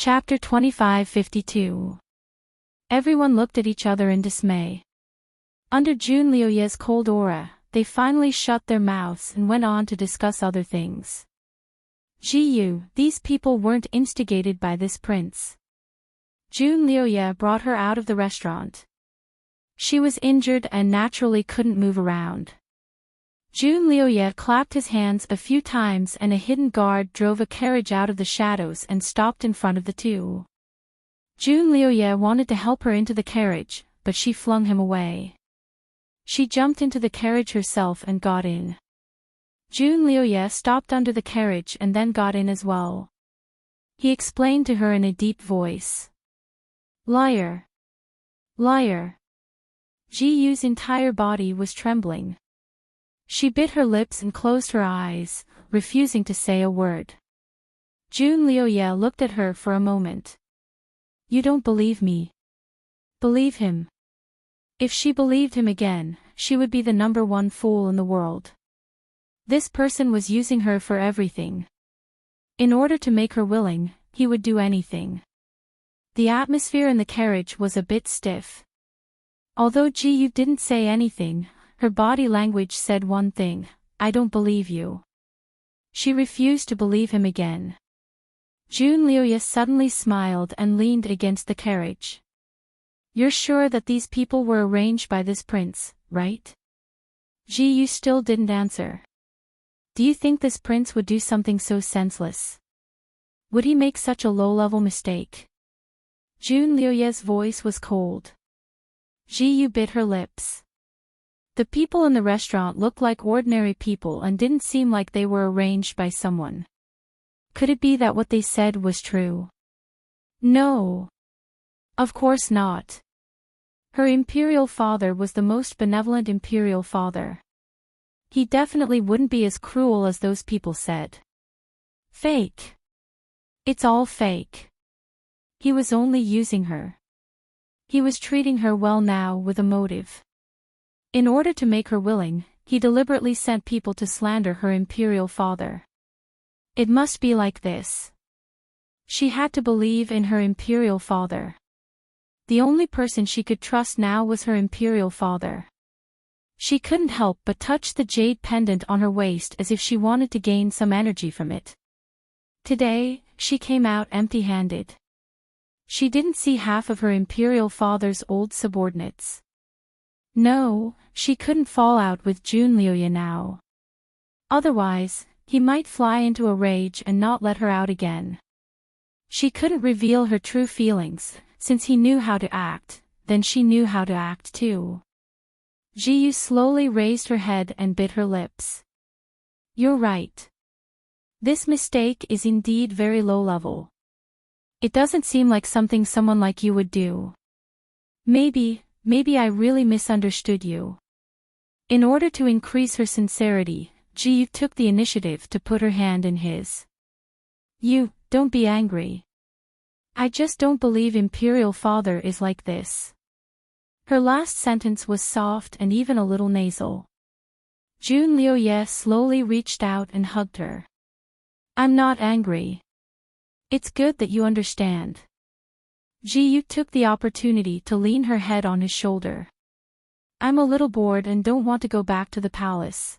Chapter 2552. Everyone looked at each other in dismay. Under June Lioye's cold aura, they finally shut their mouths and went on to discuss other things. These people weren't instigated by this prince. June Lioye brought her out of the restaurant. She was injured and naturally couldn't move around. June Lioye clapped his hands a few times and a hidden guard drove a carriage out of the shadows and stopped in front of the two. June Lioye wanted to help her into the carriage, but she flung him away. She jumped into the carriage herself and got in. June Lioye stopped under the carriage and then got in as well. He explained to her in a deep voice. Liar. Liar. Ji-Yu's entire body was trembling. She bit her lips and closed her eyes, refusing to say a word. June Lioye looked at her for a moment. You don't believe me. Believe him. If she believed him again, she would be the #1 fool in the world. This person was using her for everything. In order to make her willing, he would do anything. The atmosphere in the carriage was a bit stiff. Although Ji-Yu didn't say anything, her body language said one thing: I don't believe you. She refused to believe him again. June Lioye suddenly smiled and leaned against the carriage. You're sure that these people were arranged by this prince, right? Ji-Yu still didn't answer. Do you think this prince would do something so senseless? Would he make such a low-level mistake? June Lioye's voice was cold. Ji-Yu bit her lips. The people in the restaurant looked like ordinary people and didn't seem like they were arranged by someone. Could it be that what they said was true? No. Of course not. Her imperial father was the most benevolent imperial father. He definitely wouldn't be as cruel as those people said. Fake. It's all fake. He was only using her. He was treating her well now with a motive. In order to make her willing, he deliberately sent people to slander her imperial father. It must be like this. She had to believe in her imperial father. The only person she could trust now was her imperial father. She couldn't help but touch the jade pendant on her waist as if she wanted to gain some energy from it. Today, she came out empty-handed. She didn't see half of her imperial father's old subordinates. No, she couldn't fall out with June Lioye now. Otherwise, he might fly into a rage and not let her out again. She couldn't reveal her true feelings, since he knew how to act, then she knew how to act too. Ji-Yu slowly raised her head and bit her lips. You're right. This mistake is indeed very low-level. It doesn't seem like something someone like you would do. Maybe I really misunderstood you. In order to increase her sincerity, Ji-Yu took the initiative to put her hand in his. Don't be angry. I just don't believe imperial father is like this. Her last sentence was soft and even a little nasal. June Lioye slowly reached out and hugged her. I'm not angry. It's good that you understand. Ji-Yu took the opportunity to lean her head on his shoulder. I'm a little bored and don't want to go back to the palace.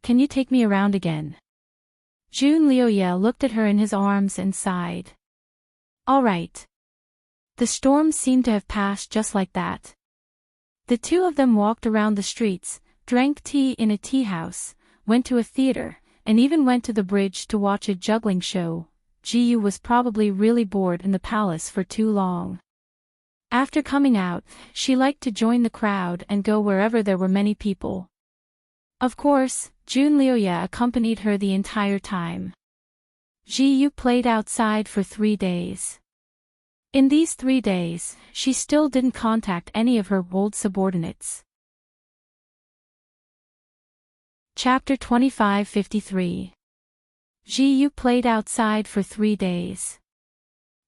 Can you take me around again? June Lioye looked at her in his arms and sighed. All right. The storm seemed to have passed just like that. The two of them walked around the streets, drank tea in a tea house, went to a theater, and even went to the bridge to watch a juggling show. Ji-Yu was probably really bored in the palace for too long. After coming out, she liked to join the crowd and go wherever there were many people. Of course, June Lioye accompanied her the entire time. Ji-Yu played outside for 3 days. In these 3 days, she still didn't contact any of her old subordinates. Chapter 2553. Ji-Yu played outside for 3 days.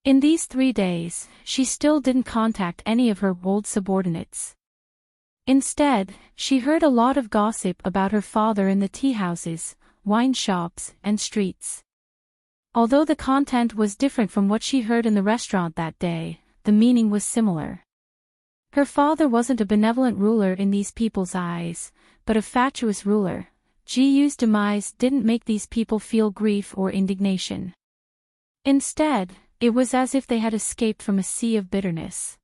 In these 3 days, she still didn't contact any of her old subordinates. Instead, she heard a lot of gossip about her father in the tea houses, wine shops, and streets. Although the content was different from what she heard in the restaurant that day, the meaning was similar. Her father wasn't a benevolent ruler in these people's eyes, but a fatuous ruler. Ji-yu's demise didn't make these people feel grief or indignation. Instead, it was as if they had escaped from a sea of bitterness.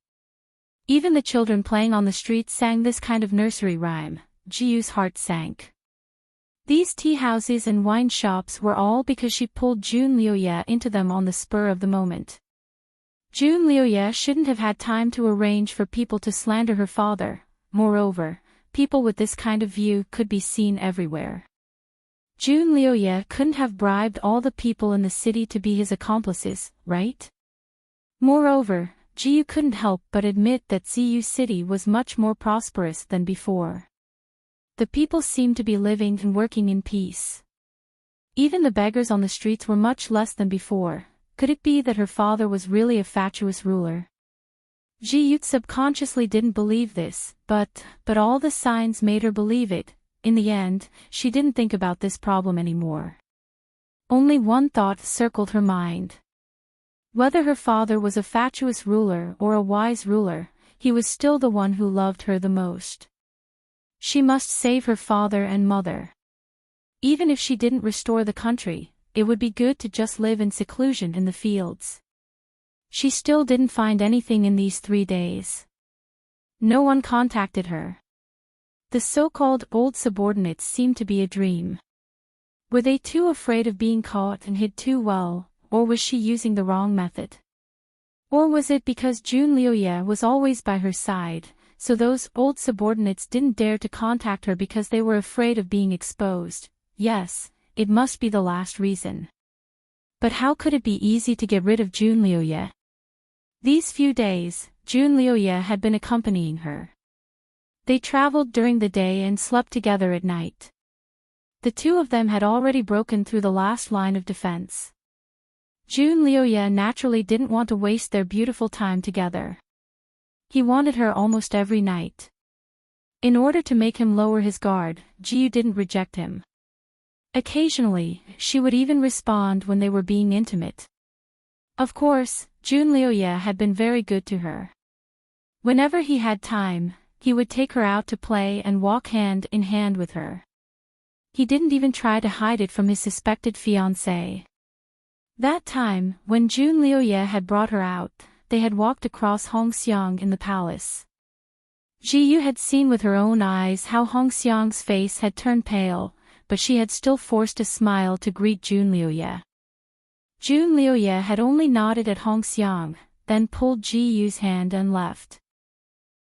Even the children playing on the streets sang this kind of nursery rhyme. Ji-yu's heart sank. These tea houses and wine shops were all because she pulled Jun Lioye into them on the spur of the moment. Jun Lioye shouldn't have had time to arrange for people to slander her father. Moreover, people with this kind of view could be seen everywhere. Jun Lioye couldn't have bribed all the people in the city to be his accomplices, right? Moreover, Ji-yu couldn't help but admit that Ziyu City was much more prosperous than before. The people seemed to be living and working in peace. Even the beggars on the streets were much less than before. Could it be that her father was really a fatuous ruler? Ji-yu subconsciously didn't believe this, but all the signs made her believe it. In the end, she didn't think about this problem anymore. Only one thought circled her mind. Whether her father was a fatuous ruler or a wise ruler, he was still the one who loved her the most. She must save her father and mother. Even if she didn't restore the country, it would be good to just live in seclusion in the fields. She still didn't find anything in these 3 days. No one contacted her. The so-called old subordinates seemed to be a dream. Were they too afraid of being caught and hid too well, or was she using the wrong method? Or was it because Jun Lioye was always by her side, so those old subordinates didn't dare to contact her because they were afraid of being exposed? Yes, it must be the last reason. But how could it be easy to get rid of Jun Lioye? These few days, Jun Lioye had been accompanying her. They traveled during the day and slept together at night. The two of them had already broken through the last line of defense. Jun Lioye naturally didn't want to waste their beautiful time together. He wanted her almost every night. In order to make him lower his guard, Ji-yu didn't reject him. Occasionally, she would even respond when they were being intimate. Of course, Jun Lioye had been very good to her. Whenever he had time, he would take her out to play and walk hand in hand with her. He didn't even try to hide it from his suspected fiancée. That time, when Jun Lioye had brought her out, they had walked across Hongxiang in the palace. Ji-yu had seen with her own eyes how Hongxiang's face had turned pale, but she had still forced a smile to greet Jun Lioye. Jun Lioye had only nodded at Hongxiang, then pulled Ji-yu's hand and left.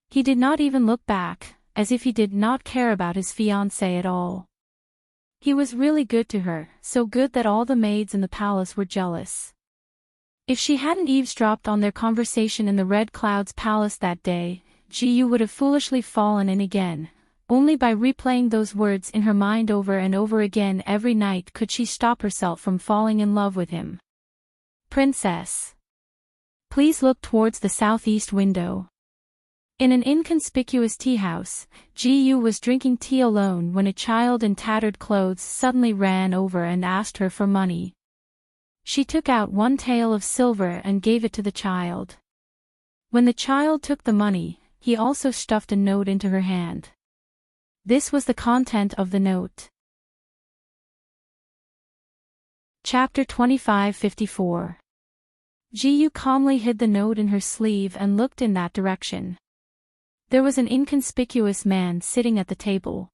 He did not even look back, as if he did not care about his fiancée at all. He was really good to her, so good that all the maids in the palace were jealous. If she hadn't eavesdropped on their conversation in the Red Cloud's palace that day, Ji-yu would have foolishly fallen in again. Only by replaying those words in her mind over and over again every night could she stop herself from falling in love with him. Princess. Please look towards the southeast window. In an inconspicuous tea house, Ji-yu was drinking tea alone when a child in tattered clothes suddenly ran over and asked her for money. She took out 1 tael of silver and gave it to the child. When the child took the money, he also stuffed a note into her hand. This was the content of the note. Chapter 2554. Ji-yu calmly hid the note in her sleeve and looked in that direction. There was an inconspicuous man sitting at the table.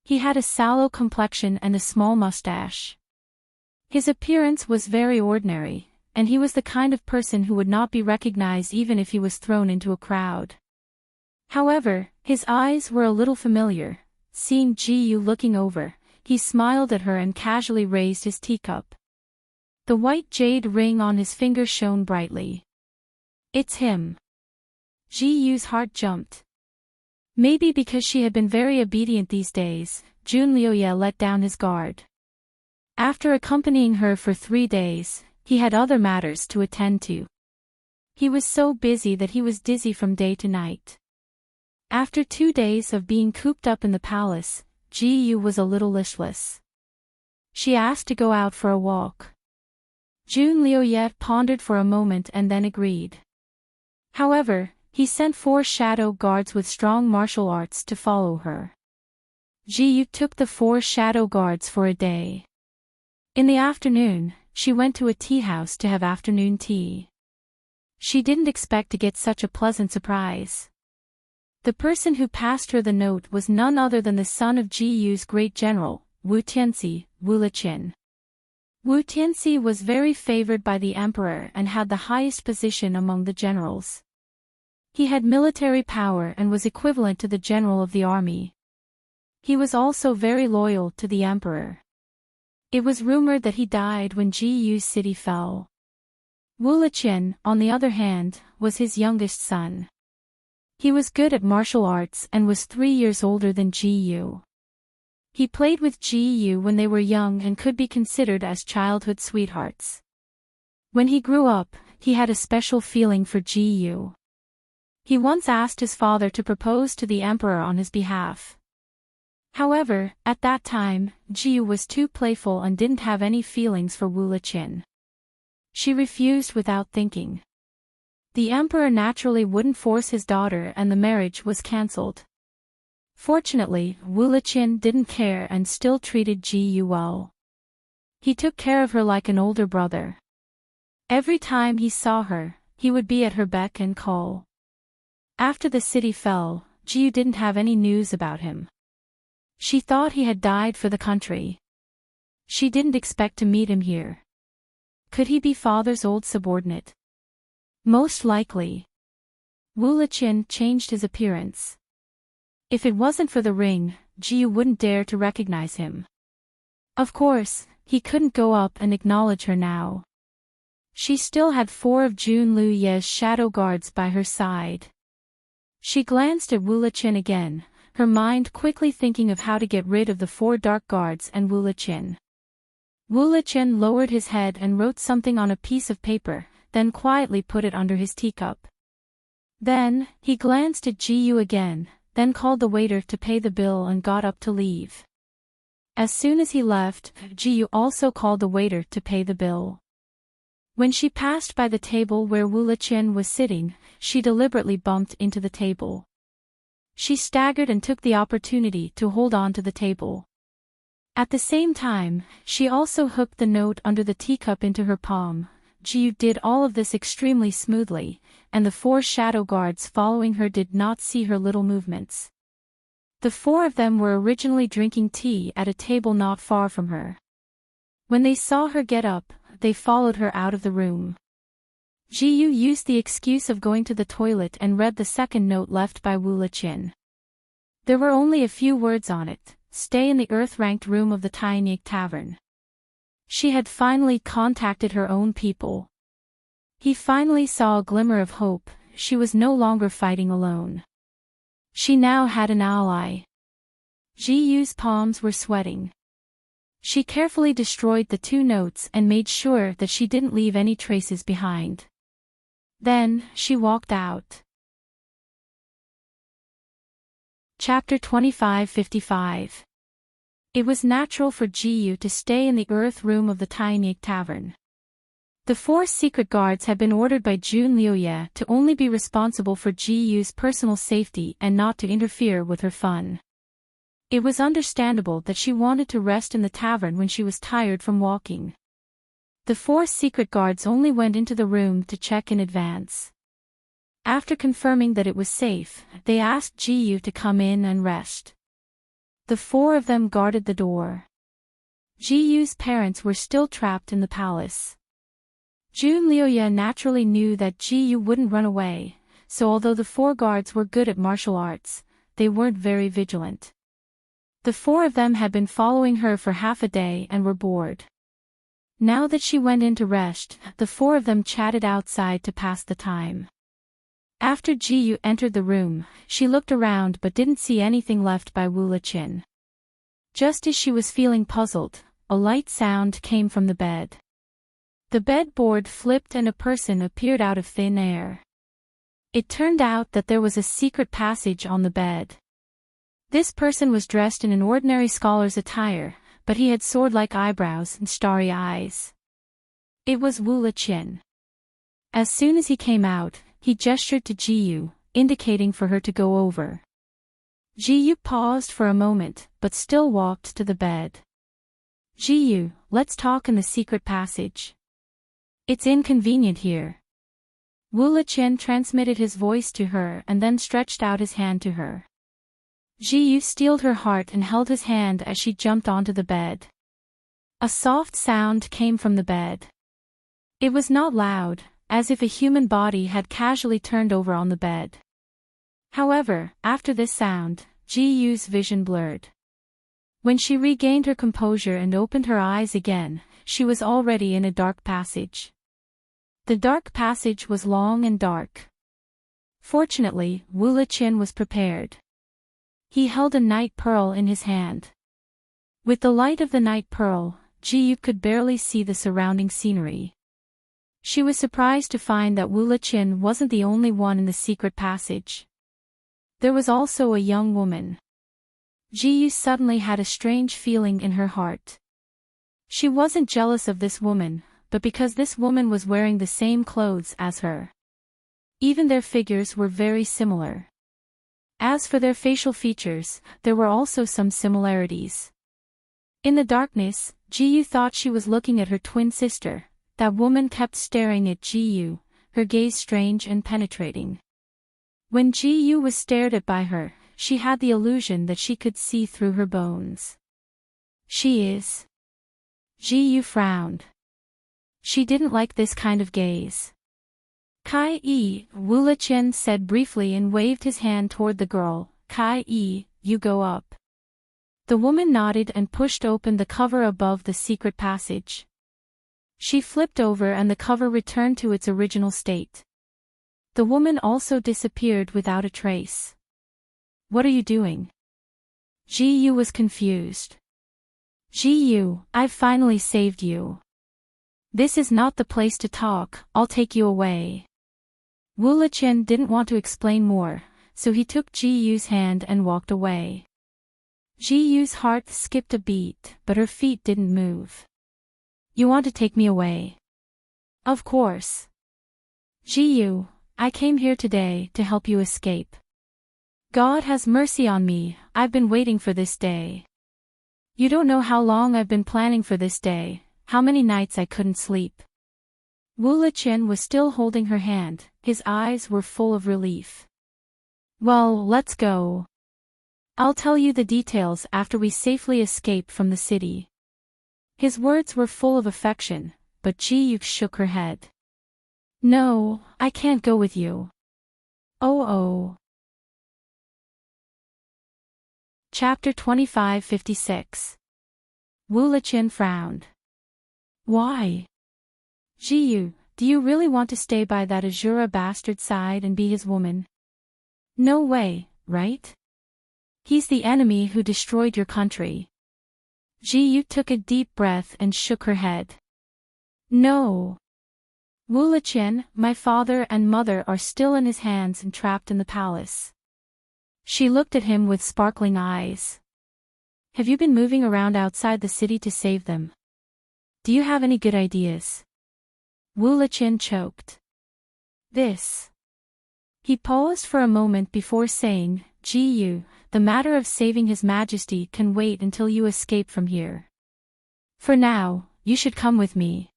He had a sallow complexion and a small mustache. His appearance was very ordinary, and he was the kind of person who would not be recognized even if he was thrown into a crowd. However, his eyes were a little familiar. Seeing Ji-yu looking over, he smiled at her and casually raised his teacup. The white jade ring on his finger shone brightly. It's him. Ji-yu's heart jumped. Maybe because she had been very obedient these days, Jun Lioye let down his guard. After accompanying her for 3 days, he had other matters to attend to. He was so busy that he was dizzy from day to night. After 2 days of being cooped up in the palace, Ji-yu was a little listless. She asked to go out for a walk. Jun Liuye pondered for a moment and then agreed. However, he sent 4 shadow guards with strong martial arts to follow her. Ji Yu took the 4 shadow guards for a day. In the afternoon, she went to a tea house to have afternoon tea. She didn't expect to get such a pleasant surprise. The person who passed her the note was none other than the son of Ji Yu's great general, Wu Tianxi, Wu Liqin. Wu Tianxi was very favored by the emperor and had the highest position among the generals. He had military power and was equivalent to the general of the army. He was also very loyal to the emperor. It was rumored that he died when Ji Yu's city fell. Wu Liqin, on the other hand, was his youngest son. He was good at martial arts and was 3 years older than Ji Yu. He played with Ji Yu when they were young and could be considered as childhood sweethearts. When he grew up, he had a special feeling for Ji Yu. He once asked his father to propose to the emperor on his behalf. However, at that time, Ji Yu was too playful and didn't have any feelings for Wu Liqin. She refused without thinking. The emperor naturally wouldn't force his daughter and the marriage was cancelled. Fortunately, Wu Liqin didn't care and still treated Ji Yu well. He took care of her like an older brother. Every time he saw her, he would be at her beck and call. After the city fell, Ji Yu didn't have any news about him. She thought he had died for the country. She didn't expect to meet him here. Could he be father's old subordinate? Most likely. Wu Liqin changed his appearance. If it wasn't for the ring, Ji Yu wouldn't dare to recognize him. Of course, he couldn't go up and acknowledge her now. She still had 4 of Jun Liuye's shadow guards by her side. She glanced at Wu Liqin again, her mind quickly thinking of how to get rid of the 4 dark guards and Wu Liqin. Wu Liqin lowered his head and wrote something on a piece of paper, then quietly put it under his teacup. Then, he glanced at Ji Yu again, then called the waiter to pay the bill and got up to leave. As soon as he left, Ji Yu also called the waiter to pay the bill. When she passed by the table where Wu Liqin was sitting, she deliberately bumped into the table. She staggered and took the opportunity to hold on to the table. At the same time, she also hooked the note under the teacup into her palm. Ji Yu did all of this extremely smoothly, and the 4 shadow guards following her did not see her little movements. The 4 of them were originally drinking tea at a table not far from her. When they saw her get up, they followed her out of the room. Ji Yu used the excuse of going to the toilet and read the second note left by Wu Liqin. There were only a few words on it: stay in the earth-ranked room of the Tainig Tavern. She had finally contacted her own people. He finally saw a glimmer of hope. She was no longer fighting alone. She now had an ally. Ji Yu's palms were sweating. She carefully destroyed the 2 notes and made sure that she didn't leave any traces behind. Then, she walked out. Chapter 2555. It was natural for Ji Yu to stay in the earth room of the Tainig Tavern. The 4 secret guards had been ordered by Jun Liuye to only be responsible for Ji Yu's personal safety and not to interfere with her fun. It was understandable that she wanted to rest in the tavern when she was tired from walking. The 4 secret guards only went into the room to check in advance. After confirming that it was safe, they asked Ji Yu to come in and rest. The 4 of them guarded the door. Ji Yu's parents were still trapped in the palace. Jun Liuye naturally knew that Ji Yu wouldn't run away, so although the 4 guards were good at martial arts, they weren't very vigilant. The 4 of them had been following her for half a day and were bored. Now that she went in to rest, the 4 of them chatted outside to pass the time. After Ji Yu entered the room, she looked around but didn't see anything left by Wu Liqin. Just as she was feeling puzzled, a light sound came from the bed. The bed board flipped and a person appeared out of thin air. It turned out that there was a secret passage on the bed. This person was dressed in an ordinary scholar's attire, but he had sword-like eyebrows and starry eyes. It was Wu Liqian. As soon as he came out, he gestured to Jiyu, indicating for her to go over. Jiyu paused for a moment, but still walked to the bed. Jiyu, let's talk in the secret passage. It's inconvenient here. Wu Liqian transmitted his voice to her and then stretched out his hand to her. Jiyu steeled her heart and held his hand as she jumped onto the bed. A soft sound came from the bed. It was not loud, as if a human body had casually turned over on the bed. However, after this sound, Jiyu's vision blurred. When she regained her composure and opened her eyes again, she was already in a dark passage. The dark passage was long and dark. Fortunately, Wu Liqian was prepared. He held a night pearl in his hand. With the light of the night pearl, Jiyu could barely see the surrounding scenery. She was surprised to find that Wu Liqian wasn't the only one in the secret passage. There was also a young woman. Jiyu suddenly had a strange feeling in her heart. She wasn't jealous of this woman, but because this woman was wearing the same clothes as her. Even their figures were very similar. As for their facial features, there were also some similarities. In the darkness, Jiyu thought she was looking at her twin sister. That woman kept staring at Jiyu, her gaze strange and penetrating. When Jiyu was stared at by her, she had the illusion that she could see through her bones. She is. Jiyu frowned. She didn't like this kind of gaze. Kai-yi, Wu Liqian said briefly and waved his hand toward the girl. Kai-yi, you go up. The woman nodded and pushed open the cover above the secret passage. She flipped over and the cover returned to its original state. The woman also disappeared without a trace. What are you doing? Jiyu was confused. Jiyu, I've finally saved you. This is not the place to talk, I'll take you away. Wu Liqian didn't want to explain more, so he took Jiyu's hand and walked away. Jiyu's heart skipped a beat, but her feet didn't move. You want to take me away? Of course. Jiyu, I came here today to help you escape. God has mercy on me, I've been waiting for this day. You don't know how long I've been planning for this day, how many nights I couldn't sleep. Wu Liqian was still holding her hand, his eyes were full of relief. Well, let's go. I'll tell you the details after we safely escape from the city. His words were full of affection, but Jiyu shook her head. No, I can't go with you. Oh. Chapter 2556. Wu Liqian frowned. Why? Jiyu, do you really want to stay by that Azura bastard's side and be his woman? No way, right? He's the enemy who destroyed your country. Jiyu took a deep breath and shook her head. No. Wu Liqian, my father and mother are still in his hands and trapped in the palace. She looked at him with sparkling eyes. Have you been moving around outside the city to save them? Do you have any good ideas? Wu Liqian choked. This. He paused for a moment before saying, Jiyu, the matter of saving His Majesty can wait until you escape from here. For now, you should come with me.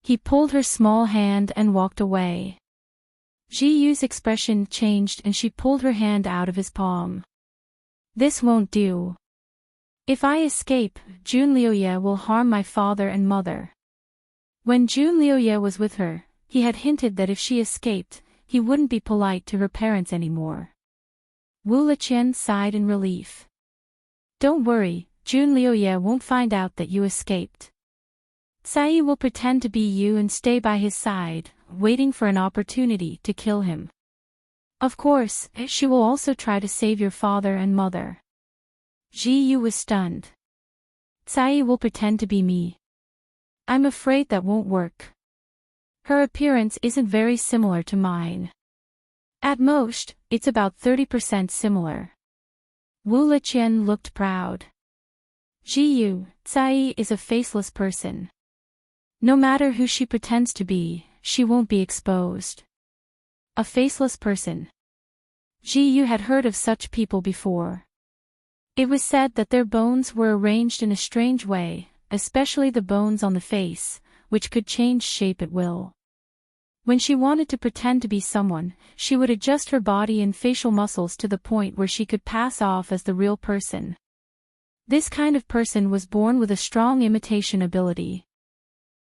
He pulled her small hand and walked away. Jiyu's expression changed and she pulled her hand out of his palm. This won't do. If I escape, Jun Liuye will harm my father and mother. When Jun Liuye was with her, he had hinted that if she escaped, he wouldn't be polite to her parents anymore. Wu Liqian sighed in relief. Don't worry, Jun Liuye won't find out that you escaped. Tsai will pretend to be you and stay by his side, waiting for an opportunity to kill him. Of course, she will also try to save your father and mother. Jiyu was stunned. Tsai will pretend to be me. I'm afraid that won't work. Her appearance isn't very similar to mine. At most, it's about 30% similar. Wu Liqian looked proud. Jiyu, Tsai is a faceless person. No matter who she pretends to be, she won't be exposed. A faceless person. Ji-yu had heard of such people before. It was said that their bones were arranged in a strange way, especially the bones on the face, which could change shape at will. When she wanted to pretend to be someone, she would adjust her body and facial muscles to the point where she could pass off as the real person. This kind of person was born with a strong imitation ability.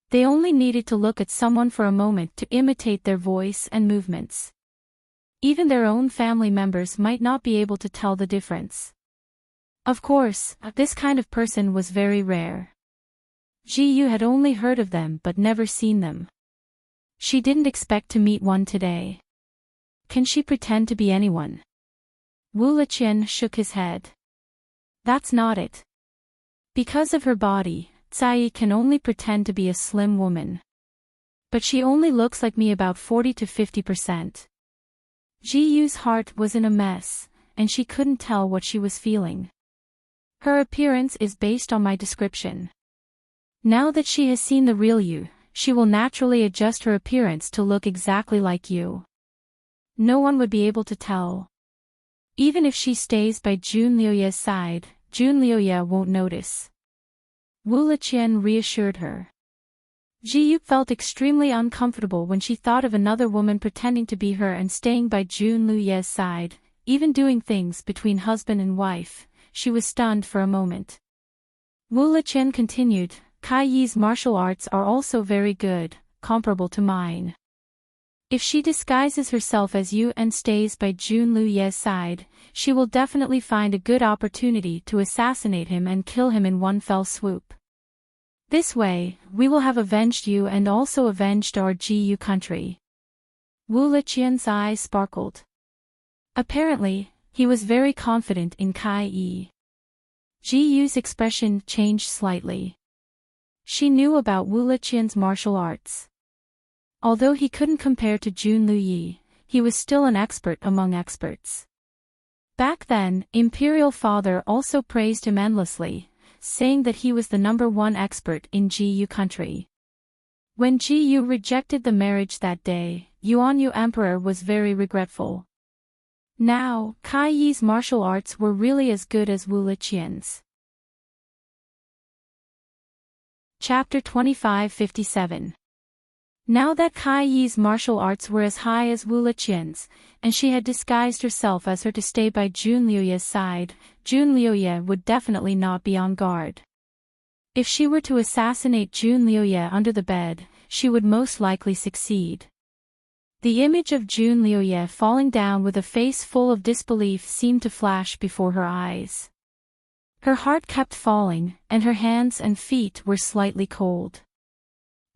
They only needed to look at someone for a moment to imitate their voice and movements. Even their own family members might not be able to tell the difference. Of course, this kind of person was very rare. Ji-yu had only heard of them but never seen them. She didn't expect to meet one today. Can she pretend to be anyone? Wu Liqian shook his head. That's not it. Because of her body, Tsai can only pretend to be a slim woman. But she only looks like me about 40 to 50%. Ji-yu's heart was in a mess, and she couldn't tell what she was feeling. Her appearance is based on my description. Now that she has seen the real you, she will naturally adjust her appearance to look exactly like you. No one would be able to tell. Even if she stays by Jun Liuye's side, Jun Liuye won't notice. Wu Liqian reassured her. Ji-yu felt extremely uncomfortable when she thought of another woman pretending to be her and staying by Jun Liuye's side, even doing things between husband and wife. She was stunned for a moment. Wu Liqian continued, Kai Yi's martial arts are also very good, comparable to mine. If she disguises herself as you and stays by Jun Liuye's side, she will definitely find a good opportunity to assassinate him and kill him in one fell swoop. This way, we will have avenged you and also avenged our Ji-yu country. Wu Liqian's eyes sparkled. Apparently, he was very confident in Kai Yi. Ji-yu's expression changed slightly. She knew about Wu Liqian's martial arts. Although he couldn't compare to Jun Liuye, he was still an expert among experts. Back then, Imperial Father also praised him endlessly, saying that he was the #1 expert in Ji-yu country. When Ji-yu rejected the marriage that day, Yuanyu Emperor was very regretful. Now, Kai Yi's martial arts were really as good as Wu Liqian's. Chapter 2557. Now that Kai Yi's martial arts were as high as Wu Liqian's, and she had disguised herself as her to stay by Jun Liuye's side, Jun Liuye would definitely not be on guard. If she were to assassinate Jun Liuye under the bed, she would most likely succeed. The image of Jun Liuye falling down with a face full of disbelief seemed to flash before her eyes. Her heart kept falling, and her hands and feet were slightly cold.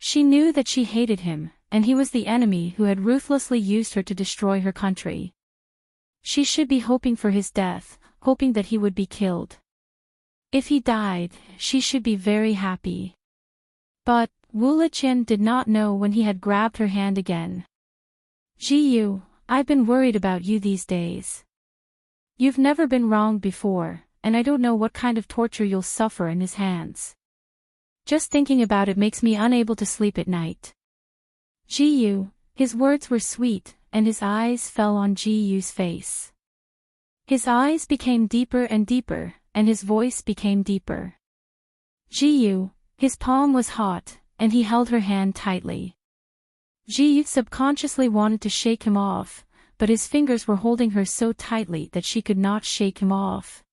She knew that she hated him, and he was the enemy who had ruthlessly used her to destroy her country. She should be hoping for his death, hoping that he would be killed. If he died, she should be very happy. But Wu Liqian did not know when he had grabbed her hand again. Ji-yu, I've been worried about you these days. You've never been wronged before, and I don't know what kind of torture you'll suffer in his hands. Just thinking about it makes me unable to sleep at night. Ji-yu, his words were sweet, and his eyes fell on Ji-yu's face. His eyes became deeper and deeper, and his voice became deeper. Ji-yu, his palm was hot, and he held her hand tightly. Ji-yu subconsciously wanted to shake him off, but his fingers were holding her so tightly that she could not shake him off.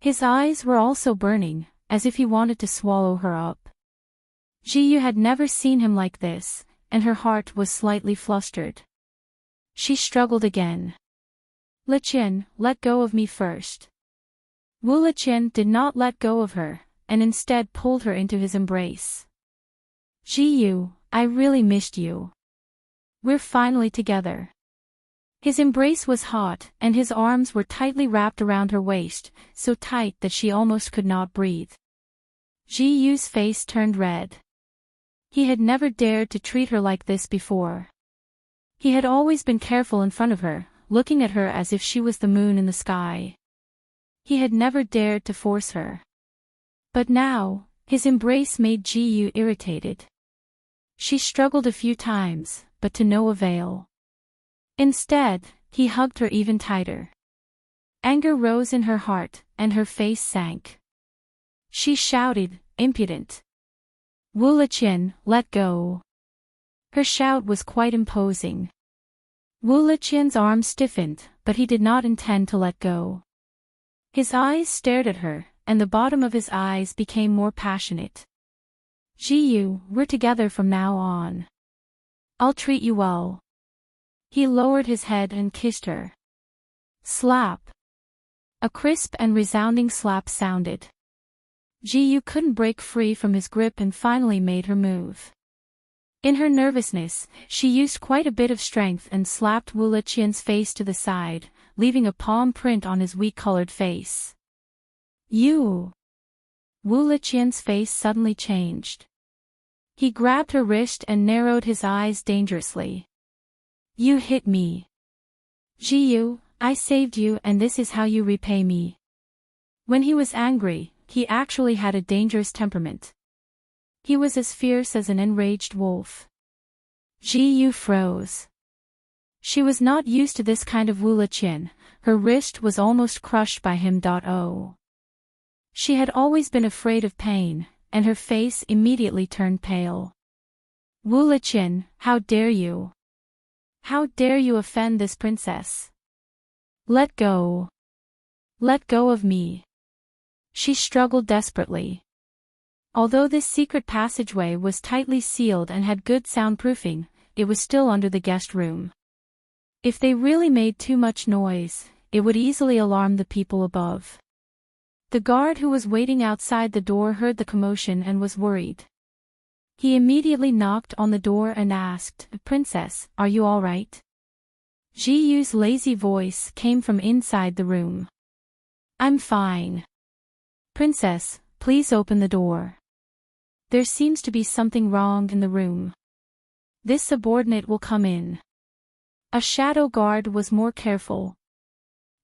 His eyes were also burning, as if he wanted to swallow her up. Ji-yu had never seen him like this, and her heart was slightly flustered. She struggled again. Liqian, let go of me first. Wu Liqian did not let go of her, and instead pulled her into his embrace. Ji-yu, I really missed you. We're finally together. His embrace was hot, and his arms were tightly wrapped around her waist, so tight that she almost could not breathe. Ji-yu's face turned red. He had never dared to treat her like this before. He had always been careful in front of her, looking at her as if she was the moon in the sky. He had never dared to force her. But now, his embrace made Ji-yu irritated. She struggled a few times, but to no avail. Instead, he hugged her even tighter. Anger rose in her heart, and her face sank. She shouted, impudent. Wu-Liqian, let go. Her shout was quite imposing. Wu-Liqian's arm stiffened, but he did not intend to let go. His eyes stared at her, and the bottom of his eyes became more passionate. Ji-yu, we're together from now on. I'll treat you well. He lowered his head and kissed her. Slap. A crisp and resounding slap sounded. Ji-yu couldn't break free from his grip and finally made her move. In her nervousness, she used quite a bit of strength and slapped Wu-Liqian's face to the side, leaving a palm print on his wheat-colored face. You! Wu-Liqian's face suddenly changed. He grabbed her wrist and narrowed his eyes dangerously. You hit me. Ji-yu, I saved you and this is how you repay me. When he was angry, he actually had a dangerous temperament. He was as fierce as an enraged wolf. Ji-yu froze. She was not used to this kind of Wu-Liqian, her wrist was almost crushed by him. She had always been afraid of pain, and her face immediately turned pale. Wu-Liqian, how dare you? How dare you offend this princess? Let go. Let go of me. She struggled desperately. Although this secret passageway was tightly sealed and had good soundproofing, it was still under the guest room. If they really made too much noise, it would easily alarm the people above. The guard who was waiting outside the door heard the commotion and was worried. He immediately knocked on the door and asked, Princess, are you all right? Ji-yu's lazy voice came from inside the room. I'm fine. Princess, please open the door. There seems to be something wrong in the room. This subordinate will come in. A shadow guard was more careful.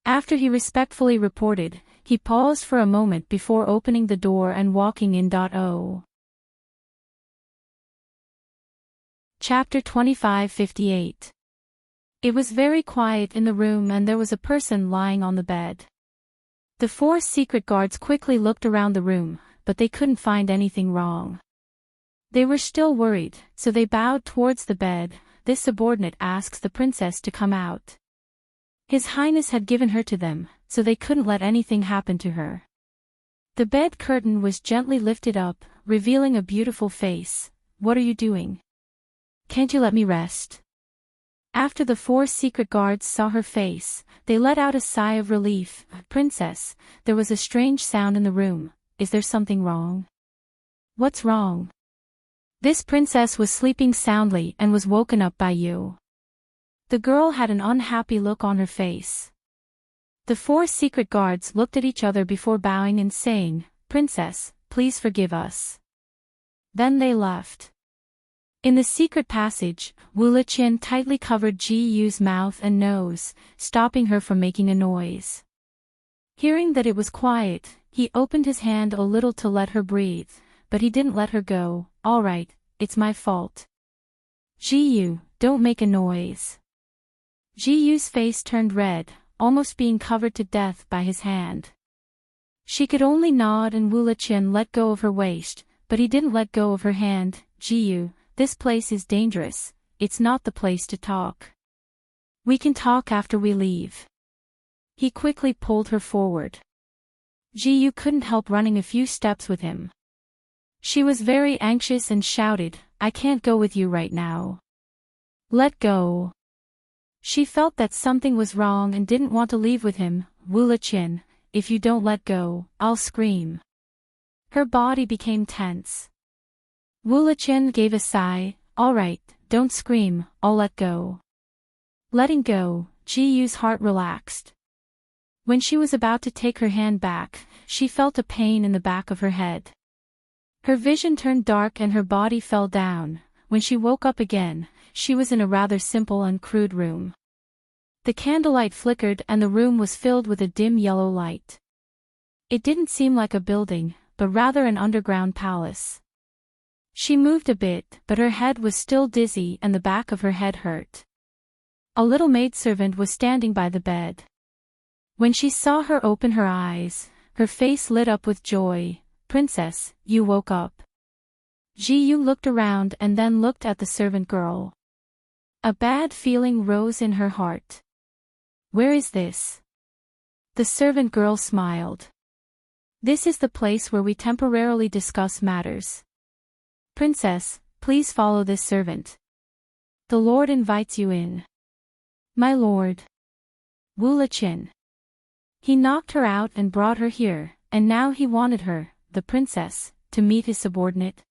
After he respectfully reported, he paused for a moment before opening the door and walking in. Chapter 2558. It was very quiet in the room and there was a person lying on the bed. The 4 secret guards quickly looked around the room, but they couldn't find anything wrong. They were still worried, so they bowed towards the bed. This subordinate asks the princess to come out. His Highness had given her to them, so they couldn't let anything happen to her. The bed curtain was gently lifted up, revealing a beautiful face. What are you doing? Can't you let me rest? After the 4 secret guards saw her face, they let out a sigh of relief. Princess, there was a strange sound in the room. Is there something wrong? What's wrong? This princess was sleeping soundly and was woken up by you. The girl had an unhappy look on her face. The 4 secret guards looked at each other before bowing and saying, Princess, please forgive us. Then they left. In the secret passage, Wu-Liqian tightly covered Ji-yu's mouth and nose, stopping her from making a noise. Hearing that it was quiet, he opened his hand a little to let her breathe, but he didn't let her go. All right, it's my fault. Ji-yu, don't make a noise. Ji-yu's face turned red, almost being covered to death by his hand. She could only nod and Wu-Liqian let go of her waist, but he didn't let go of her hand. Ji-yu, this place is dangerous, it's not the place to talk. We can talk after we leave. He quickly pulled her forward. Ji-yu couldn't help running a few steps with him. She was very anxious and shouted, I can't go with you right now. Let go. She felt that something was wrong and didn't want to leave with him. Wu-Liqian, if you don't let go, I'll scream. Her body became tense. Wu-Liqian gave a sigh. All right, don't scream, I'll let go. Letting go, Ji-yu's heart relaxed. When she was about to take her hand back, she felt a pain in the back of her head. Her vision turned dark and her body fell down. When she woke up again, she was in a rather simple and crude room. The candlelight flickered and the room was filled with a dim yellow light. It didn't seem like a building, but rather an underground palace. She moved a bit, but her head was still dizzy and the back of her head hurt. A little maidservant was standing by the bed. When she saw her open her eyes, her face lit up with joy. "Princess, you woke up." Ji-yu looked around and then looked at the servant girl. A bad feeling rose in her heart. "Where is this?" The servant girl smiled. "This is the place where we temporarily discuss matters. Princess, please follow this servant. The Lord invites you in." "My lord." Wu Liqin. He knocked her out and brought her here, and now he wanted her, the princess, to meet his subordinate.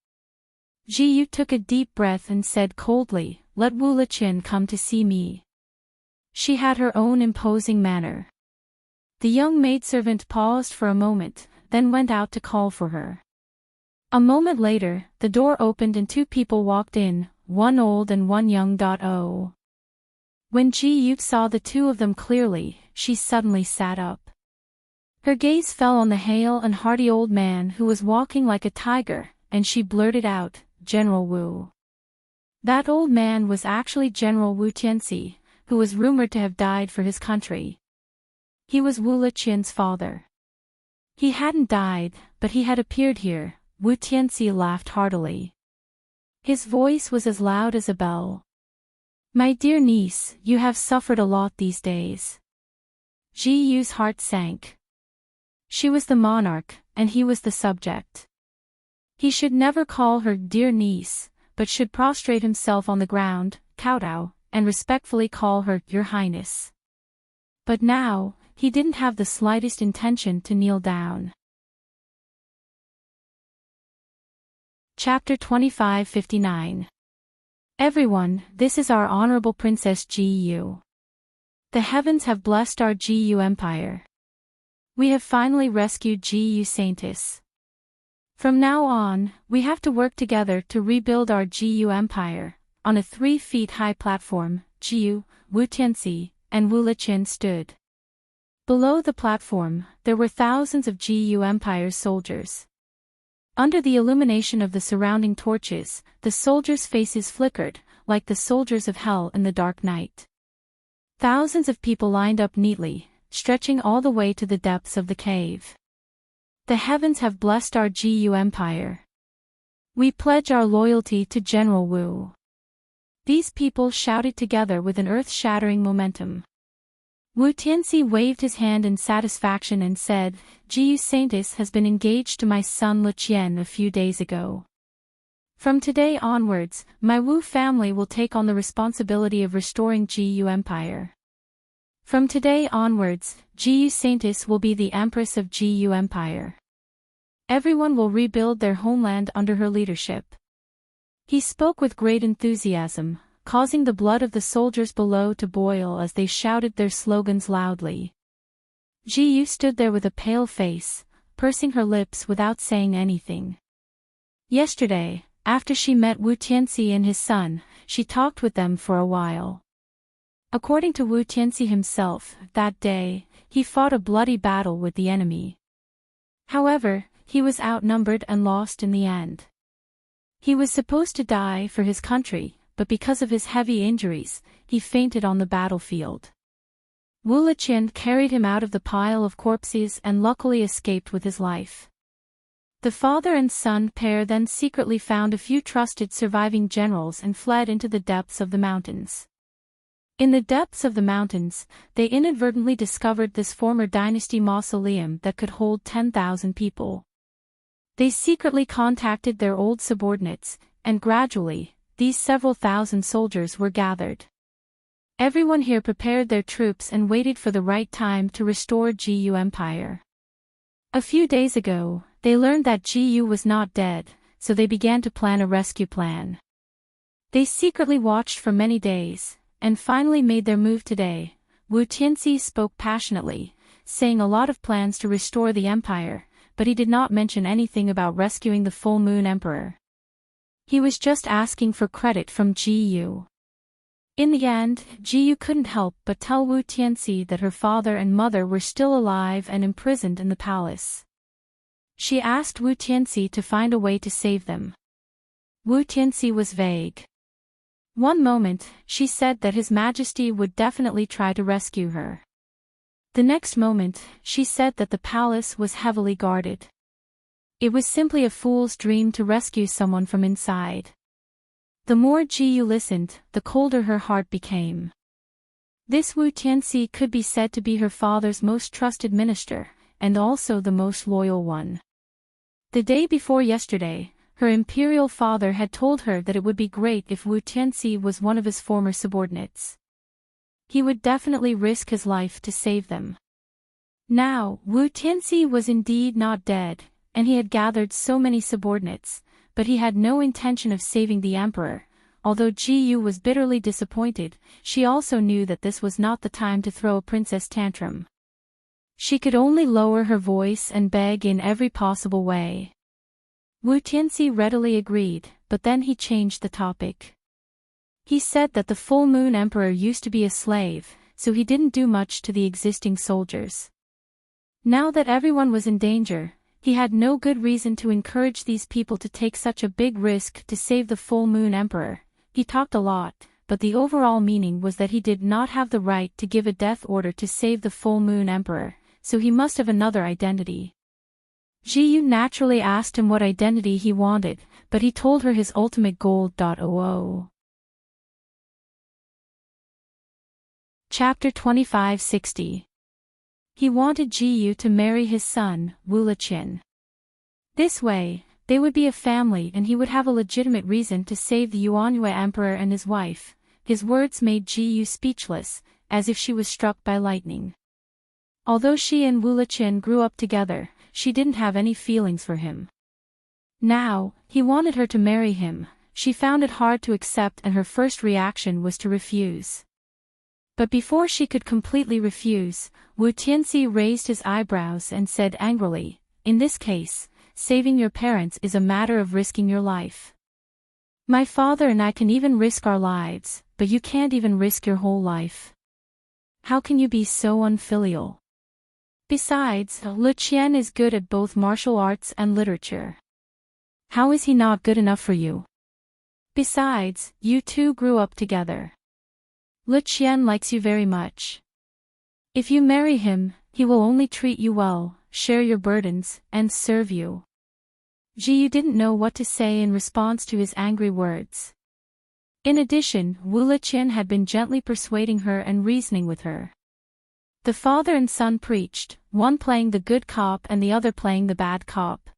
Ji-yu took a deep breath and said coldly, "Let Wu Liqin come to see me." She had her own imposing manner. The young maidservant paused for a moment, then went out to call for her. A moment later, the door opened and two people walked in, one old and one young. When Ji-yu saw the two of them clearly, she suddenly sat up. Her gaze fell on the hale and hearty old man who was walking like a tiger, and she blurted out, "General Wu." That old man was actually General Wu Tianxi, who was rumored to have died for his country. He was Wu Liqin's father. He hadn't died, but he had appeared here. Wu Tianxi laughed heartily. His voice was as loud as a bell. "My dear niece, you have suffered a lot these days." Ji-yu's heart sank. She was the monarch, and he was the subject. He should never call her dear niece, but should prostrate himself on the ground, kowtow, and respectfully call her your highness. But now, he didn't have the slightest intention to kneel down. Chapter 2559. Everyone, this is our honorable Princess Ji-yu. The heavens have blessed our Ji-yu empire. We have finally rescued Ji-yu Saintis. From now on, we have to work together to rebuild our Ji-yu empire. On a 3-feet-high platform, Ji-yu, Wu Tianxi, and Wu Liqin stood. Below the platform, there were thousands of Ji-yu Empire's soldiers. Under the illumination of the surrounding torches, the soldiers' faces flickered, like the soldiers of hell in the dark night. Thousands of people lined up neatly, stretching all the way to the depths of the cave. The heavens have blessed our Ji-yu Empire. We pledge our loyalty to General Wu. These people shouted together with an earth-shattering momentum. Wu Tianxi waved his hand in satisfaction and said, "Ji-yu Saintis has been engaged to my son Liqian a few days ago. From today onwards, my Wu family will take on the responsibility of restoring Ji-yu Empire. From today onwards, Ji-yu Saintis will be the Empress of Ji-yu Empire. Everyone will rebuild their homeland under her leadership." He spoke with great enthusiasm, causing the blood of the soldiers below to boil as they shouted their slogans loudly. Ji-yu stood there with a pale face, pursing her lips without saying anything. Yesterday, after she met Wu Tianxi and his son, she talked with them for a while. According to Wu Tianxi himself, that day, he fought a bloody battle with the enemy. However, he was outnumbered and lost in the end. He was supposed to die for his country, but because of his heavy injuries, he fainted on the battlefield. Wu Liqin carried him out of the pile of corpses and luckily escaped with his life. The father and son pair then secretly found a few trusted surviving generals and fled into the depths of the mountains. In the depths of the mountains, they inadvertently discovered this former dynasty mausoleum that could hold 10,000 people. They secretly contacted their old subordinates, and gradually, these several thousand soldiers were gathered. Everyone here prepared their troops and waited for the right time to restore Ji-yu Empire. A few days ago, they learned that Ji-yu was not dead, so they began to plan a rescue plan. They secretly watched for many days, and finally made their move today. Wu Tianxi spoke passionately, saying a lot of plans to restore the empire, but he did not mention anything about rescuing the full moon emperor. He was just asking for credit from Ji-yu. In the end, Ji-yu couldn't help but tell Wu Tianxi that her father and mother were still alive and imprisoned in the palace. She asked Wu Tianxi to find a way to save them. Wu Tianxi was vague. One moment, she said that His Majesty would definitely try to rescue her. The next moment, she said that the palace was heavily guarded. It was simply a fool's dream to rescue someone from inside. The more Ji listened, the colder her heart became. This Wu Tianxi could be said to be her father's most trusted minister, and also the most loyal one. The day before yesterday, her imperial father had told her that it would be great if Wu Tianxi was one of his former subordinates. He would definitely risk his life to save them. Now, Wu Tianxi was indeed not dead, and he had gathered so many subordinates, but he had no intention of saving the emperor. Although Ji Yu was bitterly disappointed, she also knew that this was not the time to throw a princess tantrum. She could only lower her voice and beg in every possible way. Wu Tianxi readily agreed, but then he changed the topic. He said that the full moon emperor used to be a slave, so he didn't do much to the existing soldiers. Now that everyone was in danger, he had no good reason to encourage these people to take such a big risk to save the full moon emperor. He talked a lot, but the overall meaning was that he did not have the right to give a death order to save the full moon emperor, so he must have another identity. Ji Yu naturally asked him what identity he wanted, but he told her his ultimate goal. Chapter 2560. He wanted Ji Yu to marry his son, Wu Liqian. This way, they would be a family and he would have a legitimate reason to save the Yuanyue emperor and his wife. His words made Ji Yu speechless, as if she was struck by lightning. Although she and Wu Liqian grew up together, she didn't have any feelings for him. Now, he wanted her to marry him. She found it hard to accept and her first reaction was to refuse. But before she could completely refuse, Wu Tianxi raised his eyebrows and said angrily, "In this case, saving your parents is a matter of risking your life. My father and I can even risk our lives, but you can't even risk your whole life. How can you be so unfilial? Besides, Liqian is good at both martial arts and literature. How is he not good enough for you? Besides, you two grew up together. Liqian likes you very much. If you marry him, he will only treat you well, share your burdens, and serve you." Ji Yu didn't know what to say in response to his angry words. In addition, Wu Liqian had been gently persuading her and reasoning with her. The father and son preached, one playing the good cop and the other playing the bad cop.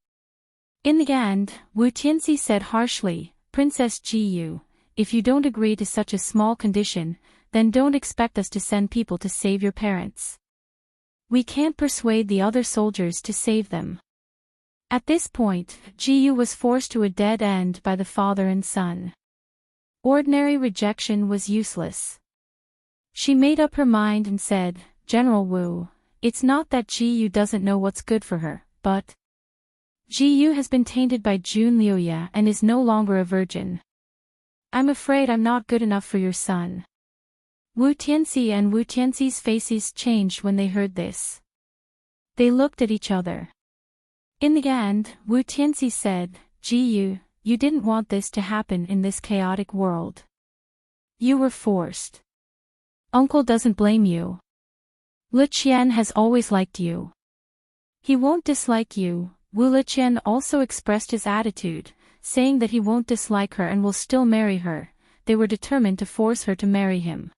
In the end, Wu Tianxi said harshly, "Princess Ji Yu, if you don't agree to such a small condition, then don't expect us to send people to save your parents. We can't persuade the other soldiers to save them." At this point, Ji Yu was forced to a dead end by the father and son. Ordinary rejection was useless. She made up her mind and said, "General Wu, it's not that Ji Yu doesn't know what's good for her, but Ji Yu has been tainted by Jun Liuye and is no longer a virgin. I'm afraid I'm not good enough for your son." Wu Tianxi and Wu Tianxi's faces changed when they heard this. They looked at each other. In the end, Wu Tianxi said, "Ji Yu, you didn't want this to happen in this chaotic world. You were forced. Uncle doesn't blame you. Liqian has always liked you. He won't dislike you." Wu Liqian also expressed his attitude, saying that he won't dislike her and will still marry her. They were determined to force her to marry him.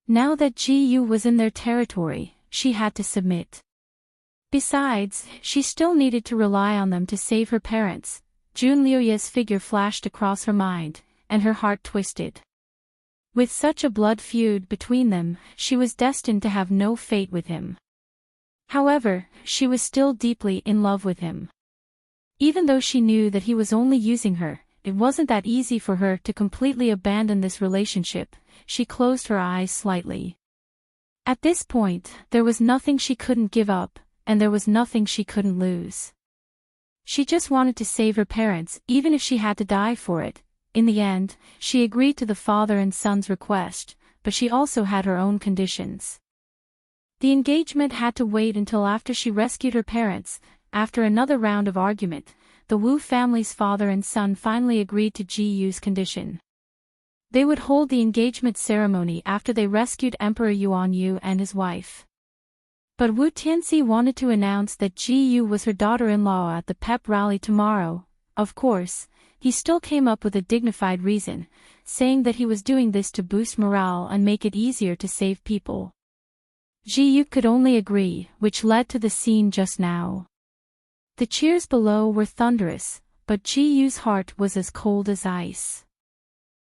Now that Ji Yu was in their territory, she had to submit. Besides, she still needed to rely on them to save her parents. Jun Liuye's figure flashed across her mind, and her heart twisted. With such a blood feud between them, she was destined to have no fate with him. However, she was still deeply in love with him. Even though she knew that he was only using her, it wasn't that easy for her to completely abandon this relationship. She closed her eyes slightly. At this point, there was nothing she couldn't give up, and there was nothing she couldn't lose. She just wanted to save her parents, even if she had to die for it. In the end, she agreed to the father and son's request, but she also had her own conditions. The engagement had to wait until after she rescued her parents. After another round of argument, the Wu family's father and son finally agreed to Ji Yu's condition. They would hold the engagement ceremony after they rescued Emperor Yuan Yu and his wife. But Wu Tianxi wanted to announce that Ji Yu was her daughter-in-law at the pep rally tomorrow. Of course, he still came up with a dignified reason, saying that he was doing this to boost morale and make it easier to save people. Ji Yu could only agree, which led to the scene just now. The cheers below were thunderous, but Ji Yu's heart was as cold as ice.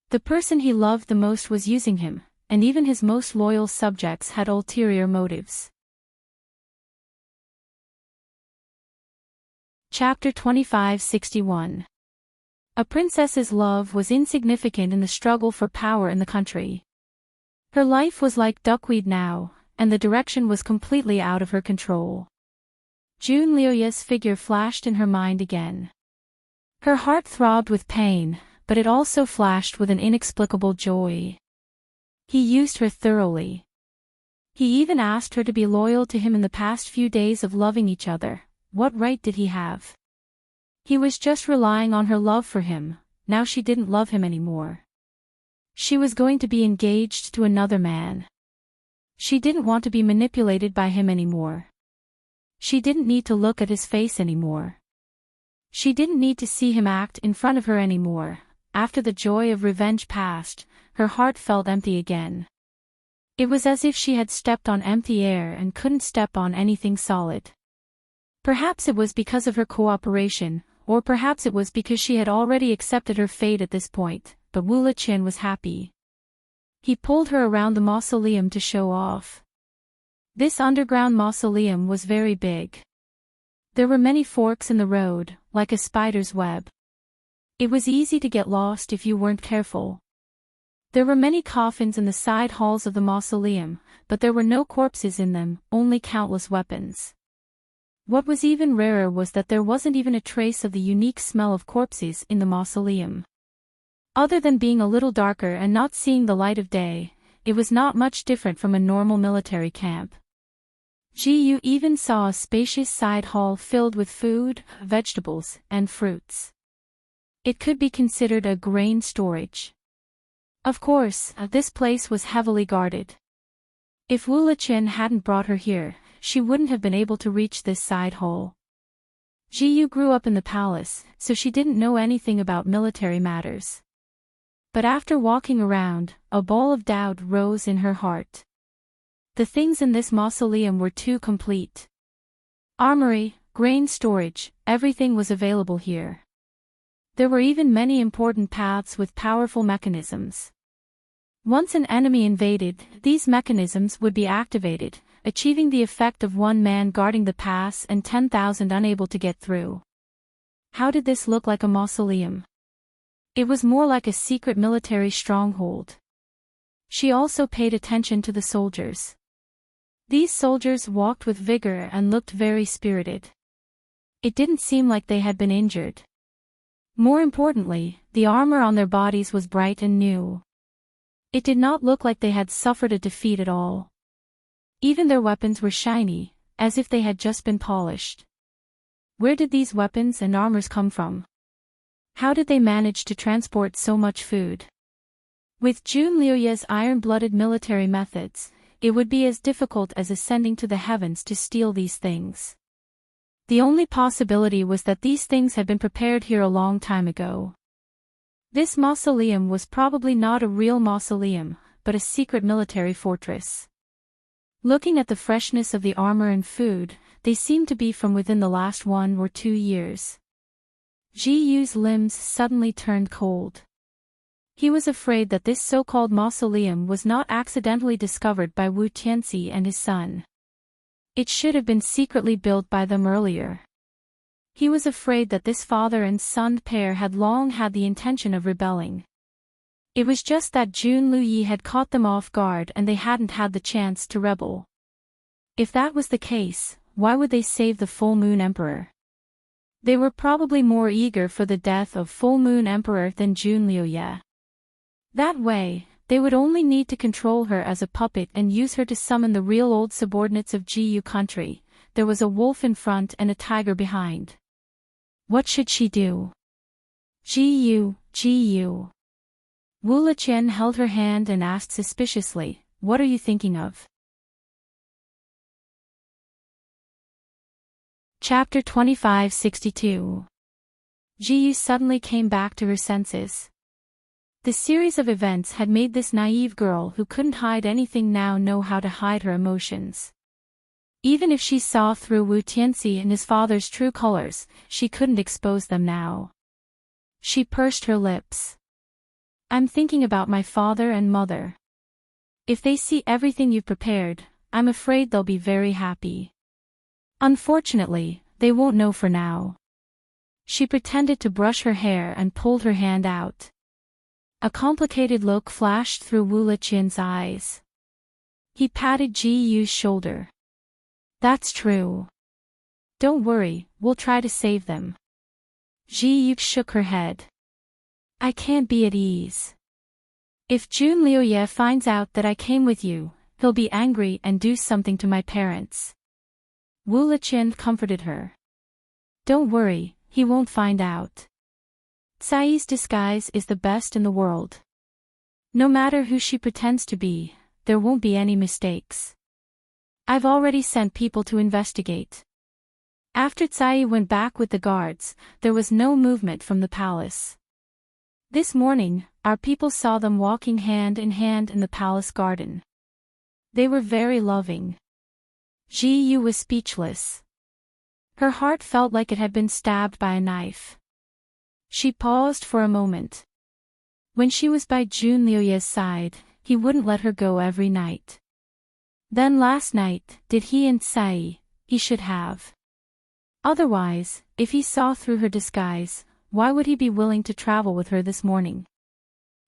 The person he loved the most was using him, and even his most loyal subjects had ulterior motives. Chapter 2561. A princess's love was insignificant in the struggle for power in the country. Her life was like duckweed now, and the direction was completely out of her control. June Liuya's figure flashed in her mind again. Her heart throbbed with pain, but it also flashed with an inexplicable joy. He used her thoroughly. He even asked her to be loyal to him in the past few days of loving each other. What right did he have? He was just relying on her love for him. Now she didn't love him anymore. She was going to be engaged to another man. She didn't want to be manipulated by him anymore. She didn't need to look at his face anymore. She didn't need to see him act in front of her anymore. After the joy of revenge passed, her heart felt empty again. It was as if she had stepped on empty air and couldn't step on anything solid. Perhaps it was because of her cooperation, or perhaps it was because she had already accepted her fate at this point, but Wu Liqin was happy. He pulled her around the mausoleum to show off. This underground mausoleum was very big. There were many forks in the road, like a spider's web. It was easy to get lost if you weren't careful. There were many coffins in the side halls of the mausoleum, but there were no corpses in them, only countless weapons. What was even rarer was that there wasn't even a trace of the unique smell of corpses in the mausoleum. Other than being a little darker and not seeing the light of day, it was not much different from a normal military camp. Ji Yu even saw a spacious side hall filled with food, vegetables, and fruits. It could be considered a grain storage. Of course, this place was heavily guarded. If Wu Liqin hadn't brought her here, she wouldn't have been able to reach this side hall. Ji Yu grew up in the palace, so she didn't know anything about military matters. But after walking around, a ball of doubt rose in her heart. The things in this mausoleum were too complete. Armory, grain storage, everything was available here. There were even many important paths with powerful mechanisms. Once an enemy invaded, these mechanisms would be activated, achieving the effect of one man guarding the pass and 10,000 unable to get through. How did this look like a mausoleum? It was more like a secret military stronghold. She also paid attention to the soldiers. These soldiers walked with vigor and looked very spirited. It didn't seem like they had been injured. More importantly, the armor on their bodies was bright and new. It did not look like they had suffered a defeat at all. Even their weapons were shiny, as if they had just been polished. Where did these weapons and armors come from? How did they manage to transport so much food? With June Liuya's iron-blooded military methods, it would be as difficult as ascending to the heavens to steal these things. The only possibility was that these things had been prepared here a long time ago. This mausoleum was probably not a real mausoleum, but a secret military fortress. Looking at the freshness of the armor and food, they seemed to be from within the last 1 or 2 years. Ji Yu's limbs suddenly turned cold. He was afraid that this so-called mausoleum was not accidentally discovered by Wu Tianxi and his son. It should have been secretly built by them earlier. He was afraid that this father and son pair had long had the intention of rebelling. It was just that Jun Luyi had caught them off guard and they hadn't had the chance to rebel. If that was the case, why would they save the Full Moon Emperor? They were probably more eager for the death of Full Moon Emperor than Jun Liuya. That way, they would only need to control her as a puppet and use her to summon the real old subordinates of Ji Yu country. There was a wolf in front and a tiger behind. What should she do? Gu. Wu Liqian held her hand and asked suspiciously, "What are you thinking of?" Chapter 2562. Jiyu suddenly came back to her senses. The series of events had made this naive girl who couldn't hide anything now know how to hide her emotions. Even if she saw through Wu Tianxi and his father's true colors, she couldn't expose them now. She pursed her lips. "I'm thinking about my father and mother. If they see everything you've prepared, I'm afraid they'll be very happy. Unfortunately, they won't know for now." She pretended to brush her hair and pulled her hand out. A complicated look flashed through Wu Liqian's eyes. He patted Ji Yu's shoulder. "That's true. Don't worry, we'll try to save them." Ji Yu shook her head. "I can't be at ease. If Jun Liuye finds out that I came with you, he'll be angry and do something to my parents." Wu Liqian comforted her. "Don't worry, he won't find out. Cai's disguise is the best in the world. No matter who she pretends to be, there won't be any mistakes. I've already sent people to investigate." After Cai went back with the guards, there was no movement from the palace. This morning, our people saw them walking hand in hand in the palace garden. They were very loving. Ji Yu was speechless. Her heart felt like it had been stabbed by a knife. She paused for a moment. When she was by Jun Liuye's side, he wouldn't let her go every night. Then last night, did he and Cai, he should have. Otherwise, if he saw through her disguise, why would he be willing to travel with her this morning?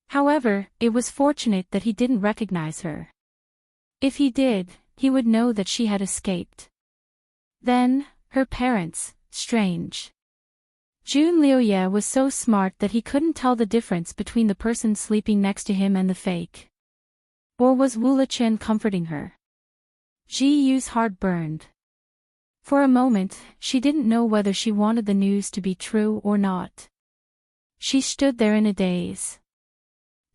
However, it was fortunate that he didn't recognize her. If he did, he would know that she had escaped. Then, her parents, strange. Jun Liuye was so smart that he couldn't tell the difference between the person sleeping next to him and the fake. Or was Wu Liqian comforting her? Ji Yu's heart burned. For a moment, she didn't know whether she wanted the news to be true or not. She stood there in a daze.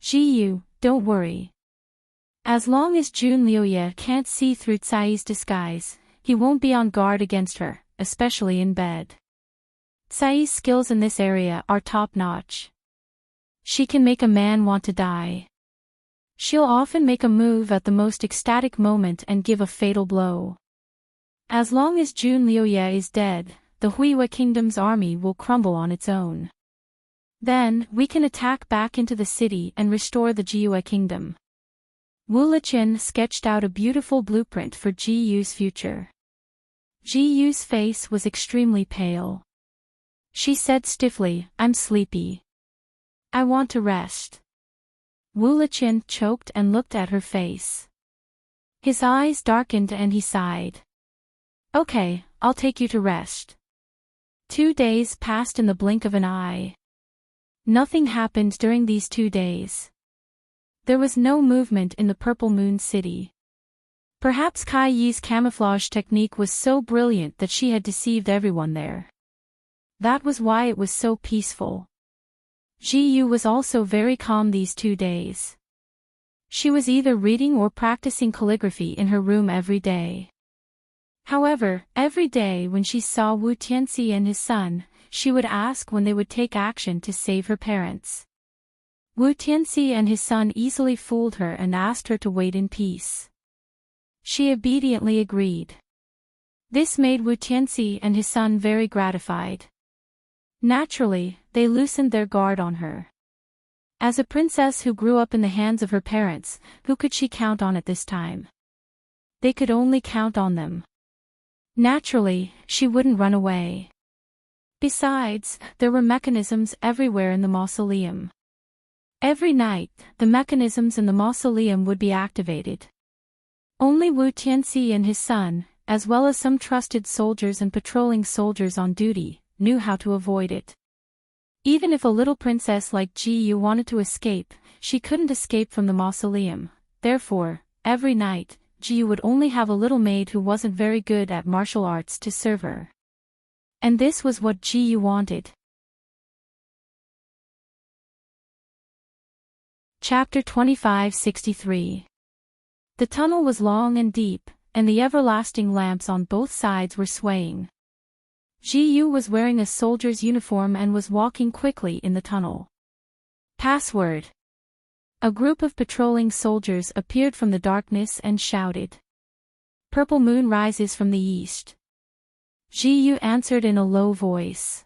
"Ji Yu, don't worry. As long as Jun Liuye can't see through Cai's disguise, he won't be on guard against her, especially in bed. Cai's skills in this area are top-notch. She can make a man want to die. She'll often make a move at the most ecstatic moment and give a fatal blow. As long as Jun Liuye is dead, the Huiwa Kingdom's army will crumble on its own. Then, we can attack back into the city and restore the Jiuwa Kingdom." Wu Liqian sketched out a beautiful blueprint for Ji Yu's future. Ji Yu's face was extremely pale. She said stiffly, "I'm sleepy. I want to rest." Wu Liqian choked and looked at her face. His eyes darkened and he sighed. "Okay, I'll take you to rest." 2 days passed in the blink of an eye. Nothing happened during these 2 days. There was no movement in the Purple Moon City. Perhaps Kai Yi's camouflage technique was so brilliant that she had deceived everyone there. That was why it was so peaceful. Ji Yu was also very calm these 2 days. She was either reading or practicing calligraphy in her room every day. However, every day when she saw Wu Tianxi and his son, she would ask when they would take action to save her parents. Wu Tianxi and his son easily fooled her and asked her to wait in peace. She obediently agreed. This made Wu Tianxi and his son very gratified. Naturally, they loosened their guard on her. As a princess who grew up in the hands of her parents, who could she count on at this time? They could only count on them. Naturally, she wouldn't run away. Besides, there were mechanisms everywhere in the mausoleum. Every night, the mechanisms in the mausoleum would be activated. Only Wu Tianxi and his son, as well as some trusted soldiers and patrolling soldiers on duty, knew how to avoid it. Even if a little princess like Ji Yu wanted to escape, she couldn't escape from the mausoleum. Therefore, every night, Ji Yu would only have a little maid who wasn't very good at martial arts to serve her. And this was what Ji wanted. Chapter 2563. The tunnel was long and deep, and the everlasting lamps on both sides were swaying. Ji was wearing a soldier's uniform and was walking quickly in the tunnel. Password. A group of patrolling soldiers appeared from the darkness and shouted. Purple moon rises from the east. Ji answered in a low voice.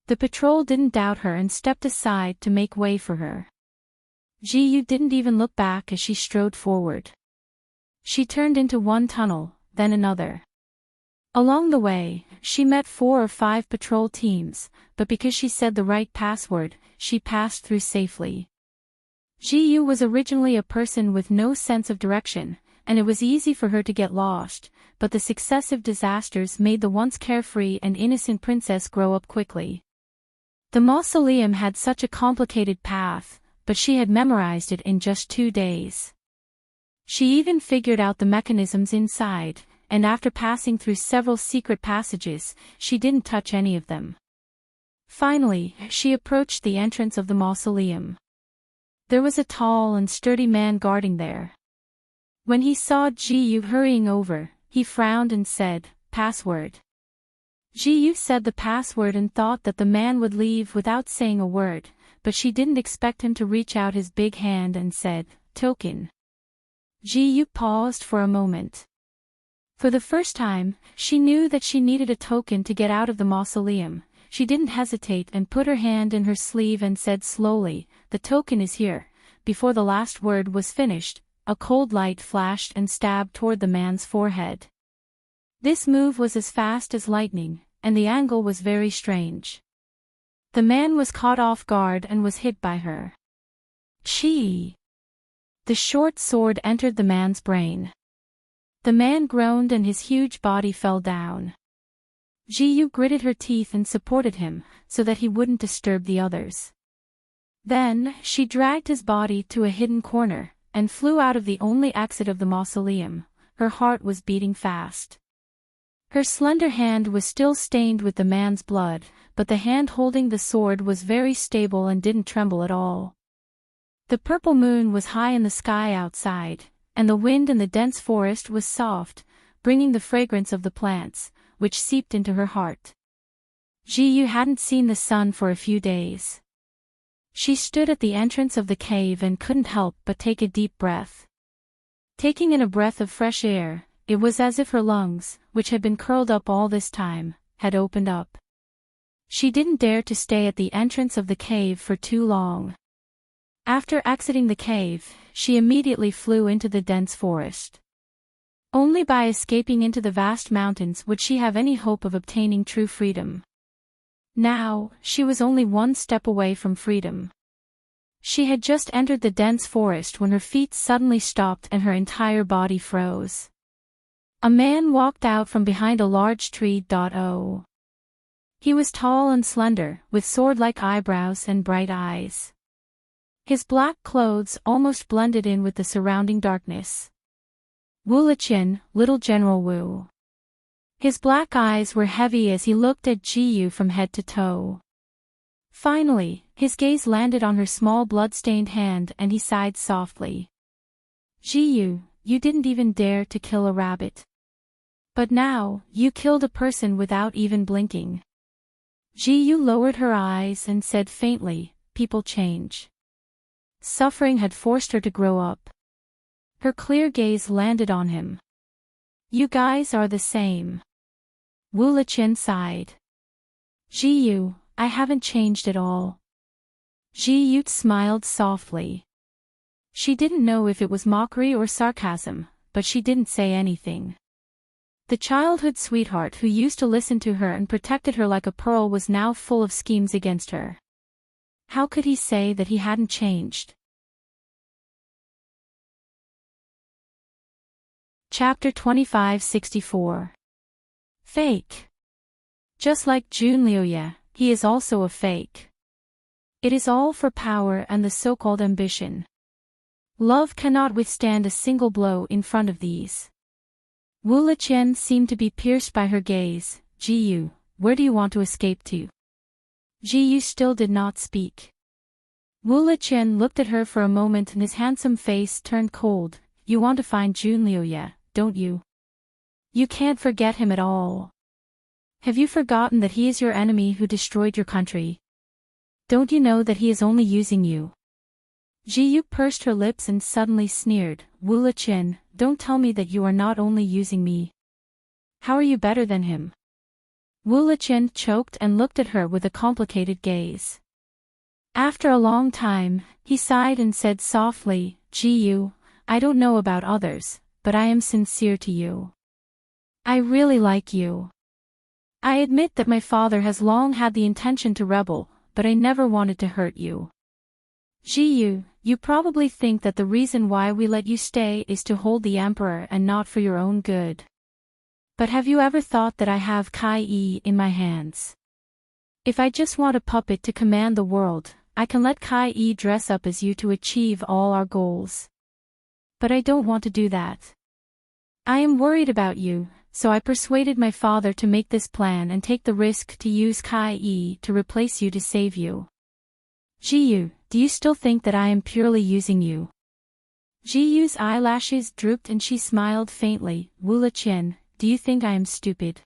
The patrol didn't doubt her and stepped aside to make way for her. Ji didn't even look back as she strode forward. She turned into one tunnel, then another. Along the way, she met 4 or 5 patrol teams, but because she said the right password, she passed through safely. Ji was originally a person with no sense of direction, and it was easy for her to get lost, but the successive disasters made the once carefree and innocent princess grow up quickly. The mausoleum had such a complicated path, but she had memorized it in just 2 days. She even figured out the mechanisms inside, and after passing through several secret passages, she didn't touch any of them. Finally, she approached the entrance of the mausoleum. There was a tall and sturdy man guarding there. When he saw Ji hurrying over, he frowned and said, "Password." Ji said the password and thought that the man would leave without saying a word, but she didn't expect him to reach out his big hand and said, "Token." Ji paused for a moment. For the first time, she knew that she needed a token to get out of the mausoleum. She didn't hesitate and put her hand in her sleeve and said slowly, "The token is here." Before the last word was finished, a cold light flashed and stabbed toward the man's forehead. This move was as fast as lightning, and the angle was very strange. The man was caught off guard and was hit by her. Chi! The short sword entered the man's brain. The man groaned and his huge body fell down. Ji gritted her teeth and supported him, so that he wouldn't disturb the others. Then, she dragged his body to a hidden corner, and flew out of the only exit of the mausoleum. Her heart was beating fast. Her slender hand was still stained with the man's blood, but the hand holding the sword was very stable and didn't tremble at all. The purple moon was high in the sky outside, and the wind in the dense forest was soft, bringing the fragrance of the plants, which seeped into her heart. Ji hadn't seen the sun for a few days. She stood at the entrance of the cave and couldn't help but take a deep breath. Taking in a breath of fresh air, it was as if her lungs, which had been curled up all this time, had opened up. She didn't dare to stay at the entrance of the cave for too long. After exiting the cave, she immediately flew into the dense forest. Only by escaping into the vast mountains would she have any hope of obtaining true freedom. Now, she was only one step away from freedom. She had just entered the dense forest when her feet suddenly stopped and her entire body froze. A man walked out from behind a large tree. He was tall and slender, with sword-like eyebrows and bright eyes. His black clothes almost blended in with the surrounding darkness. Wu Liqian, Little General Wu. His black eyes were heavy as he looked at Ji from head to toe. Finally, his gaze landed on her small blood-stained hand and he sighed softly. Ji, you didn't even dare to kill a rabbit. But now, you killed a person without even blinking. Ji lowered her eyes and said faintly, "People change." Suffering had forced her to grow up. Her clear gaze landed on him. "You guys are the same." Wu Liqian sighed. "Ji, I haven't changed at all." Ji smiled softly. She didn't know if it was mockery or sarcasm, but she didn't say anything. The childhood sweetheart who used to listen to her and protected her like a pearl was now full of schemes against her. How could he say that he hadn't changed? Chapter 2564. Fake. Just like Jun Liuye, he is also a fake. It is all for power and the so-called ambition. Love cannot withstand a single blow in front of these. Wu Liqian seemed to be pierced by her gaze. Ji, where do you want to escape to? Ji Yu still did not speak. Wu Liqian looked at her for a moment and his handsome face turned cold. You want to find Junliuye, don't you? You can't forget him at all. Have you forgotten that he is your enemy who destroyed your country? Don't you know that he is only using you? Ji Yu pursed her lips and suddenly sneered. Wu Liqian, don't tell me that you are not only using me. How are you better than him? Wu Liqian choked and looked at her with a complicated gaze. After a long time, he sighed and said softly, Ji Yu, I don't know about others, but I am sincere to you. I really like you. I admit that my father has long had the intention to rebel, but I never wanted to hurt you. Ji Yu, you probably think that the reason why we let you stay is to hold the emperor and not for your own good. But have you ever thought that I have Kai Yi in my hands? If I just want a puppet to command the world, I can let Kai Yi dress up as you to achieve all our goals. But I don't want to do that. I am worried about you, so I persuaded my father to make this plan and take the risk to use Kai Yi to replace you to save you. Ji Yu, do you still think that I am purely using you? Ji Yu's eyelashes drooped and she smiled faintly. Wu Liqian, do you think I am stupid?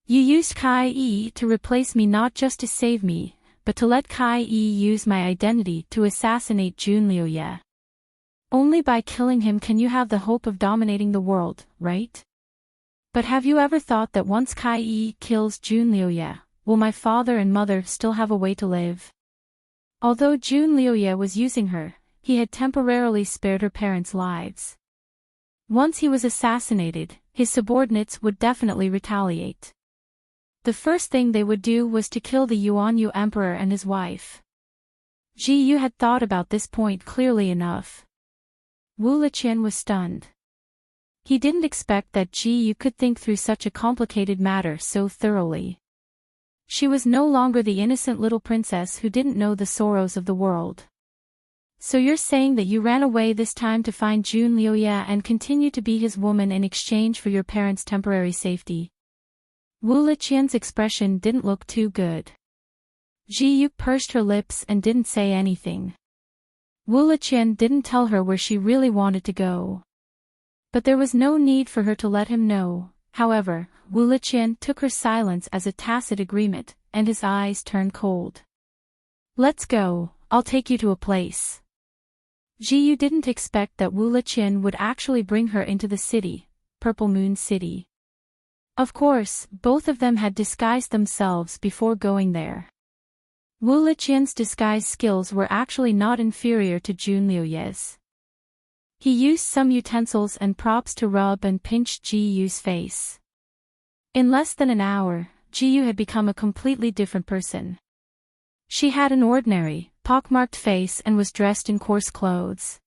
You used Kai Yi to replace me not just to save me, but to let Kai Yi use my identity to assassinate Junliuye. Only by killing him can you have the hope of dominating the world, right? But have you ever thought that once Kai Yi kills Junliuye, will my father and mother still have a way to live? Although Junliuye was using her, he had temporarily spared her parents' lives. Once he was assassinated, his subordinates would definitely retaliate. The first thing they would do was to kill the Yuanyu emperor and his wife. Ji Yu had thought about this point clearly enough. Wu Liqian was stunned. He didn't expect that Ji Yu could think through such a complicated matter so thoroughly. She was no longer the innocent little princess who didn't know the sorrows of the world. So you're saying that you ran away this time to find Junliuye and continue to be his woman in exchange for your parents' temporary safety? Wu Liqian's expression didn't look too good. Ji Yu pursed her lips and didn't say anything. Wu Liqian didn't tell her where she really wanted to go. But there was no need for her to let him know. However, Wu Liqian took her silence as a tacit agreement, and his eyes turned cold. Let's go, I'll take you to a place. Ji Yu didn't expect that Wu Liqian would actually bring her into the city, Purple Moon City. Of course, both of them had disguised themselves before going there. Wu Liqian's disguise skills were actually not inferior to Junliuye's. He used some utensils and props to rub and pinch Ji Yu's face. In less than an hour, Ji Yu had become a completely different person. She had an ordinary, pockmarked face and was dressed in coarse clothes.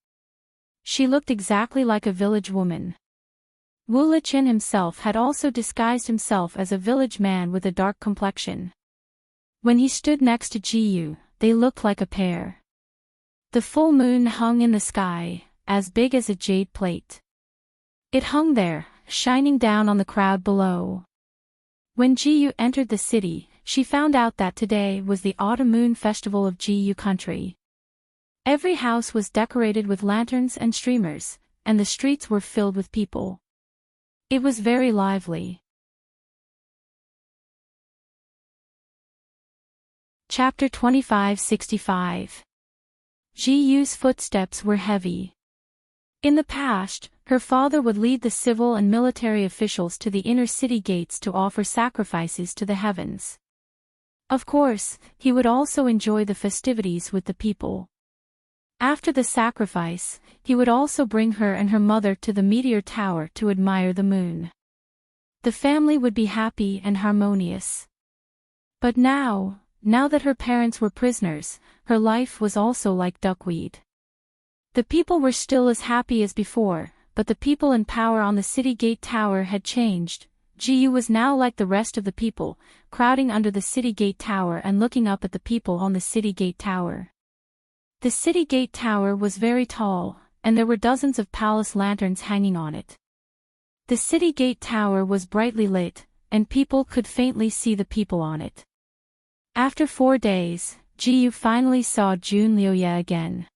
She looked exactly like a village woman. Wu Liqian himself had also disguised himself as a village man with a dark complexion. When he stood next to Ji Yu, they looked like a pair. The full moon hung in the sky, as big as a jade plate. It hung there, shining down on the crowd below. When Ji Yu entered the city, she found out that today was the Autumn Moon Festival of Ji Yu country. Every house was decorated with lanterns and streamers, and the streets were filled with people. It was very lively. Chapter 2565. Ji Yu's footsteps were heavy. In the past, her father would lead the civil and military officials to the inner city gates to offer sacrifices to the heavens. Of course, he would also enjoy the festivities with the people. After the sacrifice, he would also bring her and her mother to the meteor tower to admire the moon. The family would be happy and harmonious. But now that her parents were prisoners, her life was also like duckweed. The people were still as happy as before, but the people in power on the city gate tower had changed. Ji Yu was now like the rest of the people, crowding under the city gate tower and looking up at the people on the city gate tower. The city gate tower was very tall, and there were dozens of palace lanterns hanging on it. The city gate tower was brightly lit, and people could faintly see the people on it. After 4 days, Ji-yu finally saw Jun Liuye again.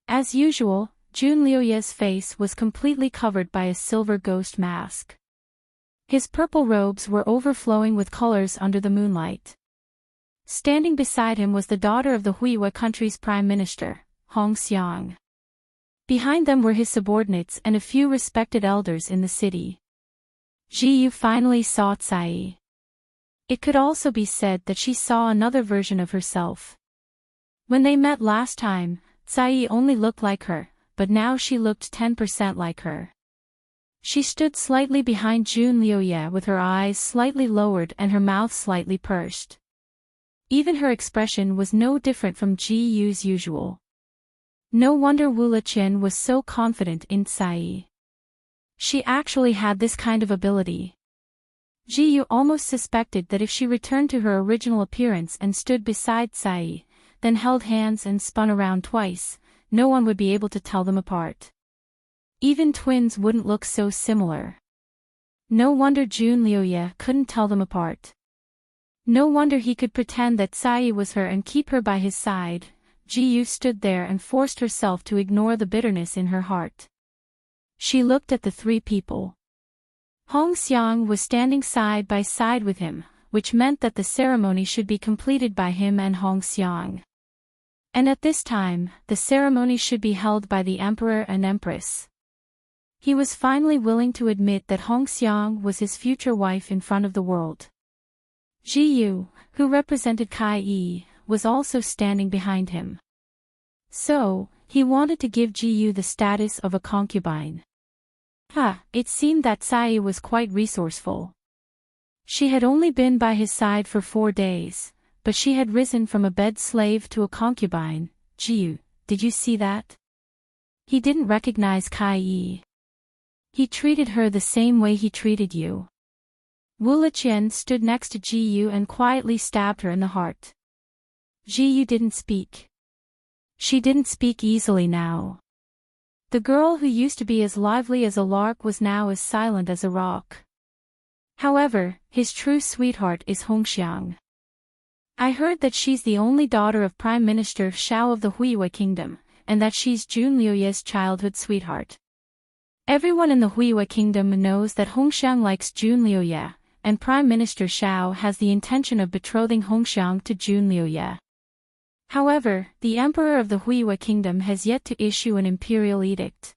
As usual, Jun Liuye's face was completely covered by a silver ghost mask. His purple robes were overflowing with colors under the moonlight. Standing beside him was the daughter of the Huiwa country's prime minister, Hong Xiang. Behind them were his subordinates and a few respected elders in the city. Ji-yu finally saw Tsai. It could also be said that she saw another version of herself. When they met last time, Tsai only looked like her, but now she looked 10% like her. She stood slightly behind Jun Liuye with her eyes slightly lowered and her mouth slightly pursed. Even her expression was no different from Ji-yu's usual. No wonder Wu Liqian was so confident in Tsai. She actually had this kind of ability. Ji-yu almost suspected that if she returned to her original appearance and stood beside Tsai, then held hands and spun around twice, no one would be able to tell them apart. Even twins wouldn't look so similar. No wonder Jun Liuye couldn't tell them apart. No wonder he could pretend that Tsai was her and keep her by his side. Ji-yu stood there and forced herself to ignore the bitterness in her heart. She looked at the 3 people. Hong Xiang was standing side by side with him, which meant that the ceremony should be completed by him and Hong Xiang. And at this time, the ceremony should be held by the emperor and empress. He was finally willing to admit that Hong Xiang was his future wife in front of the world. Ji-yu, who represented Kai Yi, was also standing behind him. So, he wanted to give Ji-yu the status of a concubine. It seemed that Tsai was quite resourceful. She had only been by his side for 4 days, but she had risen from a bed slave to a concubine. Ji-yu, did you see that? He didn't recognize Kai Yi. He treated her the same way he treated you. Wu Liqian stood next to Ji-yu and quietly stabbed her in the heart. Ji-yu didn't speak. She didn't speak easily now. The girl who used to be as lively as a lark was now as silent as a rock. However, his true sweetheart is Hong Xiang. I heard that she's the only daughter of Prime Minister Shao of the Huiwa Kingdom, and that she's Jun Liuye's childhood sweetheart. Everyone in the Huiwa Kingdom knows that Hong Xiang likes Jun Liuye, and Prime Minister Shao has the intention of betrothing Hong Xiang to Jun Liuye. However, the emperor of the Huiwa Kingdom has yet to issue an imperial edict.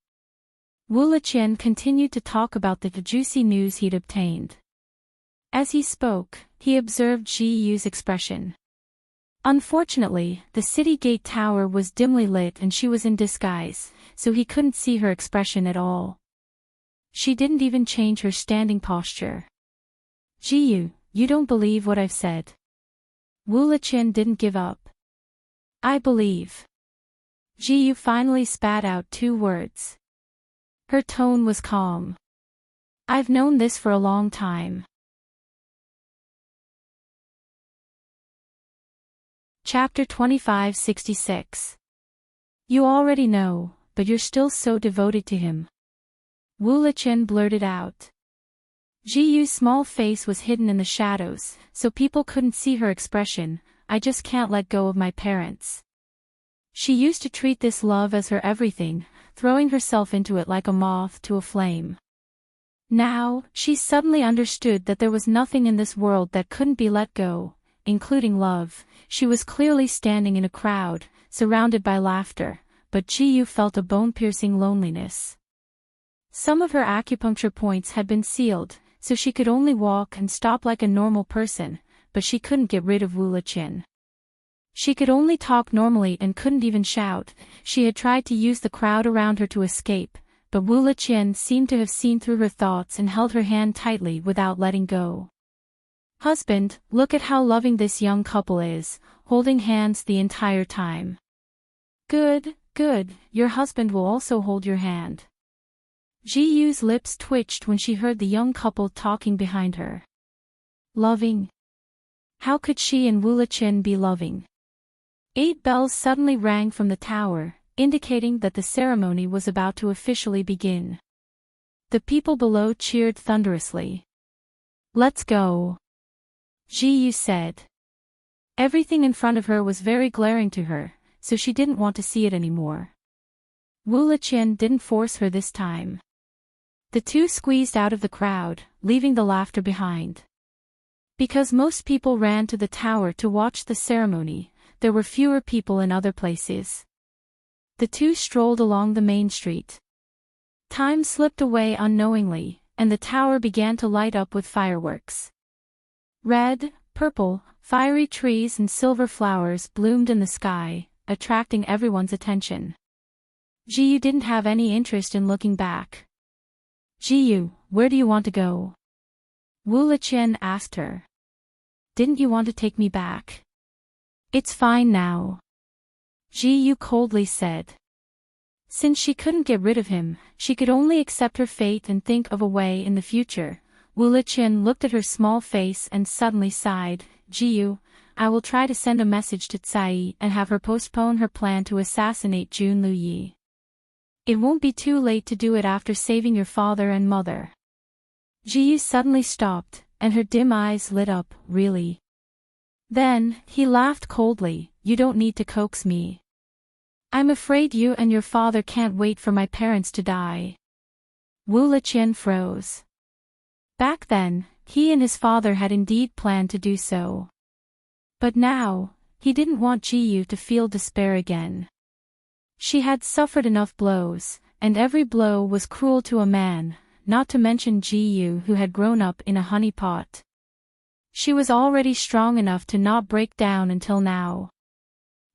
Wu Liqian continued to talk about the juicy news he'd obtained. As he spoke, he observed Ji-yu's expression. Unfortunately, the city gate tower was dimly lit and she was in disguise, so he couldn't see her expression at all. She didn't even change her standing posture. Ji-yu, you don't believe what I've said. Wu Liqian didn't give up. I believe. Ji-yu finally spat out 2 words. Her tone was calm. I've known this for a long time. Chapter 2566. You already know, but you're still so devoted to him. Wu Liqian blurted out. Ji-yu's small face was hidden in the shadows, so people couldn't see her expression. I just can't let go of my parents. She used to treat this love as her everything, throwing herself into it like a moth to a flame. Now, she suddenly understood that there was nothing in this world that couldn't be let go, including love. She was clearly standing in a crowd, surrounded by laughter, but Ji-yu felt a bone-piercing loneliness. Some of her acupuncture points had been sealed, so she could only walk and stop like a normal person, but she couldn't get rid of Wu Liqian. She could only talk normally and couldn't even shout. She had tried to use the crowd around her to escape, but Wu Liqian seemed to have seen through her thoughts and held her hand tightly without letting go. Husband, look at how loving this young couple is, holding hands the entire time. Good, good, your husband will also hold your hand. Ji-yu's lips twitched when she heard the young couple talking behind her. Loving? How could she and Wu Liqian be loving? 8 bells suddenly rang from the tower, indicating that the ceremony was about to officially begin. The people below cheered thunderously. Let's go. Ji said. Everything in front of her was very glaring to her, so she didn't want to see it anymore. Wu Liqian didn't force her this time. The two squeezed out of the crowd, leaving the laughter behind. Because most people ran to the tower to watch the ceremony, there were fewer people in other places. The two strolled along the main street. Time slipped away unknowingly, and the tower began to light up with fireworks. Red, purple, fiery trees and silver flowers bloomed in the sky, attracting everyone's attention. Ji didn't have any interest in looking back. Ji, where do you want to go? Wu Liqian asked her. Didn't you want to take me back? It's fine now. Ji coldly said. Since she couldn't get rid of him, she could only accept her fate and think of a way in the future. Wu Liqian looked at her small face and suddenly sighed. Ji, I will try to send a message to Cai and have her postpone her plan to assassinate Jun Luyi. It won't be too late to do it after saving your father and mother. Ji suddenly stopped, and her dim eyes lit up. Really? Then, he laughed coldly. You don't need to coax me. I'm afraid you and your father can't wait for my parents to die. Wu Liqian froze. Back then, he and his father had indeed planned to do so. But now, he didn't want Ji to feel despair again. She had suffered enough blows, and every blow was cruel to a man, not to mention Ji who had grown up in a honey pot. She was already strong enough to not break down until now.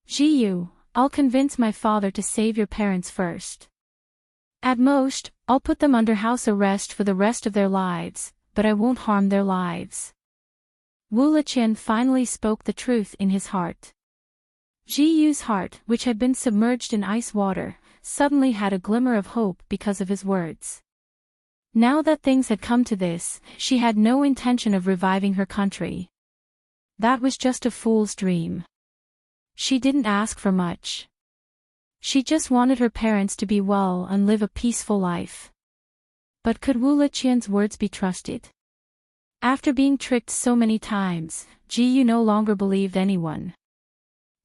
Ji, I'll convince my father to save your parents first. At most, I'll put them under house arrest for the rest of their lives, but I won't harm their lives. Wu Liqian finally spoke the truth in his heart. Ji's heart, which had been submerged in ice water, suddenly had a glimmer of hope because of his words. Now that things had come to this, she had no intention of reviving her country. That was just a fool's dream. She didn't ask for much. She just wanted her parents to be well and live a peaceful life. But could Wu Liqian's words be trusted? After being tricked so many times, Ji no longer believed anyone.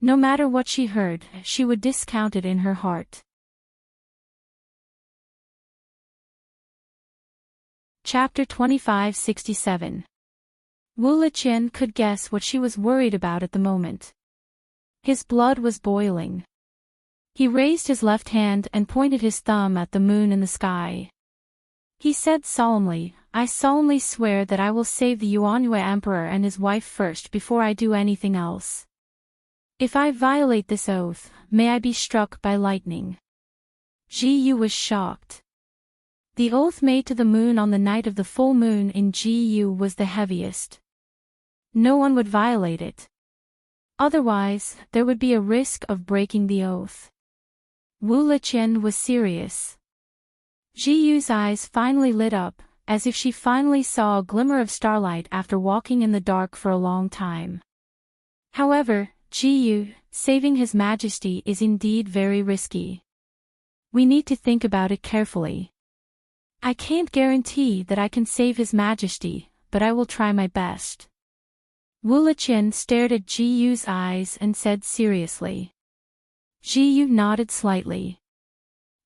No matter what she heard, she would discount it in her heart. Chapter 2567. Wu Liqian could guess what she was worried about at the moment. His blood was boiling. He raised his left hand and pointed his thumb at the moon in the sky. He said solemnly, I solemnly swear that I will save the Yuanyue Emperor and his wife first before I do anything else. If I violate this oath, may I be struck by lightning. Ji was shocked. The oath made to the moon on the night of the full moon in Ji was the heaviest. No one would violate it. Otherwise, there would be a risk of breaking the oath. Wu Liqian was serious. Ji's eyes finally lit up, as if she finally saw a glimmer of starlight after walking in the dark for a long time. However, Ji, saving His Majesty is indeed very risky. We need to think about it carefully. I can't guarantee that I can save His Majesty, but I will try my best. Wu Liqian stared at Ji's eyes and said seriously. Ji nodded slightly.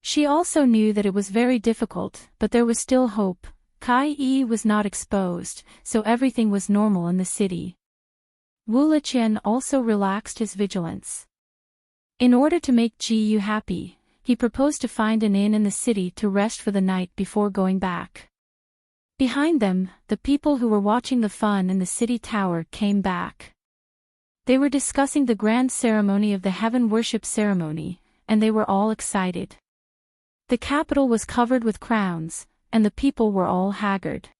She also knew that it was very difficult, but there was still hope. Kai Yi was not exposed, so everything was normal in the city. Wu Liqian also relaxed his vigilance. In order to make Ji happy, he proposed to find an inn in the city to rest for the night before going back. Behind them, the people who were watching the fun in the city tower came back. They were discussing the grand ceremony of the heaven worship ceremony, and they were all excited. The capital was covered with crowns, and the people were all haggard.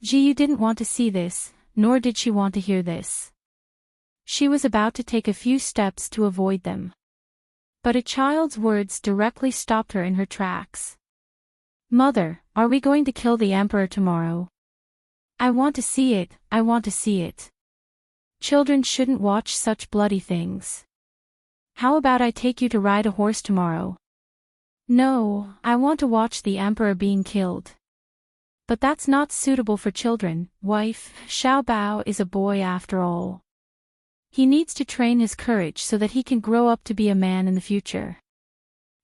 Ji didn't want to see this, nor did she want to hear this. She was about to take a few steps to avoid them. But a child's words directly stopped her in her tracks. Mother, are we going to kill the emperor tomorrow? I want to see it, I want to see it. Children shouldn't watch such bloody things. How about I take you to ride a horse tomorrow? No, I want to watch the emperor being killed. But that's not suitable for children, wife. Xiao Bao is a boy after all. He needs to train his courage so that he can grow up to be a man in the future.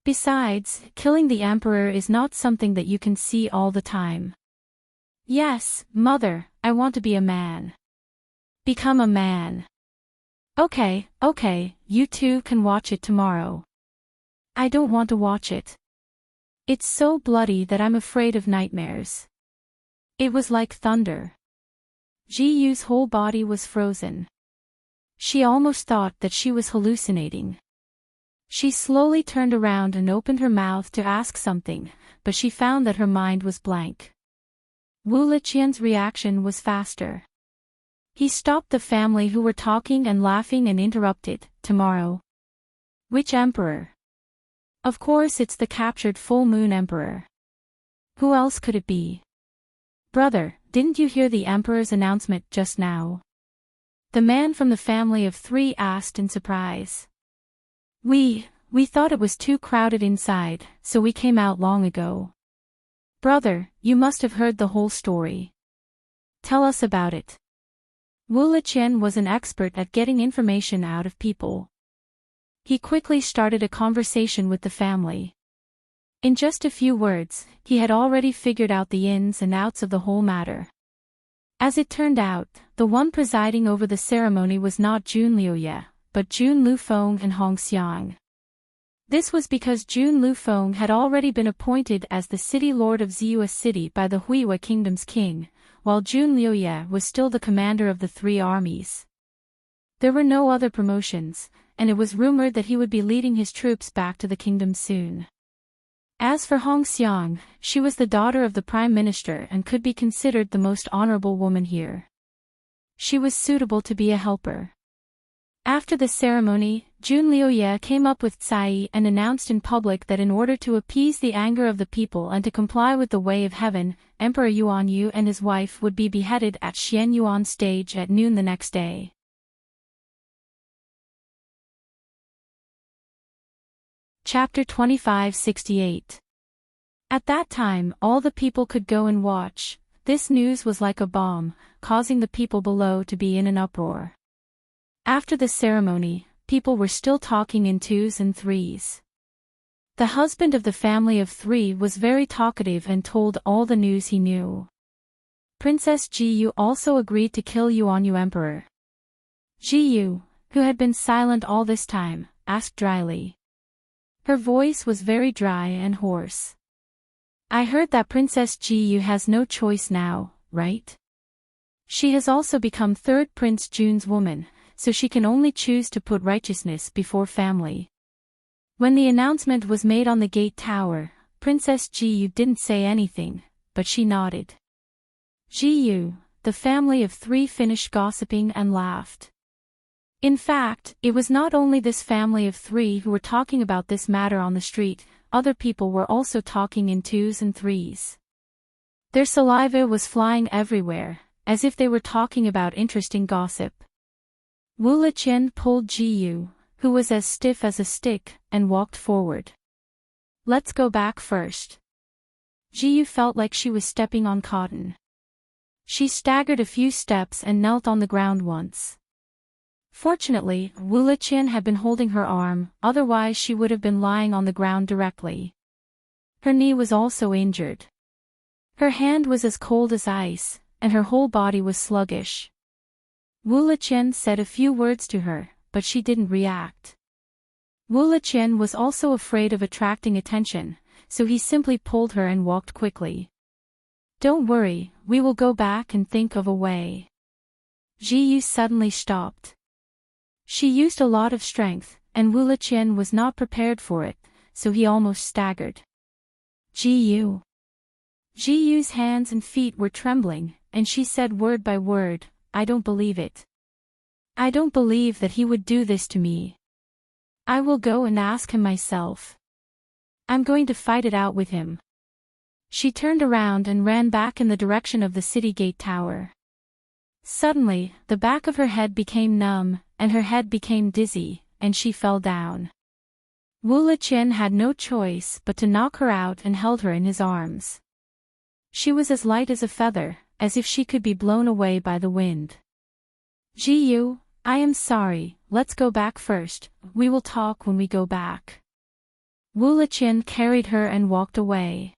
Besides, killing the emperor is not something that you can see all the time. Yes, mother, I want to be a man. Become a man. Okay, you two can watch it tomorrow. I don't want to watch it. It's so bloody that I'm afraid of nightmares. It was like thunder. Ji Yu's whole body was frozen. She almost thought that she was hallucinating. She slowly turned around and opened her mouth to ask something, but she found that her mind was blank. Wu Liqian's reaction was faster. He stopped the family who were talking and laughing and interrupted, "Tomorrow? Which emperor? Of course it's the captured full moon emperor. Who else could it be? Brother, didn't you hear the emperor's announcement just now?" The man from the family of 3 asked in surprise. We thought it was too crowded inside, so we came out long ago. Brother, you must have heard the whole story. Tell us about it. Wu Liqian was an expert at getting information out of people. He quickly started a conversation with the family. In just a few words, he had already figured out the ins and outs of the whole matter. As it turned out, the one presiding over the ceremony was not Jun Liuye, but Jun Lufeng and Hong Xiang. This was because Jun Lufeng had already been appointed as the city lord of Ziyue City by the Huiwa Kingdom's king, while Jun Liuye was still the commander of the 3 armies. There were no other promotions, and it was rumored that he would be leading his troops back to the kingdom soon. As for Hong Xiang, she was the daughter of the prime minister and could be considered the most honorable woman here. She was suitable to be a helper. After the ceremony, Jun Liuye came up with Cai and announced in public that in order to appease the anger of the people and to comply with the way of heaven, Emperor Yuan Yu and his wife would be beheaded at Xian Yuan stage at noon the next day. Chapter 2568. At that time, all the people could go and watch. This news was like a bomb, causing the people below to be in an uproar. After the ceremony, people were still talking in 2s and 3s. The husband of the family of 3 was very talkative and told all the news he knew. Princess Ji Yu also agreed to kill Yuan Yu Emperor. Ji Yu, who had been silent all this time, asked dryly. Her voice was very dry and hoarse. I heard that Princess Ji Yu has no choice now, right? She has also become 3rd Prince Jun's woman, so she can only choose to put righteousness before family. When the announcement was made on the gate tower, Princess Ji Yu didn't say anything, but she nodded. Ji Yu, the family of 3 finished gossiping and laughed. In fact, it was not only this family of 3 who were talking about this matter on the street, other people were also talking in 2s and 3s. Their saliva was flying everywhere, as if they were talking about interesting gossip. Wu Liqian pulled Ji Yu, who was as stiff as a stick, and walked forward. Let's go back first. Ji Yu felt like she was stepping on cotton. She staggered a few steps and knelt on the ground once. Fortunately, Wu Liqian had been holding her arm, otherwise she would have been lying on the ground directly. Her knee was also injured. Her hand was as cold as ice, and her whole body was sluggish. Wu Liqian said a few words to her, but she didn't react. Wu Liqian was also afraid of attracting attention, so he simply pulled her and walked quickly. Don't worry, we will go back and think of a way. Ji Yu suddenly stopped. She used a lot of strength, and Wu Liqian was not prepared for it, so he almost staggered. Ji Yu. Ji Yu's hands and feet were trembling, and she said word by word, I don't believe it. I don't believe that he would do this to me. I will go and ask him myself. I'm going to fight it out with him. She turned around and ran back in the direction of the city gate tower. Suddenly, the back of her head became numb, and her head became dizzy, and she fell down. Wu Liqian had no choice but to knock her out and held her in his arms. She was as light as a feather, as if she could be blown away by the wind. Ji-yu, I am sorry, let's go back first, we will talk when we go back. Wu Liqian carried her and walked away.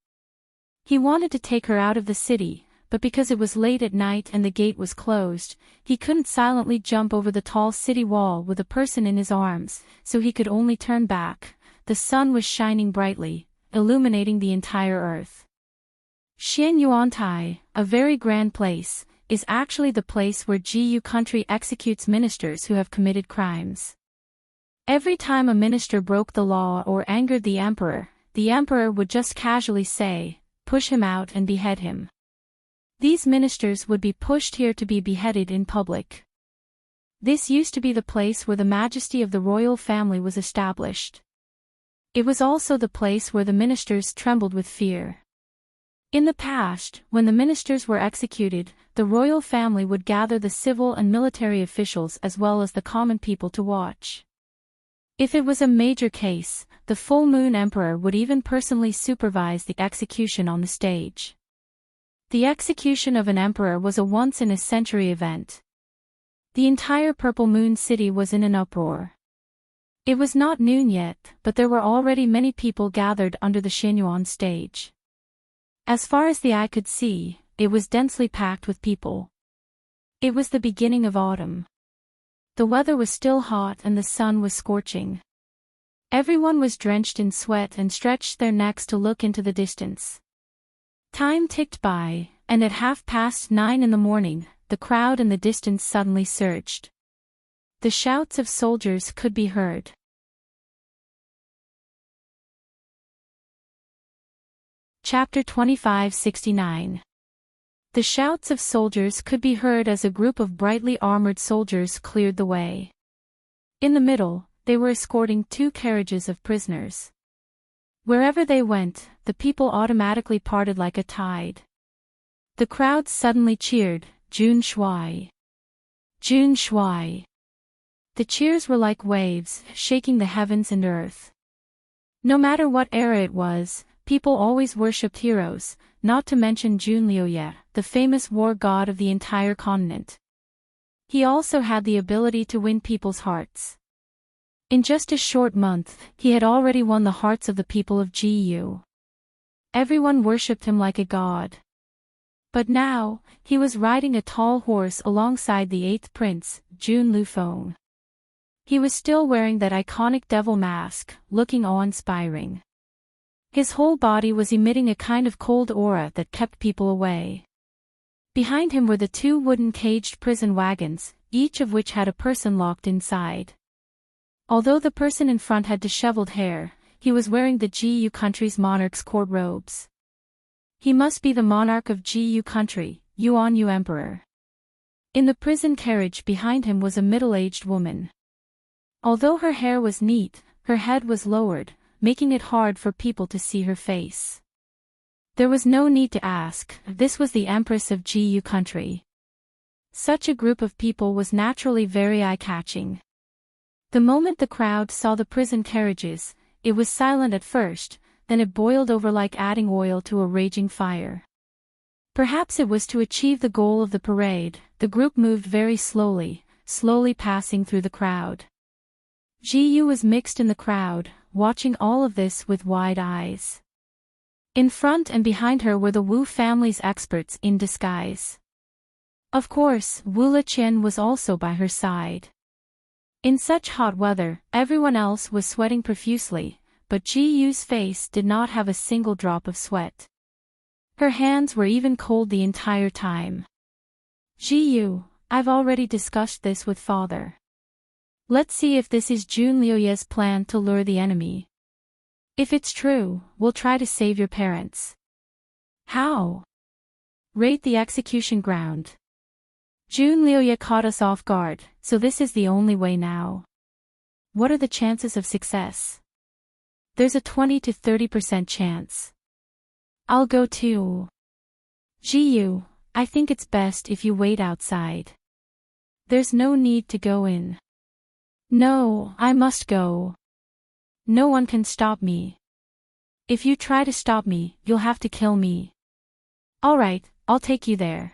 He wanted to take her out of the city, but because it was late at night and the gate was closed, he couldn't silently jump over the tall city wall with a person in his arms, so he could only turn back. The sun was shining brightly, illuminating the entire earth. Xianyuantai, a very grand place, is actually the place where Ji-yu country executes ministers who have committed crimes. Every time a minister broke the law or angered the emperor would just casually say, "Push him out and behead him." These ministers would be pushed here to be beheaded in public. This used to be the place where the majesty of the royal family was established. It was also the place where the ministers trembled with fear. In the past, when the ministers were executed, the royal family would gather the civil and military officials as well as the common people to watch. If it was a major case, the full moon emperor would even personally supervise the execution on the stage. The execution of an emperor was a once-in-a-century event. The entire Purple Moon City was in an uproar. It was not noon yet, but there were already many people gathered under the Xianyuan stage. As far as the eye could see, it was densely packed with people. It was the beginning of autumn. The weather was still hot and the sun was scorching. Everyone was drenched in sweat and stretched their necks to look into the distance. Time ticked by, and at 9:30 in the morning, the crowd in the distance suddenly surged. The shouts of soldiers could be heard. Chapter 2569. The shouts of soldiers could be heard as a group of brightly armored soldiers cleared the way. In the middle, they were escorting 2 carriages of prisoners. Wherever they went, the people automatically parted like a tide. The crowd suddenly cheered, "Jun Shui! Jun Shui!" The cheers were like waves, shaking the heavens and earth. No matter what era it was, people always worshipped heroes, not to mention Junliuye, the famous war god of the entire continent. He also had the ability to win people's hearts. In just a short month, he had already won the hearts of the people of Ji-yu. Everyone worshipped him like a god. But now, he was riding a tall horse alongside the 8th prince, Jun Lufeng. He was still wearing that iconic devil mask, looking awe-inspiring. His whole body was emitting a kind of cold aura that kept people away. Behind him were the 2 wooden caged prison wagons, each of which had a person locked inside. Although the person in front had disheveled hair, he was wearing the Ji-yu country's monarch's court robes. He must be the monarch of Ji-yu country, Yuan-yu emperor. In the prison carriage behind him was a middle-aged woman. Although her hair was neat, her head was lowered, making it hard for people to see her face. There was no need to ask, this was the Empress of Ji-yu country. Such a group of people was naturally very eye-catching. The moment the crowd saw the prison carriages, it was silent at first, then it boiled over like adding oil to a raging fire. Perhaps it was to achieve the goal of the parade, the group moved very slowly passing through the crowd. Ji-yu was mixed in the crowd, watching all of this with wide eyes. In front and behind her were the Wu family's experts in disguise. Of course, Wu Liqian was also by her side. In such hot weather, everyone else was sweating profusely, but Ji-yu's face did not have a single drop of sweat. Her hands were even cold the entire time. "Ji-yu, I've already discussed this with father. Let's see if this is Junliuye's plan to lure the enemy. If it's true, we'll try to save your parents." "How?" "Raid the execution ground. Junliuye caught us off guard, so this is the only way now." "What are the chances of success?" "There's a 20 to 30% chance." "I'll go too." "Ji-yu, I think it's best if you wait outside. There's no need to go in." "No, I must go. No one can stop me. If you try to stop me, you'll have to kill me." Alright, I'll take you there.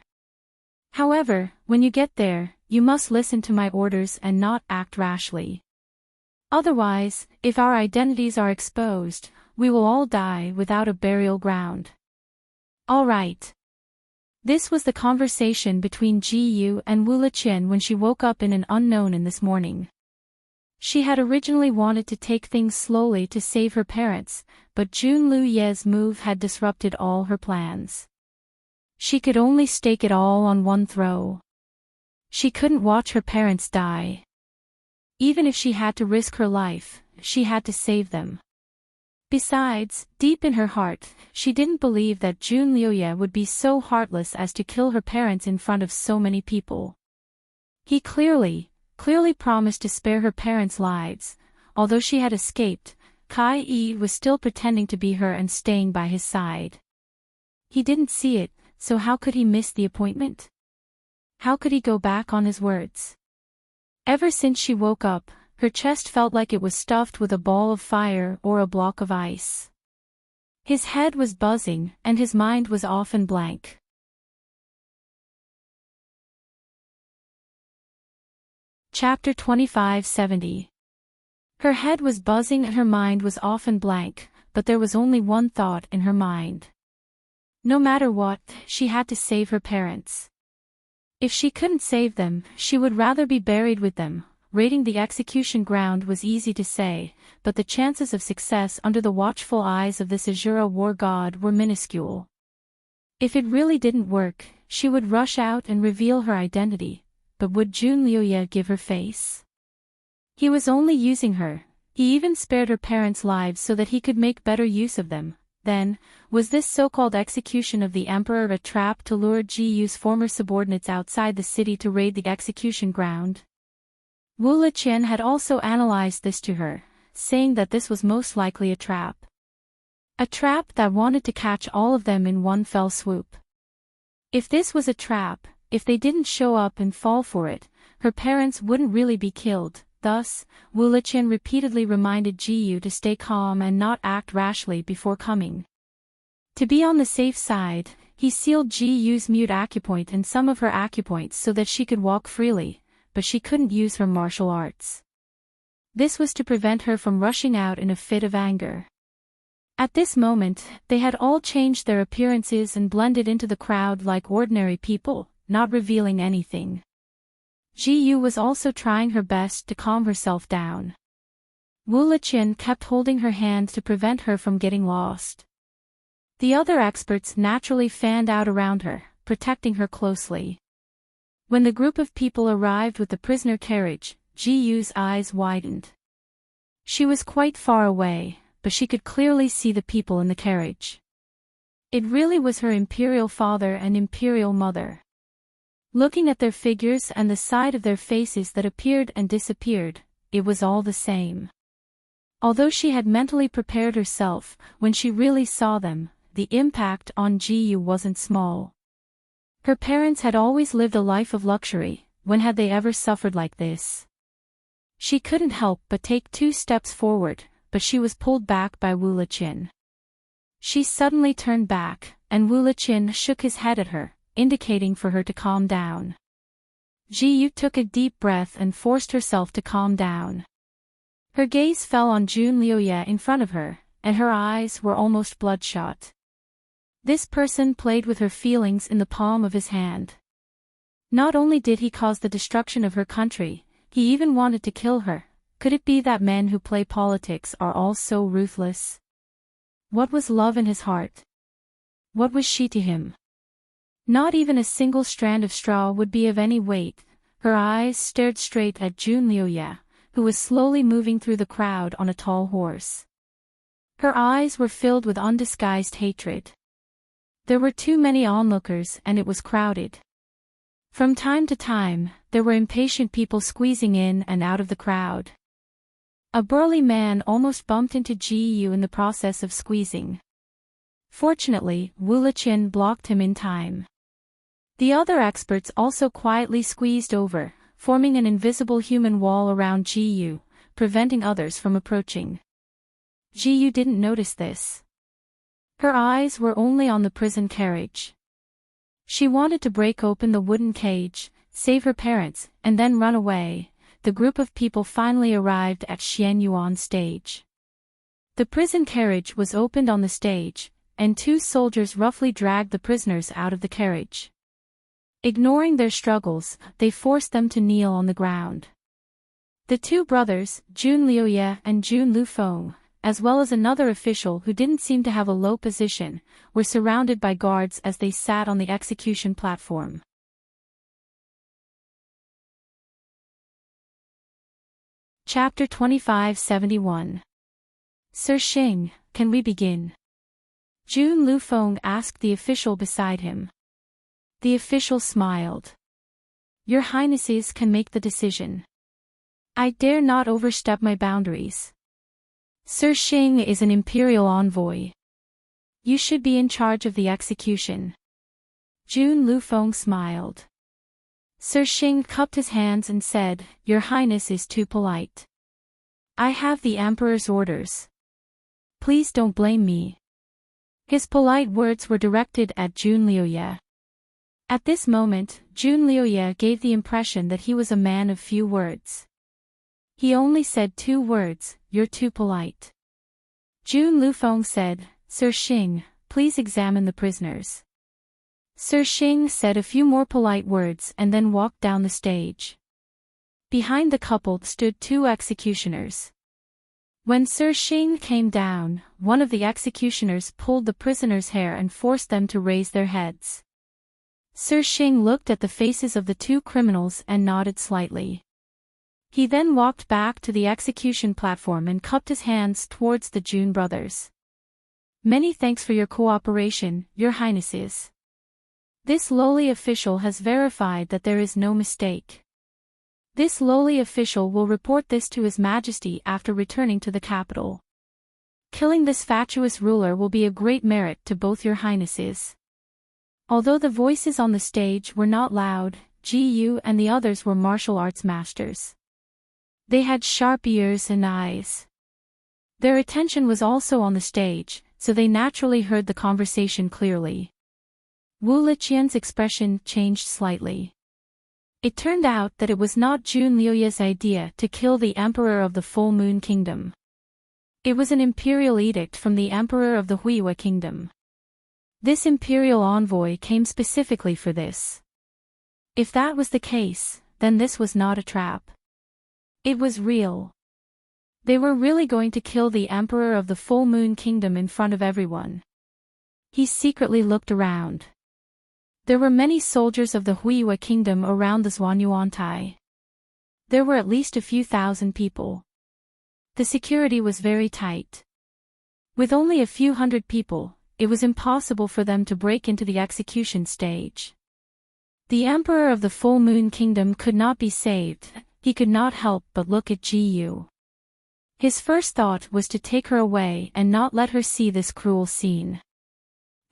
However, when you get there, you must listen to my orders and not act rashly. Otherwise, if our identities are exposed, we will all die without a burial ground. Alright. This was the conversation between Ji-yu and Wu-Liqian when she woke up in an unknown in this morning. She had originally wanted to take things slowly to save her parents, but Jun Liu-ye's move had disrupted all her plans. She could only stake it all on one throw. She couldn't watch her parents die. Even if she had to risk her life, she had to save them. Besides, deep in her heart, she didn't believe that Jun Liu-ye would be so heartless as to kill her parents in front of so many people. He clearly promised to spare her parents' lives. Although she had escaped, Kai-yi was still pretending to be her and staying by his side. He didn't see it, so how could he miss the appointment? How could he go back on his words? Ever since she woke up, her chest felt like it was stuffed with a ball of fire or a block of ice. His head was buzzing, and his mind was often blank. Chapter 2570. Her head was buzzing and her mind was often blank, but there was only one thought in her mind. No matter what, she had to save her parents. If she couldn't save them, she would rather be buried with them. Raiding the execution ground was easy to say, but the chances of success under the watchful eyes of this Azura war god were minuscule. If it really didn't work, she would rush out and reveal her identity. But would Jun Liu-ye give her face? He was only using her. He even spared her parents' lives so that he could make better use of them. Then, was this so-called execution of the emperor a trap to lure Ji-yu's former subordinates outside the city to raid the execution ground? Wu-Liqian had also analyzed this to her, saying that this was most likely a trap. A trap that wanted to catch all of them in one fell swoop. If this was a trap, if they didn't show up and fall for it, her parents wouldn't really be killed. Thus, Wu-Liqian repeatedly reminded Ji-yu to stay calm and not act rashly before coming. To be on the safe side, he sealed Ji-yu's mute acupoint and some of her acupoints so that she could walk freely, but she couldn't use her martial arts. This was to prevent her from rushing out in a fit of anger. At this moment, they had all changed their appearances and blended into the crowd like ordinary people, not revealing anything. Ji-yu was also trying her best to calm herself down. Wu-Liqian kept holding her hand to prevent her from getting lost. The other experts naturally fanned out around her, protecting her closely. When the group of people arrived with the prisoner carriage, Ji-yu's eyes widened. She was quite far away, but she could clearly see the people in the carriage. It really was her imperial father and imperial mother. Looking at their figures and the side of their faces that appeared and disappeared, it was all the same. Although she had mentally prepared herself, when she really saw them, the impact on Ji-yu wasn't small. Her parents had always lived a life of luxury. When had they ever suffered like this? She couldn't help but take 2 steps forward, but she was pulled back by Wu-Liqian. She suddenly turned back, and Wu-Liqian shook his head at her, indicating for her to calm down. Ji-yu took a deep breath and forced herself to calm down. Her gaze fell on Jun Liu-ye in front of her, and her eyes were almost bloodshot. This person played with her feelings in the palm of his hand. Not only did he cause the destruction of her country, he even wanted to kill her. Could it be that men who play politics are all so ruthless? What was love in his heart? What was she to him? Not even a single strand of straw would be of any weight. Her eyes stared straight at Jun Liu-ye, who was slowly moving through the crowd on a tall horse. Her eyes were filled with undisguised hatred. There were too many onlookers and it was crowded. From time to time, there were impatient people squeezing in and out of the crowd. A burly man almost bumped into Ji-yu in the process of squeezing. Fortunately, Wu-Liqian blocked him in time. The other experts also quietly squeezed over, forming an invisible human wall around Ji-yu, preventing others from approaching. Ji-yu didn't notice this. Her eyes were only on the prison carriage. She wanted to break open the wooden cage, save her parents, and then run away. The group of people finally arrived at Xianyuan stage. The prison carriage was opened on the stage, and two soldiers roughly dragged the prisoners out of the carriage. Ignoring their struggles, they forced them to kneel on the ground. The two brothers, Jun Liuye and Jun Lufeng, as well as another official who didn't seem to have a low position, were surrounded by guards as they sat on the execution platform. Chapter 2571. Sir Xing, can we begin? Jun Lufeng asked the official beside him. The official smiled. Your Highnesses can make the decision. I dare not overstep my boundaries. Sir Xing is an imperial envoy. You should be in charge of the execution. Jun Lufeng smiled. Sir Xing cupped his hands and said, Your Highness is too polite. I have the Emperor's orders. Please don't blame me. His polite words were directed at Jun Liuye. At this moment, Jun Liuye gave the impression that he was a man of few words. He only said 2 words, You're too polite. Jun Lufeng said, Sir Xing, please examine the prisoners. Sir Xing said a few more polite words and then walked down the stage. Behind the couple stood 2 executioners. When Sir Xing came down, one of the executioners pulled the prisoner's hair and forced them to raise their heads. Sir Xing looked at the faces of the 2 criminals and nodded slightly. He then walked back to the execution platform and cupped his hands towards the Jun brothers. Many thanks for your cooperation, Your Highnesses. This lowly official has verified that there is no mistake. This lowly official will report this to His Majesty after returning to the capital. Killing this fatuous ruler will be a great merit to both Your Highnesses. Although the voices on the stage were not loud, Ji Yu and the others were martial arts masters. They had sharp ears and eyes. Their attention was also on the stage, so they naturally heard the conversation clearly. Wu Liqian's expression changed slightly. It turned out that it was not Jun Liuye's idea to kill the Emperor of the Full Moon Kingdom. It was an imperial edict from the Emperor of the Huiwa Kingdom. This imperial envoy came specifically for this. If that was the case, then this was not a trap. It was real. They were really going to kill the Emperor of the Full Moon Kingdom in front of everyone. He secretly looked around. There were many soldiers of the Huiwa Kingdom around the Zhuanyuantai. There were at least a few thousand people. The security was very tight. With only a few hundred people, it was impossible for them to break into the execution stage. The Emperor of the Full Moon Kingdom could not be saved. He could not help but look at Ji Yu. His first thought was to take her away and not let her see this cruel scene.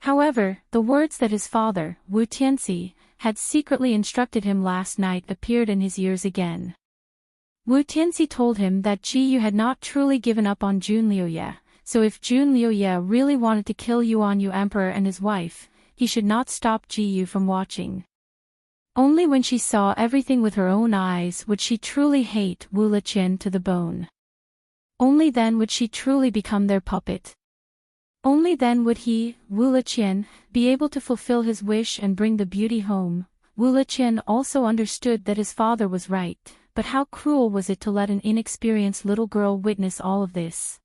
However, the words that his father, Wu Tianxi, had secretly instructed him last night appeared in his ears again. Wu Tianxi told him that Ji Yu had not truly given up on Jun Liuye, so if Jun Liuye really wanted to kill Yuanyu Emperor and his wife, he should not stop Ji Yu from watching. Only when she saw everything with her own eyes would she truly hate Wu Liqian to the bone. Only then would she truly become their puppet. Only then would he, Wu Liqian, be able to fulfill his wish and bring the beauty home. Wu Liqian also understood that his father was right, but how cruel was it to let an inexperienced little girl witness all of this?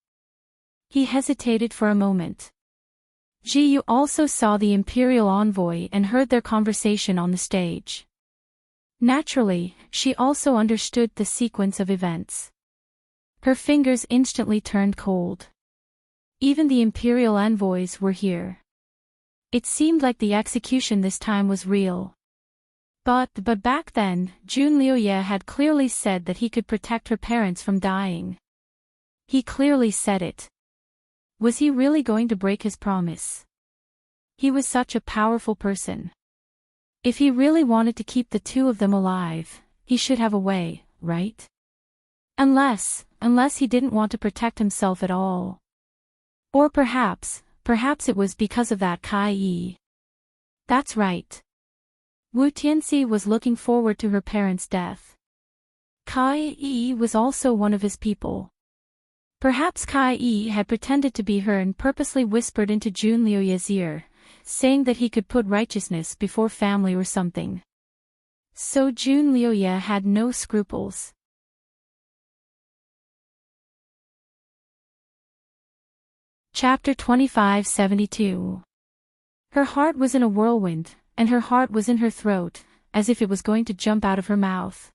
He hesitated for a moment. Ji Yu also saw the imperial envoy and heard their conversation on the stage. Naturally, she also understood the sequence of events. Her fingers instantly turned cold. Even the imperial envoys were here. It seemed like the execution this time was real. But back then, Jun Liuye had clearly said that he could protect her parents from dying. He clearly said it. Was he really going to break his promise? He was such a powerful person. If he really wanted to keep the 2 of them alive, he should have a way, right? Unless he didn't want to protect himself at all. Or perhaps it was because of that Kai Yi. That's right. Wu Tianxi was looking forward to her parents' death. Kai Yi was also one of his people. Perhaps Kai Yi had pretended to be her and purposely whispered into Jun Liuye's ear, saying that he could put righteousness before family or something. So Jun Liuye had no scruples. Chapter 2572. Her heart was in a whirlwind, and her heart was in her throat, as if it was going to jump out of her mouth.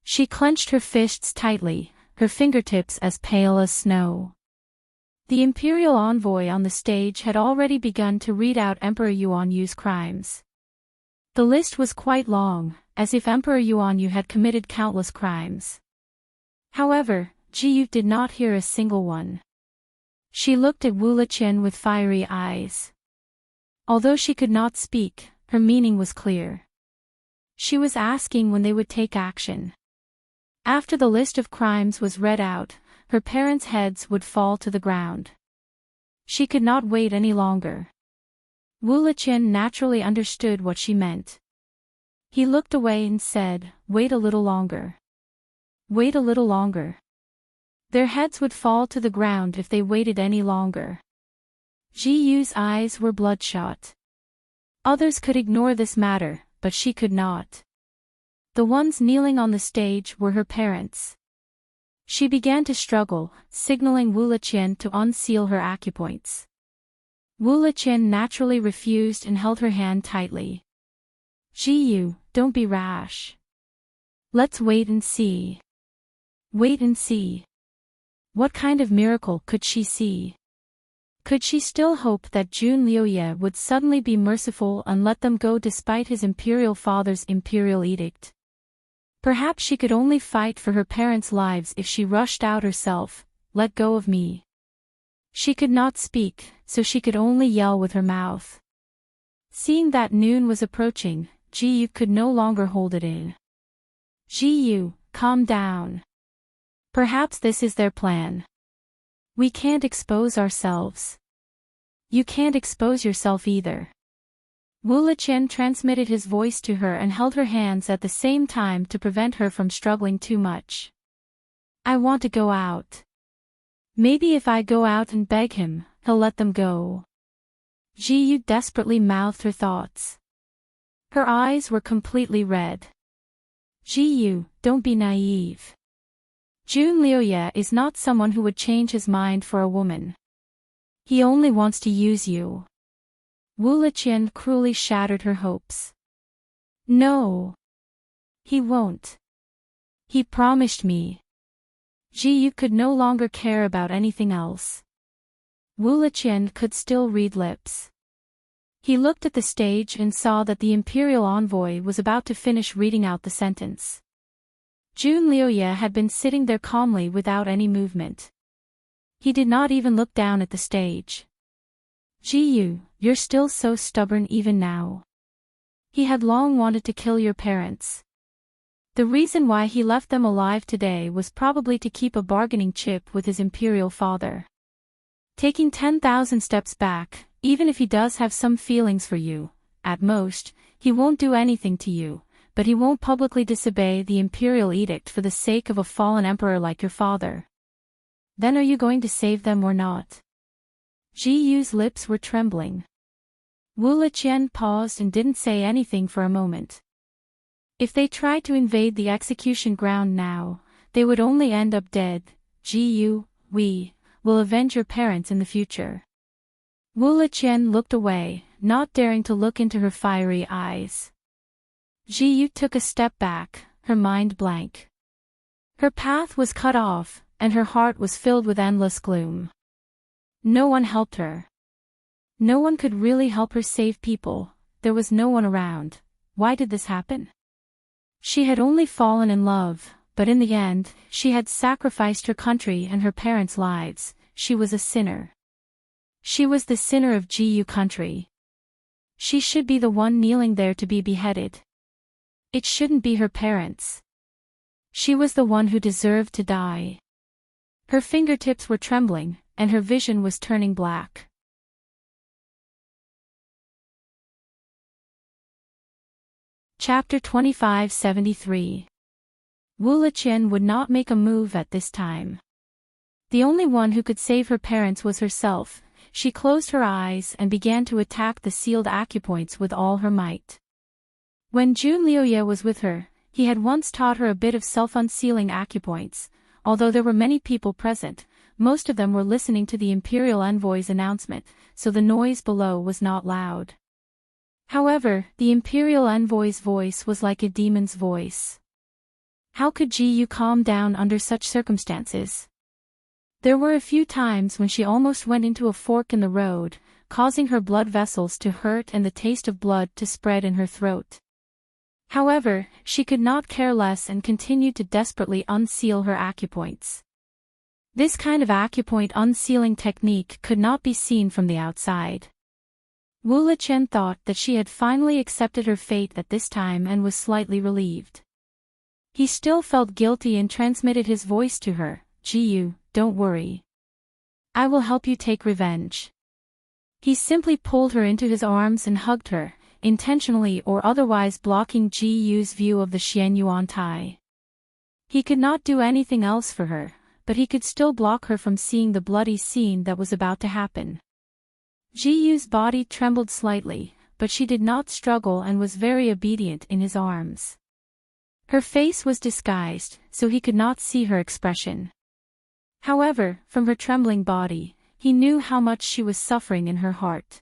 She clenched her fists tightly, her fingertips as pale as snow. The imperial envoy on the stage had already begun to read out Emperor Yuanyu's crimes. The list was quite long, as if Emperor Yuanyu had committed countless crimes. However, Ji Yu did not hear a single one. She looked at Wu Liqian with fiery eyes. Although she could not speak, her meaning was clear. She was asking when they would take action. After the list of crimes was read out, her parents' heads would fall to the ground. She could not wait any longer. Wu Liqian naturally understood what she meant. He looked away and said, "Wait a little longer. Wait a little longer." Their heads would fall to the ground if they waited any longer. Ji Yu's eyes were bloodshot. Others could ignore this matter, but she could not. The ones kneeling on the stage were her parents. She began to struggle, signaling Wu Liqian to unseal her acupoints. Wu Liqian naturally refused and held her hand tightly. "Ji Yu, don't be rash. Let's wait and see. Wait and see." What kind of miracle could she see? Could she still hope that Jun Liuye would suddenly be merciful and let them go despite his imperial father's imperial edict? Perhaps she could only fight for her parents' lives if she rushed out herself, "Let go of me." She could not speak, so she could only yell with her mouth. Seeing that noon was approaching, Ji Yu could no longer hold it in. "Ji Yu, calm down. Perhaps this is their plan. We can't expose ourselves. You can't expose yourself either." Wu Liqian transmitted his voice to her and held her hands at the same time to prevent her from struggling too much. "I want to go out. Maybe if I go out and beg him, he'll let them go." Ji Yu desperately mouthed her thoughts. Her eyes were completely red. "Ji Yu, don't be naive. Jun Liuye is not someone who would change his mind for a woman. He only wants to use you." Wu Liqian cruelly shattered her hopes. "No. He won't. He promised me." Ji Yu could no longer care about anything else. Wu Liqian could still read lips. He looked at the stage and saw that the imperial envoy was about to finish reading out the sentence. Jun Liuye had been sitting there calmly without any movement. He did not even look down at the stage. "Ji Yu, you're still so stubborn even now. He had long wanted to kill your parents. The reason why he left them alive today was probably to keep a bargaining chip with his imperial father. Taking 10,000 steps back, even if he does have some feelings for you, at most, he won't do anything to you. But he won't publicly disobey the imperial edict for the sake of a fallen emperor like your father. Then are you going to save them or not?" Ji Yu's lips were trembling. Wu Liqian paused and didn't say anything for a moment. If they tried to invade the execution ground now, they would only end up dead. "Ji Yu, we will avenge your parents in the future." Wu Liqian looked away, not daring to look into her fiery eyes. Ji Yu took a step back, her mind blank. Her path was cut off, and her heart was filled with endless gloom. No one helped her. No one could really help her save people. There was no one around. Why did this happen? She had only fallen in love, but in the end, she had sacrificed her country and her parents' lives. She was a sinner. She was the sinner of Ji Yu country. She should be the one kneeling there to be beheaded. It shouldn't be her parents. She was the one who deserved to die. Her fingertips were trembling, and her vision was turning black. Chapter 2573. Wu Liqian would not make a move at this time. The only one who could save her parents was herself. She closed her eyes and began to attack the sealed acupoints with all her might. When Jun Liuye was with her, he had once taught her a bit of self-unsealing acupoints. Although there were many people present, most of them were listening to the Imperial Envoy's announcement, so the noise below was not loud. However, the Imperial Envoy's voice was like a demon's voice. How could Ji Yu calm down under such circumstances? There were a few times when she almost went into a fork in the road, causing her blood vessels to hurt and the taste of blood to spread in her throat. However, she could not care less and continued to desperately unseal her acupoints. This kind of acupoint unsealing technique could not be seen from the outside. Wu Liqian thought that she had finally accepted her fate at this time and was slightly relieved. He still felt guilty and transmitted his voice to her. Ji Yu, don't worry. I will help you take revenge. He simply pulled her into his arms and hugged her, intentionally or otherwise blocking Ji Yu's view of the Xianyuan Tai. He could not do anything else for her, but he could still block her from seeing the bloody scene that was about to happen. Ji Yu's body trembled slightly, but she did not struggle and was very obedient in his arms. Her face was disguised, so he could not see her expression. However, from her trembling body, he knew how much she was suffering in her heart.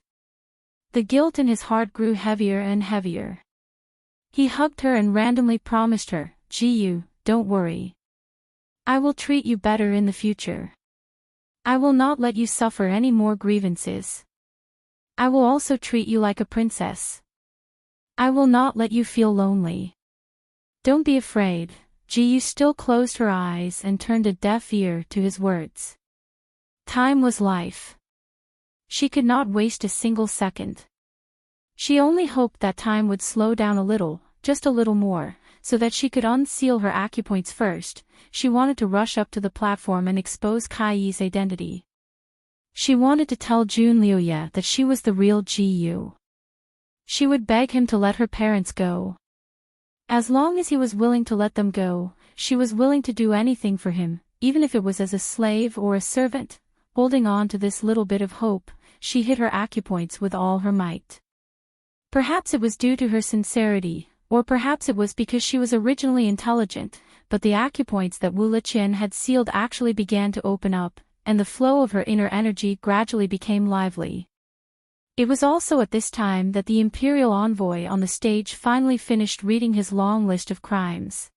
The guilt in his heart grew heavier and heavier. He hugged her and randomly promised her, Ji Yu, don't worry. I will treat you better in the future. I will not let you suffer any more grievances. I will also treat you like a princess. I will not let you feel lonely. Don't be afraid. Ji Yu still closed her eyes and turned a deaf ear to his words. Time was life. She could not waste a single second. She only hoped that time would slow down a little, just a little more, so that she could unseal her acupoints first. She wanted to rush up to the platform and expose Kai Yi's identity. She wanted to tell Jun Liuye that she was the real Ji Yu. She would beg him to let her parents go. As long as he was willing to let them go, she was willing to do anything for him, even if it was as a slave or a servant. Holding on to this little bit of hope, she hit her acupoints with all her might. Perhaps it was due to her sincerity, or perhaps it was because she was originally intelligent, but the acupoints that Wu Liqian had sealed actually began to open up, and the flow of her inner energy gradually became lively. It was also at this time that the Imperial Envoy on the stage finally finished reading his long list of crimes.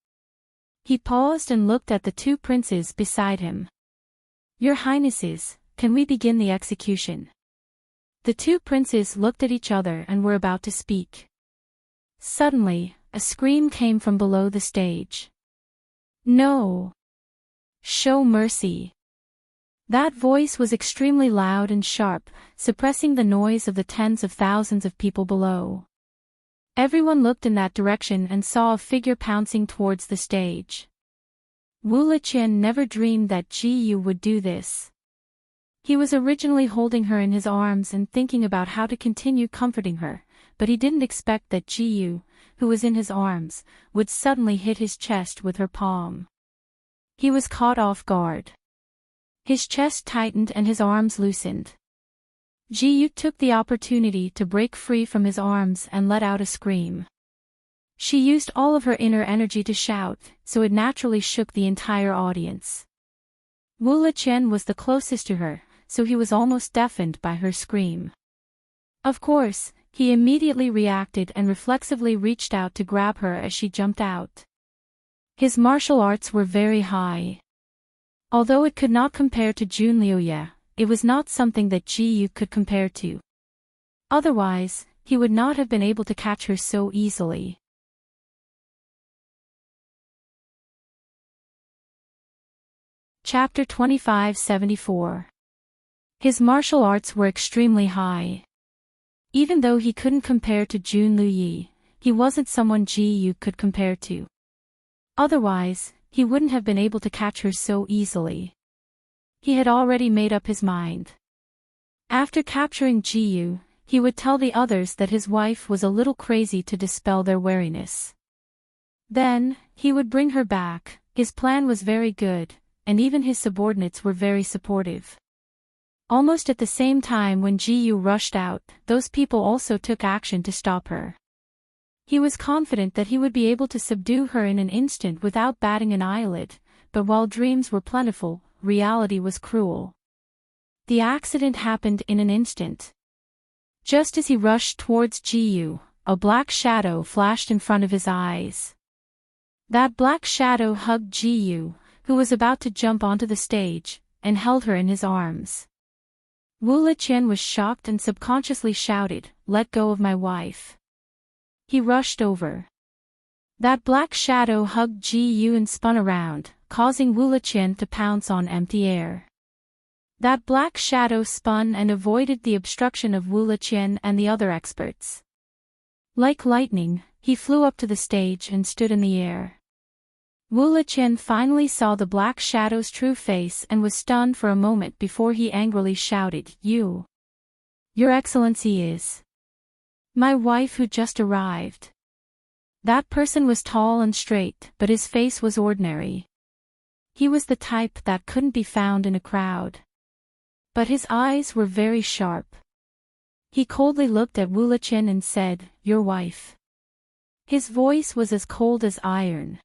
He paused and looked at the two princes beside him. Your Highnesses, can we begin the execution? The two princes looked at each other and were about to speak. Suddenly, a scream came from below the stage. No! Show mercy! That voice was extremely loud and sharp, suppressing the noise of the tens of thousands of people below. Everyone looked in that direction and saw a figure pouncing towards the stage. Wu Liqian never dreamed that Ji Yu would do this. He was originally holding her in his arms and thinking about how to continue comforting her, but he didn't expect that Ji Yu, who was in his arms, would suddenly hit his chest with her palm. He was caught off guard. His chest tightened and his arms loosened. Ji Yu took the opportunity to break free from his arms and let out a scream. She used all of her inner energy to shout, so it naturally shook the entire audience. Wu Liqian was the closest to her, so he was almost deafened by her scream. Of course, he immediately reacted and reflexively reached out to grab her as she jumped out. His martial arts were very high. Although it could not compare to Jun Liuye, it was not something that Ji Yu could compare to. Otherwise, he would not have been able to catch her so easily. Chapter 2574. His martial arts were extremely high. Even though he couldn't compare to Jun Liuye, he wasn't someone Ji Yu could compare to. Otherwise, he wouldn't have been able to catch her so easily. He had already made up his mind. After capturing Ji Yu, he would tell the others that his wife was a little crazy to dispel their wariness. Then, he would bring her back. His plan was very good, and even his subordinates were very supportive. Almost at the same time when Ji-yu rushed out, those people also took action to stop her. He was confident that he would be able to subdue her in an instant without batting an eyelid, but while dreams were plentiful, reality was cruel. The accident happened in an instant. Just as he rushed towards Ji-yu, a black shadow flashed in front of his eyes. That black shadow hugged Ji-yu, who was about to jump onto the stage, and held her in his arms. Wu Liqian was shocked and subconsciously shouted, "Let go of my wife." He rushed over. That black shadow hugged Ji-yu and spun around, causing Wu Liqian to pounce on empty air. That black shadow spun and avoided the obstruction of Wu Liqian and the other experts. Like lightning, he flew up to the stage and stood in the air. Wu Liqian finally saw the black shadow's true face and was stunned for a moment before he angrily shouted, "Your Excellency is my wife who just arrived." That person was tall and straight, but his face was ordinary. He was the type that couldn't be found in a crowd. But his eyes were very sharp. He coldly looked at Wu Liqian and said, "Your wife." His voice was as cold as iron.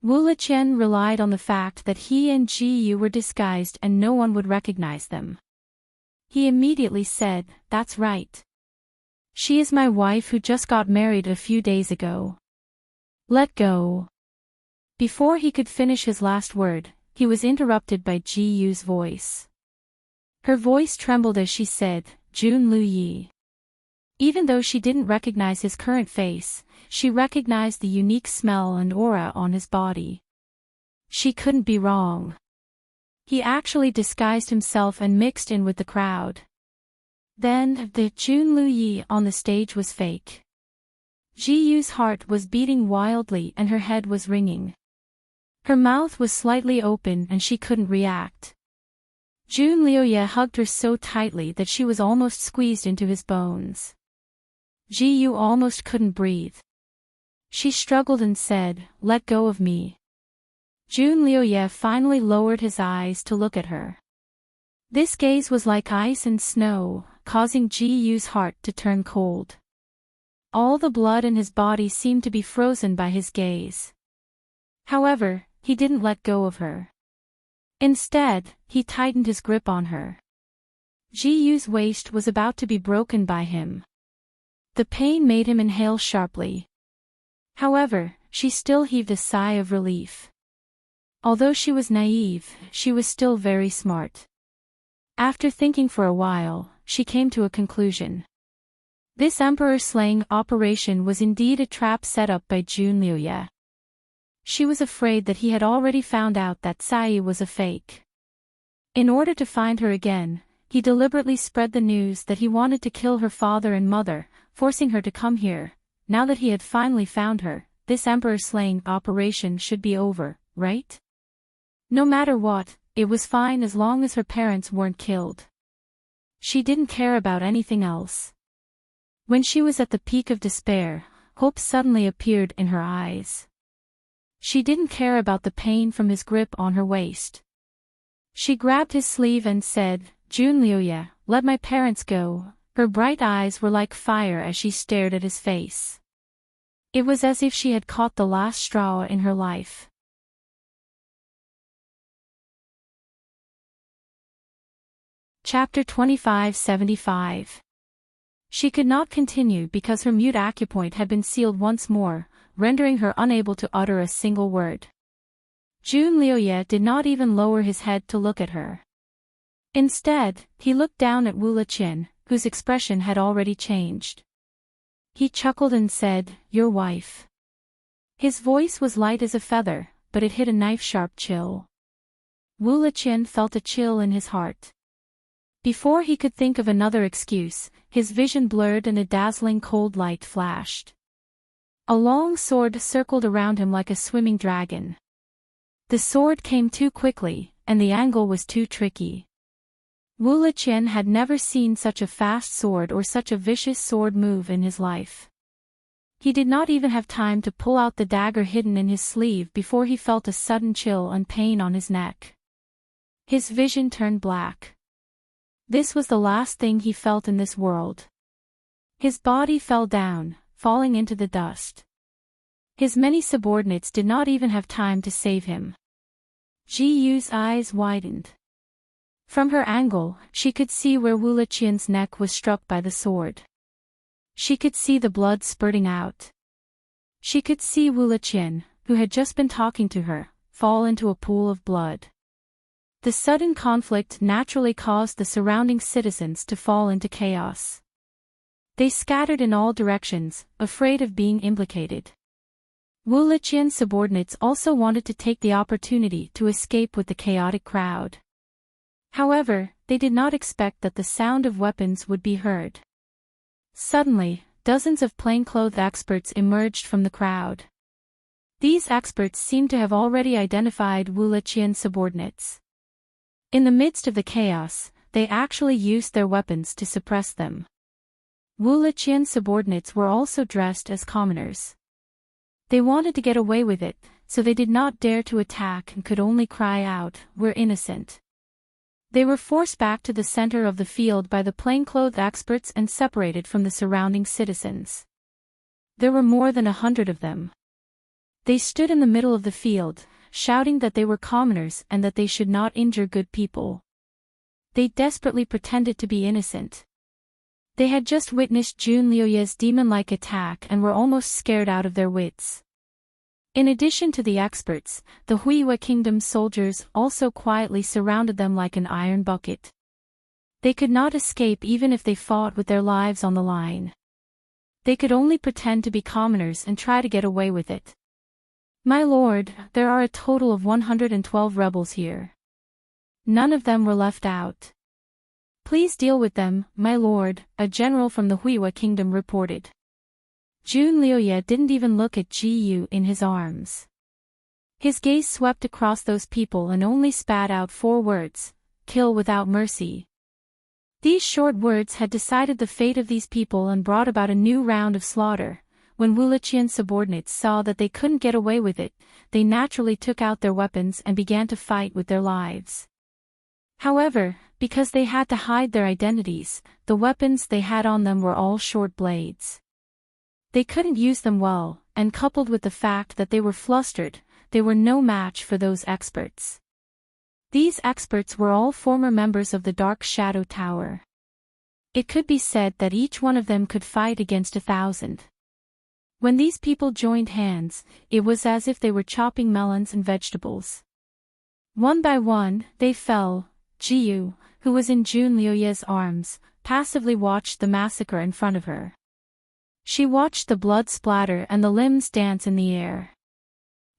Wu Liqian relied on the fact that he and Ji-yu were disguised and no one would recognize them. He immediately said, "That's right. She is my wife who just got married a few days ago. Let go." Before he could finish his last word, he was interrupted by Ji-yu's voice. Her voice trembled as she said, "Jun Lu-yi." Even though she didn't recognize his current face, she recognized the unique smell and aura on his body. She couldn't be wrong. He actually disguised himself and mixed in with the crowd. Then, the Jun Lu-yi on the stage was fake. Ji-yu's heart was beating wildly and her head was ringing. Her mouth was slightly open and she couldn't react. Jun Liuye hugged her so tightly that she was almost squeezed into his bones. Ji-yu almost couldn't breathe. She struggled and said, "Let go of me." Jun Liuye finally lowered his eyes to look at her. This gaze was like ice and snow, causing Ji-yu's heart to turn cold. All the blood in his body seemed to be frozen by his gaze. However, he didn't let go of her. Instead, he tightened his grip on her. Ji-yu's waist was about to be broken by him. The pain made him inhale sharply. However, she still heaved a sigh of relief. Although she was naive, she was still very smart. After thinking for a while, she came to a conclusion. This emperor-slaying operation was indeed a trap set up by Jun Liuye. She was afraid that he had already found out that Sai was a fake. In order to find her again, he deliberately spread the news that he wanted to kill her father and mother, forcing her to come here. Now that he had finally found her, this emperor-slaying operation should be over, right? No matter what, it was fine as long as her parents weren't killed. She didn't care about anything else. When she was at the peak of despair, hope suddenly appeared in her eyes. She didn't care about the pain from his grip on her waist. She grabbed his sleeve and said, "Jun Liuye, let my parents go." Her bright eyes were like fire as she stared at his face. It was as if she had caught the last straw in her life. Chapter 2575. She could not continue because her mute acupoint had been sealed once more, rendering her unable to utter a single word. Jun Liuye did not even lower his head to look at her. Instead, he looked down at Wu Liqian, whose expression had already changed. He chuckled and said, "Your wife." His voice was light as a feather, but it hit a knife-sharp chill. Wu Liqian felt a chill in his heart. Before he could think of another excuse, his vision blurred and a dazzling cold light flashed. A long sword circled around him like a swimming dragon. The sword came too quickly, and the angle was too tricky. Wu Liqian had never seen such a fast sword or such a vicious sword move in his life. He did not even have time to pull out the dagger hidden in his sleeve before he felt a sudden chill and pain on his neck. His vision turned black. This was the last thing he felt in this world. His body fell down, falling into the dust. His many subordinates did not even have time to save him. Ji Yu's eyes widened. From her angle, she could see where Wu Liqian's neck was struck by the sword. She could see the blood spurting out. She could see Wu Liqian, who had just been talking to her, fall into a pool of blood. The sudden conflict naturally caused the surrounding citizens to fall into chaos. They scattered in all directions, afraid of being implicated. Wu Liqian's subordinates also wanted to take the opportunity to escape with the chaotic crowd. However, they did not expect that the sound of weapons would be heard. Suddenly, dozens of plainclothes experts emerged from the crowd. These experts seemed to have already identified Wu Liqian's subordinates. In the midst of the chaos, they actually used their weapons to suppress them. Wu Liqian's subordinates were also dressed as commoners. They wanted to get away with it, so they did not dare to attack and could only cry out, "We're innocent." They were forced back to the center of the field by the plainclothes experts and separated from the surrounding citizens. There were more than 100 of them. They stood in the middle of the field, shouting that they were commoners and that they should not injure good people. They desperately pretended to be innocent. They had just witnessed Jun Liuye's demon-like attack and were almost scared out of their wits. In addition to the experts, the Huiyue Kingdom's soldiers also quietly surrounded them like an iron bucket. They could not escape even if they fought with their lives on the line. They could only pretend to be commoners and try to get away with it. "My lord, there are a total of 112 rebels here. None of them were left out. Please deal with them, my lord," a general from the Huiyue Kingdom reported. Jun Liuye didn't even look at Ji Yu in his arms. His gaze swept across those people and only spat out 4 words, "Kill without mercy." These short words had decided the fate of these people and brought about a new round of slaughter. When Wu Liqian's subordinates saw that they couldn't get away with it, they naturally took out their weapons and began to fight with their lives. However, because they had to hide their identities, the weapons they had on them were all short blades. They couldn't use them well, and coupled with the fact that they were flustered, they were no match for those experts. These experts were all former members of the Dark Shadow Tower. It could be said that each one of them could fight against 1,000. When these people joined hands, it was as if they were chopping melons and vegetables. One by one, they fell. Ji Yu, who was in Jun Liuye's arms, passively watched the massacre in front of her. She watched the blood splatter and the limbs dance in the air.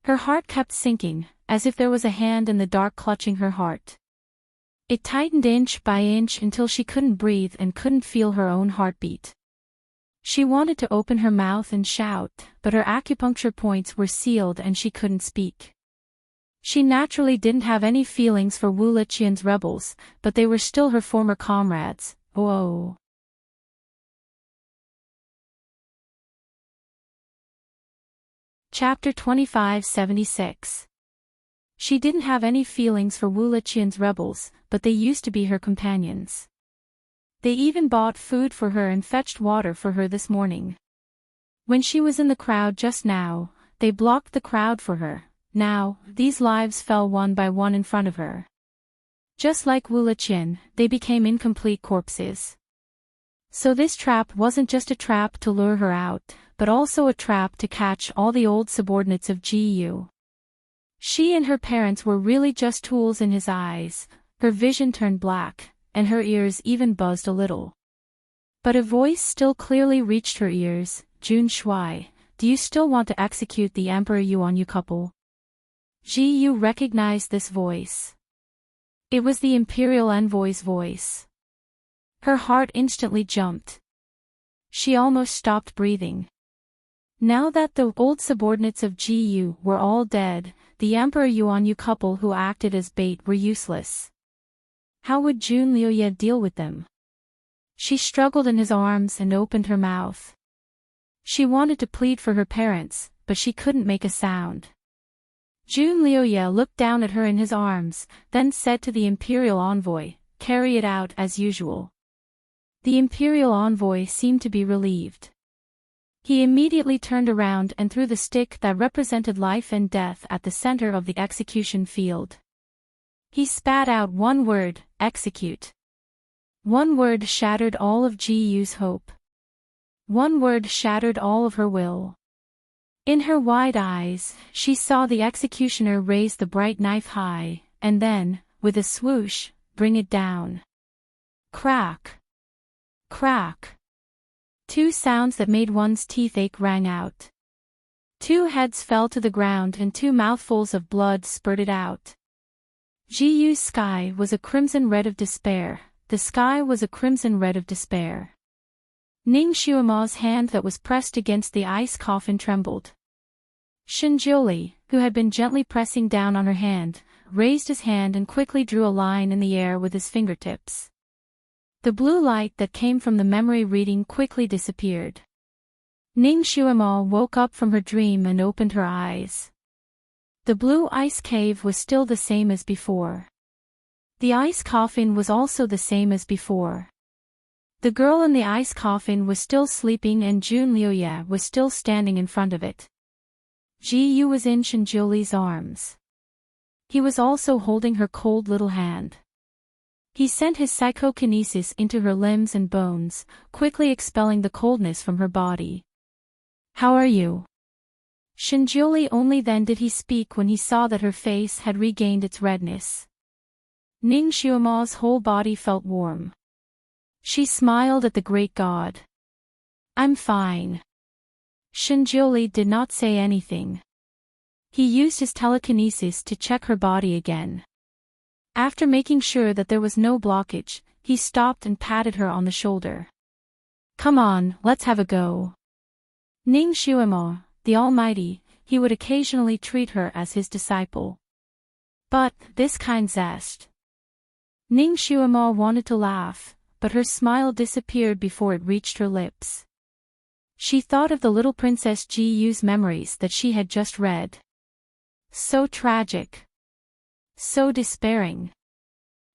Her heart kept sinking, as if there was a hand in the dark clutching her heart. It tightened inch by inch until she couldn't breathe and couldn't feel her own heartbeat. She wanted to open her mouth and shout, but her acupuncture points were sealed and she couldn't speak. She naturally didn't have any feelings for Wu Liqian's rebels, but they were still her former comrades. Oh. Chapter 2576. She didn't have any feelings for Wu Liqian's rebels, but they used to be her companions. They even bought food for her and fetched water for her this morning. When she was in the crowd just now, they blocked the crowd for her. Now, these lives fell one by one in front of her. Just like Wu Liqian, they became incomplete corpses. So this trap wasn't just a trap to lure her out, but also a trap to catch all the old subordinates of Ji Yu. She and her parents were really just tools in his eyes. Her vision turned black, and her ears even buzzed a little. But a voice still clearly reached her ears. "Jun Shui, do you still want to execute the Emperor Yuan Yu couple?" Ji Yu recognized this voice. It was the Imperial Envoy's voice. Her heart instantly jumped. She almost stopped breathing. Now that the old subordinates of Ji Yu were all dead, the Emperor Yuan Yu couple who acted as bait were useless. How would June Liuye deal with them? She struggled in his arms and opened her mouth. She wanted to plead for her parents, but she couldn't make a sound. June Liuye looked down at her in his arms, then said to the Imperial Envoy, "Carry it out as usual." The Imperial Envoy seemed to be relieved. He immediately turned around and threw the stick that represented life and death at the center of the execution field. He spat out one word, "Execute." One word shattered all of Ji-Yu's hope. One word shattered all of her will. In her wide eyes, she saw the executioner raise the bright knife high, and then, with a swoosh, bring it down. Crack! Crack! Two sounds that made one's teeth ache rang out. Two heads fell to the ground and two mouthfuls of blood spurted out. Ji-Yu's sky was a crimson red of despair. The sky was a crimson red of despair. Ning Xuema's hand that was pressed against the ice coffin trembled. Shinjiuli, who had been gently pressing down on her hand, raised his hand and quickly drew a line in the air with his fingertips. The blue light that came from the memory reading quickly disappeared. Ning Xuema woke up from her dream and opened her eyes. The blue ice cave was still the same as before. The ice coffin was also the same as before. The girl in the ice coffin was still sleeping and June Liuye was still standing in front of it. Ji-Yu was in Shinjiuli's arms. He was also holding her cold little hand. He sent his psychokinesis into her limbs and bones, quickly expelling the coldness from her body. "How are you?" Shinjiuli only then did he speak when he saw that her face had regained its redness. Ning Xuema's whole body felt warm. She smiled at the great god. "I'm fine." Shinjiuli did not say anything. He used his telekinesis to check her body again. After making sure that there was no blockage, he stopped and patted her on the shoulder. "Come on, let's have a go." Ning Xuema, the Almighty, he would occasionally treat her as his disciple. But, this kind zest. Ning Xuema wanted to laugh, but her smile disappeared before it reached her lips. She thought of the little Princess Ji-Yu's memories that she had just read. So tragic. So despairing.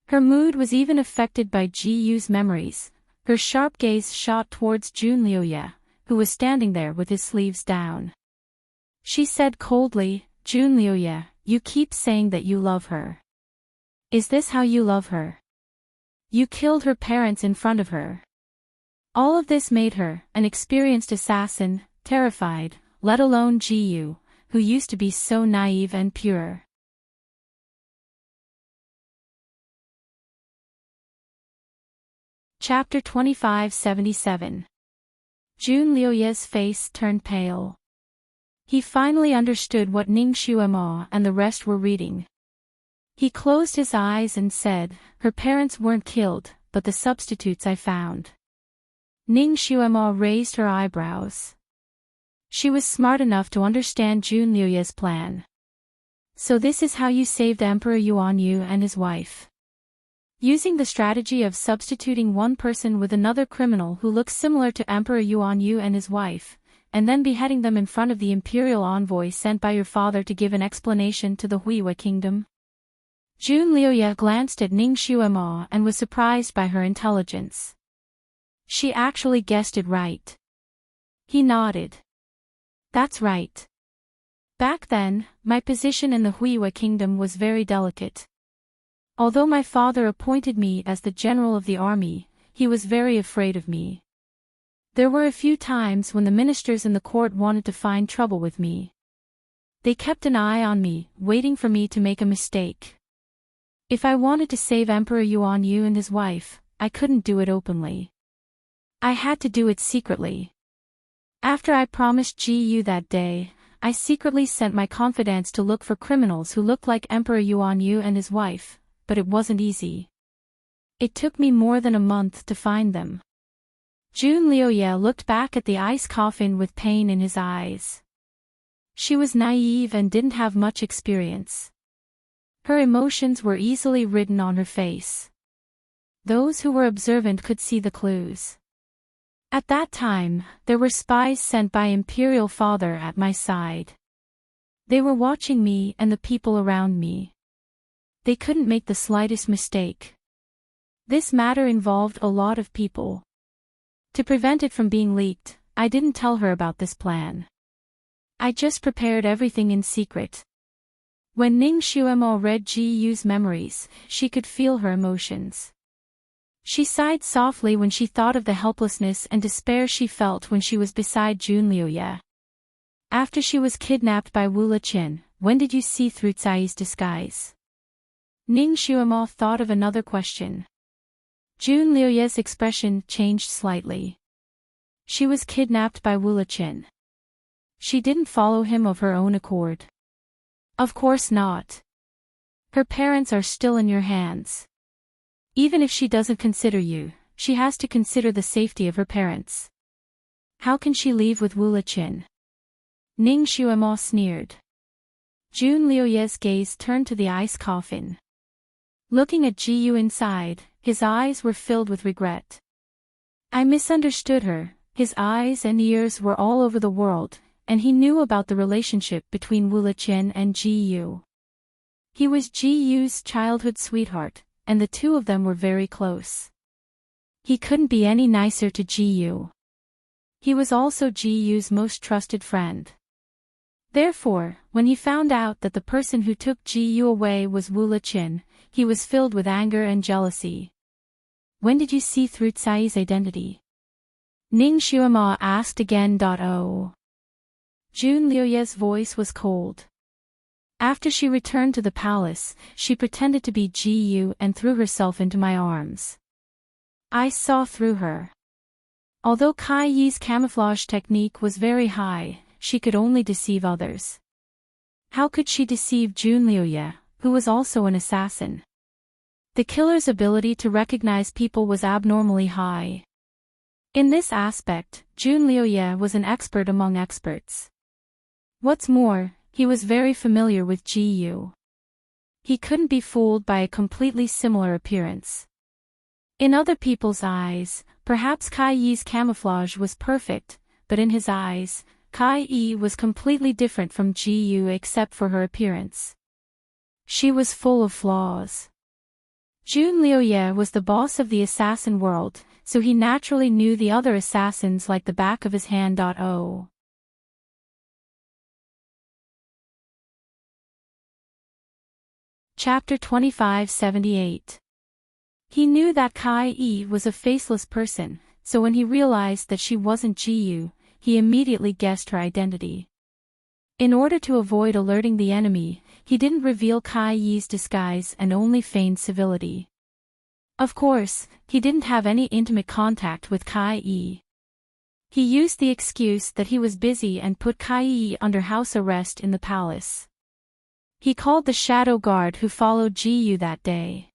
Her mood was even affected by Ji-Yu's memories. Her sharp gaze shot towards June Liuye, who was standing there with his sleeves down. She said coldly, "June Liuye, you keep saying that you love her. Is this how you love her? You killed her parents in front of her." All of this made her, an experienced assassin, terrified, let alone Ji-Yu, who used to be so naive and pure. Chapter 2577. June Liuye's face turned pale. He finally understood what Ning Xuema and the rest were reading. He closed his eyes and said, "Her parents weren't killed, but the substitutes I found." Ning Xuema raised her eyebrows. She was smart enough to understand June Liuye's plan. "So this is how you saved Emperor Yuanyu and his wife. Using the strategy of substituting one person with another criminal who looks similar to Emperor Yuanyu and his wife, and then beheading them in front of the imperial envoy sent by your father to give an explanation to the Huiwa kingdom?" June Liuye glanced at Ning Xuema and was surprised by her intelligence. She actually guessed it right. He nodded. "That's right. Back then, my position in the Huiwa kingdom was very delicate. Although my father appointed me as the general of the army, he was very afraid of me. There were a few times when the ministers in the court wanted to find trouble with me. They kept an eye on me, waiting for me to make a mistake. If I wanted to save Emperor Yuanyu and his wife, I couldn't do it openly. I had to do it secretly. After I promised Ji-Yu that day, I secretly sent my confidants to look for criminals who looked like Emperor Yuanyu and his wife, but it wasn't easy. It took me more than a month to find them." June Liuye looked back at the ice coffin with pain in his eyes. She was naive and didn't have much experience. Her emotions were easily written on her face. Those who were observant could see the clues. At that time, there were spies sent by Imperial Father at my side. They were watching me and the people around me. They couldn't make the slightest mistake. This matter involved a lot of people. To prevent it from being leaked, I didn't tell her about this plan. I just prepared everything in secret. When Ning Xuemo read Ji Yu's memories, she could feel her emotions. She sighed softly when she thought of the helplessness and despair she felt when she was beside Jun Liuye. After she was kidnapped by Wu Liqin, when did you see through Cai's disguise? Ning Xuemo thought of another question. Jun Liuye's expression changed slightly. She was kidnapped by Wu Liqin. She didn't follow him of her own accord. Of course not. Her parents are still in your hands. Even if she doesn't consider you, she has to consider the safety of her parents. How can she leave with Wu Liqin? Ning Xuemo sneered. Jun Liuye's gaze turned to the ice coffin. Looking at Ji Yu inside, his eyes were filled with regret. I misunderstood her. His eyes and ears were all over the world, and he knew about the relationship between Wu Liqin and Ji Yu. He was Ji Yu's childhood sweetheart, and the two of them were very close. He couldn't be any nicer to Ji Yu. He was also Ji Yu's most trusted friend. Therefore, when he found out that the person who took Ji Yu away was Wu Liqin, he was filled with anger and jealousy. When did you see through Cai's identity? Ning Xuemo asked again. Jun Liuye's voice was cold. After she returned to the palace, she pretended to be Ji Yu and threw herself into my arms. I saw through her. Although Kai Yi's camouflage technique was very high, she could only deceive others. How could she deceive Jun Liuye, who was also an assassin? The killer's ability to recognize people was abnormally high. In this aspect, Jun Liuye was an expert among experts. What's more, he was very familiar with Ji Yu. He couldn't be fooled by a completely similar appearance. In other people's eyes, perhaps Kai Yi's camouflage was perfect, but in his eyes, Kai Yi was completely different from Ji Yu except for her appearance. She was full of flaws. Jun Liuye was the boss of the assassin world, so he naturally knew the other assassins like the back of his hand. Chapter 2578. He knew that Kai Yi was a faceless person, so when he realized that she wasn't Ji Yu, he immediately guessed her identity. In order to avoid alerting the enemy, he didn't reveal Kai Yi's disguise and only feigned civility. Of course, he didn't have any intimate contact with Kai Yi. He used the excuse that he was busy and put Kai Yi under house arrest in the palace. He called the shadow guard who followed Ji Yu that day.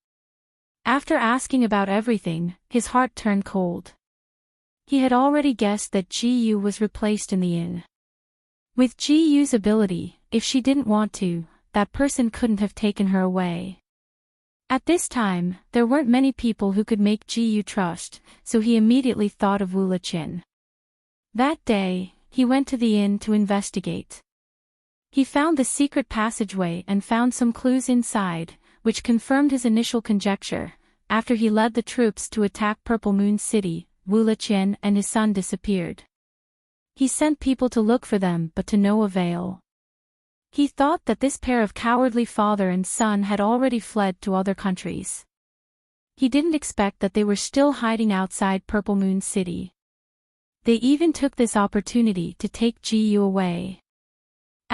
After asking about everything, his heart turned cold. He had already guessed that Ji Yu was replaced in the inn. With Ji Yu's ability, if she didn't want to, that person couldn't have taken her away. At this time, there weren't many people who could make Ji Yu trust, so he immediately thought of Wu Liqin. That day, he went to the inn to investigate. He found the secret passageway and found some clues inside, which confirmed his initial conjecture. After he led the troops to attack Purple Moon City, Wu Liqin and his son disappeared. He sent people to look for them but to no avail. He thought that this pair of cowardly father and son had already fled to other countries. He didn't expect that they were still hiding outside Purple Moon City. They even took this opportunity to take Ji Yu away.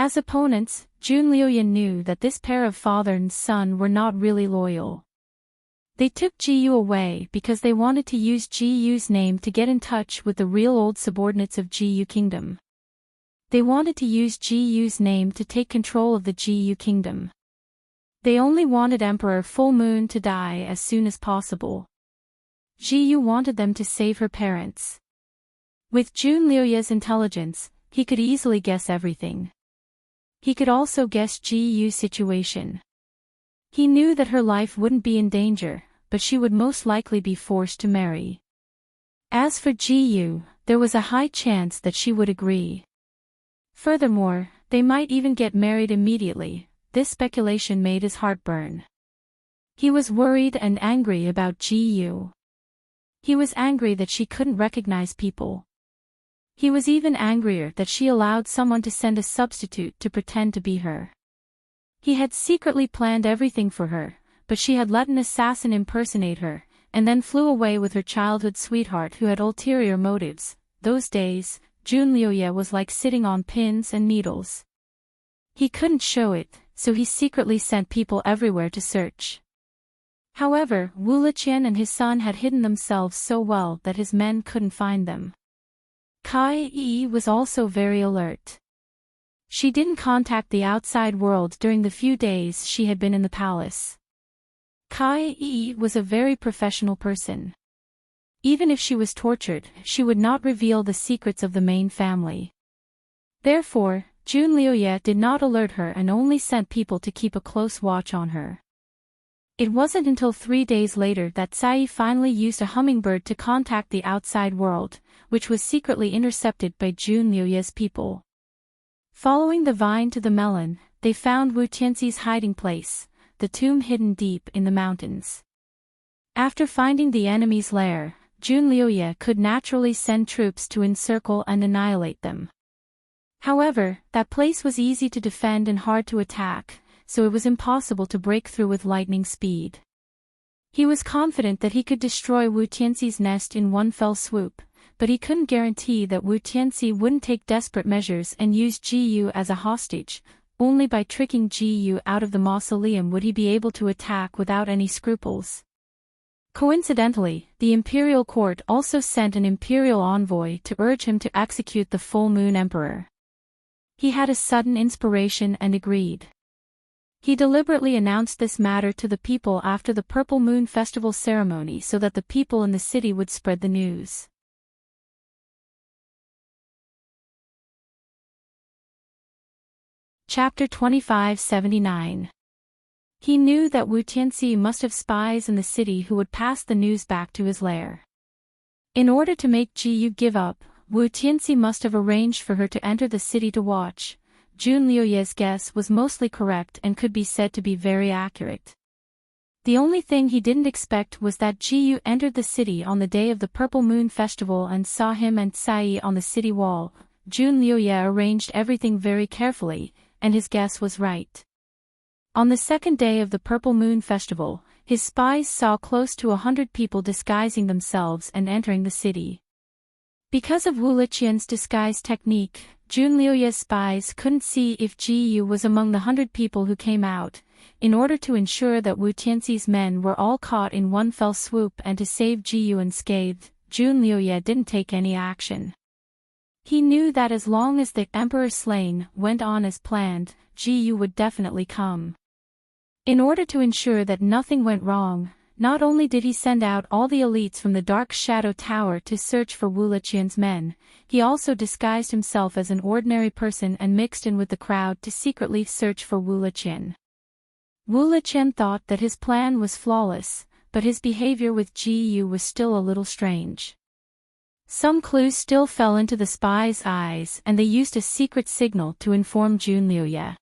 As opponents, Jun Liuye knew that this pair of father and son were not really loyal. They took Ji Yu away because they wanted to use Ji Yu's name to get in touch with the real old subordinates of Ji Yu Kingdom. They wanted to use Ji Yu's name to take control of the Ji Yu Kingdom. They only wanted Emperor Full Moon to die as soon as possible. Ji Yu wanted them to save her parents. With Jun Liuye's intelligence, he could easily guess everything. He could also guess Ji Yu's situation. He knew that her life wouldn't be in danger, but she would most likely be forced to marry. As for Ji-yu, there was a high chance that she would agree. Furthermore, they might even get married immediately. This speculation made his heart burn. He was worried and angry about Ji-yu. He was angry that she couldn't recognize people. He was even angrier that she allowed someone to send a substitute to pretend to be her. He had secretly planned everything for her, but she had let an assassin impersonate her, and then flew away with her childhood sweetheart who had ulterior motives. Those days, Jun Liuye was like sitting on pins and needles. He couldn't show it, so he secretly sent people everywhere to search. However, Wu Liqian and his son had hidden themselves so well that his men couldn't find them. Kai Yi was also very alert. She didn't contact the outside world during the few days she had been in the palace. Kai Yi was a very professional person. Even if she was tortured, she would not reveal the secrets of the main family. Therefore, Jun Liuye did not alert her and only sent people to keep a close watch on her. It wasn't until 3 days later that Sai finally used a hummingbird to contact the outside world, which was secretly intercepted by Jun Liuye's people. Following the vine to the melon, they found Wu Tianxi's hiding place, the tomb hidden deep in the mountains. After finding the enemy's lair, Jun Liuye could naturally send troops to encircle and annihilate them. However, that place was easy to defend and hard to attack, so it was impossible to break through with lightning speed. He was confident that he could destroy Wu Tianxi's nest in one fell swoop, but he couldn't guarantee that Wu Tianxi wouldn't take desperate measures and use Ji-yu as a hostage. Only by tricking Ji-yu out of the mausoleum would he be able to attack without any scruples. Coincidentally, the imperial court also sent an imperial envoy to urge him to execute the full moon emperor. He had a sudden inspiration and agreed. He deliberately announced this matter to the people after the Purple Moon Festival ceremony so that the people in the city would spread the news. Chapter 2579. He knew that Wu Tianxi must have spies in the city who would pass the news back to his lair. In order to make Ji-yu give up, Wu Tianxi must have arranged for her to enter the city to watch. Jun Liuye's guess was mostly correct and could be said to be very accurate. The only thing he didn't expect was that Ji-yu entered the city on the day of the Purple Moon Festival and saw him and Sai on the city wall. Jun Liuye arranged everything very carefully, and his guess was right. On the second day of the Purple Moon Festival, his spies saw close to 100 people disguising themselves and entering the city. Because of Wu Liqian's disguise technique, Jun Liuye's spies couldn't see if Ji-yu was among the 100 people who came out. In order to ensure that Wu Tianxi's men were all caught in one fell swoop and to save Ji-yu unscathed, Jun Liuye didn't take any action. He knew that as long as the Emperor's slaying went on as planned, Ji-yu would definitely come. In order to ensure that nothing went wrong, not only did he send out all the elites from the Dark Shadow Tower to search for Wu Liqian's men, he also disguised himself as an ordinary person and mixed in with the crowd to secretly search for Wu Liqian. Wu Liqian thought that his plan was flawless, but his behavior with Ji-yu was still a little strange. Some clues still fell into the spies' eyes and they used a secret signal to inform Jun Liuye.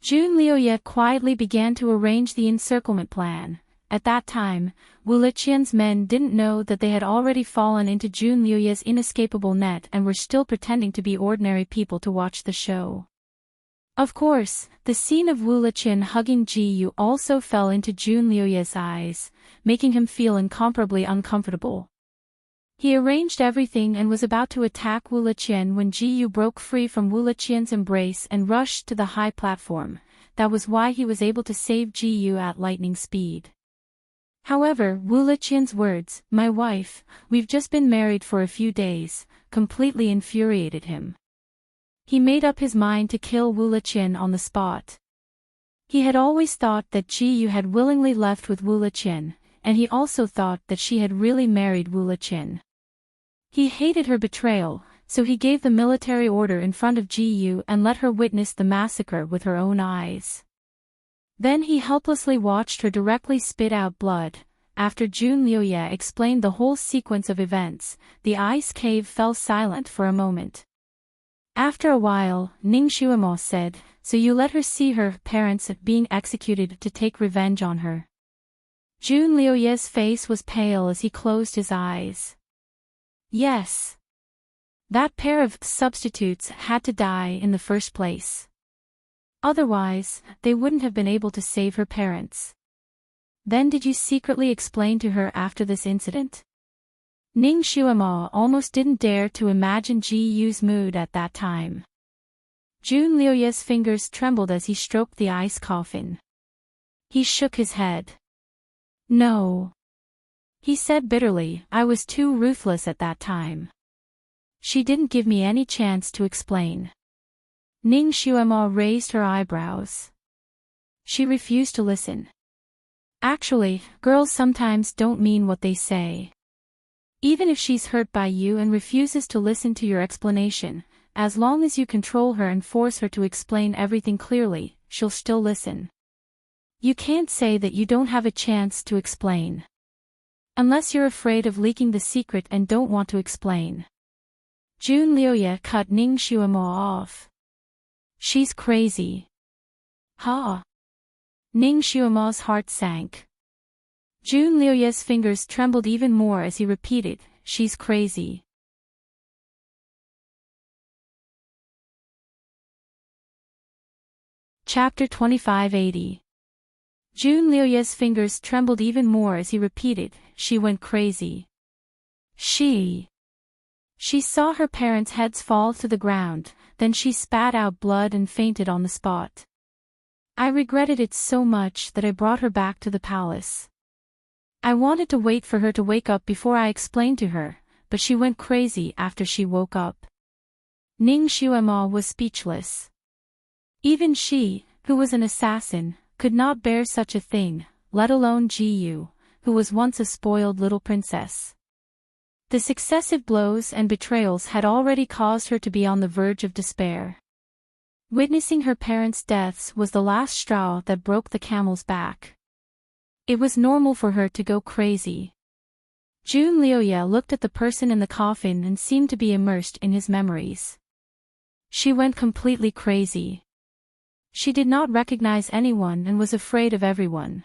Jun Liuye quietly began to arrange the encirclement plan. At that time, Wu Liqian's men didn't know that they had already fallen into Jun Liuye's inescapable net and were still pretending to be ordinary people to watch the show. Of course, the scene of Wu Liqian hugging Ji-yu also fell into Jun Liuye's eyes, making him feel incomparably uncomfortable. He arranged everything and was about to attack Wu Liqian when Ji-yu broke free from Wu Liqian's embrace and rushed to the high platform. That was why he was able to save Ji-yu at lightning speed. However, Wu Liqian's words, "My wife, we've just been married for a few days," completely infuriated him. He made up his mind to kill Wu Liqian on the spot. He had always thought that Ji-yu had willingly left with Wu Liqian, and he also thought that she had really married Wu Liqian. He hated her betrayal, so he gave the military order in front of Ji-yu and let her witness the massacre with her own eyes. Then he helplessly watched her directly spit out blood. after Jun Liuye explained the whole sequence of events, the ice cave fell silent for a moment. After a while, Ning Xuemo said, "So you let her see her parents being executed to take revenge on her?" Jun Liuye's face was pale as he closed his eyes. Yes. That pair of substitutes had to die in the first place. Otherwise, they wouldn't have been able to save her parents. Then did you secretly explain to her after this incident? Ning Xuemo almost didn't dare to imagine Ji Yu's mood at that time. Jun Liuye's fingers trembled as he stroked the ice coffin. He shook his head. No. He said bitterly, "I was too ruthless at that time. She didn't give me any chance to explain." Ning Xuemo raised her eyebrows. She refused to listen. Actually, girls sometimes don't mean what they say. Even if she's hurt by you and refuses to listen to your explanation, as long as you control her and force her to explain everything clearly, she'll still listen. You can't say that you don't have a chance to explain. Unless you're afraid of leaking the secret and don't want to explain. Jun Liuye cut Ning Xuemo off. She's crazy. Ha! Ning Xuemo's heart sank. Jun Liuye's fingers trembled even more as he repeated, "She's crazy." Chapter 2580. Jun Liuye's fingers trembled even more as he repeated, "She went crazy." She saw her parents' heads fall to the ground, then she spat out blood and fainted on the spot. I regretted it so much that I brought her back to the palace. I wanted to wait for her to wake up before I explained to her, but she went crazy after she woke up. Ning Xuemo was speechless. Even she, who was an assassin, could not bear such a thing, let alone Ji Yu, who was once a spoiled little princess. The successive blows and betrayals had already caused her to be on the verge of despair. Witnessing her parents' deaths was the last straw that broke the camel's back. It was normal for her to go crazy. Jun Liuye looked at the person in the coffin and seemed to be immersed in his memories. She went completely crazy. She did not recognize anyone and was afraid of everyone.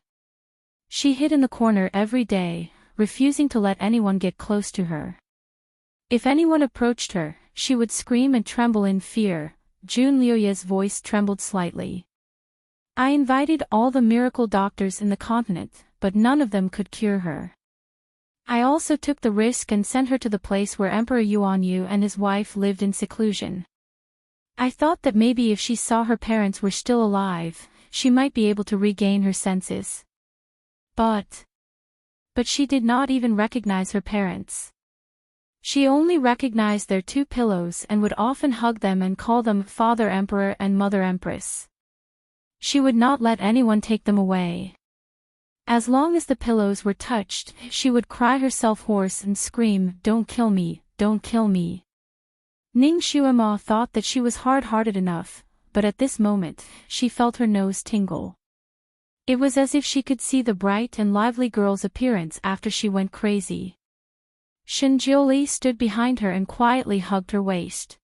She hid in the corner every day, refusing to let anyone get close to her. If anyone approached her, she would scream and tremble in fear. Jun Liuye's voice trembled slightly. I invited all the miracle doctors in the continent, but none of them could cure her. I also took the risk and sent her to the place where Emperor Yuanyu and his wife lived in seclusion. I thought that maybe if she saw her parents were still alive, she might be able to regain her senses. But she did not even recognize her parents. She only recognized their two pillows and would often hug them and call them Father Emperor and Mother Empress. She would not let anyone take them away. As long as the pillows were touched, she would cry herself hoarse and scream, "Don't kill me, don't kill me." Ning Xuemo thought that she was hard-hearted enough, but at this moment, she felt her nose tingle. It was as if she could see the bright and lively girl's appearance after she went crazy. Shen Jiuli stood behind her and quietly hugged her waist.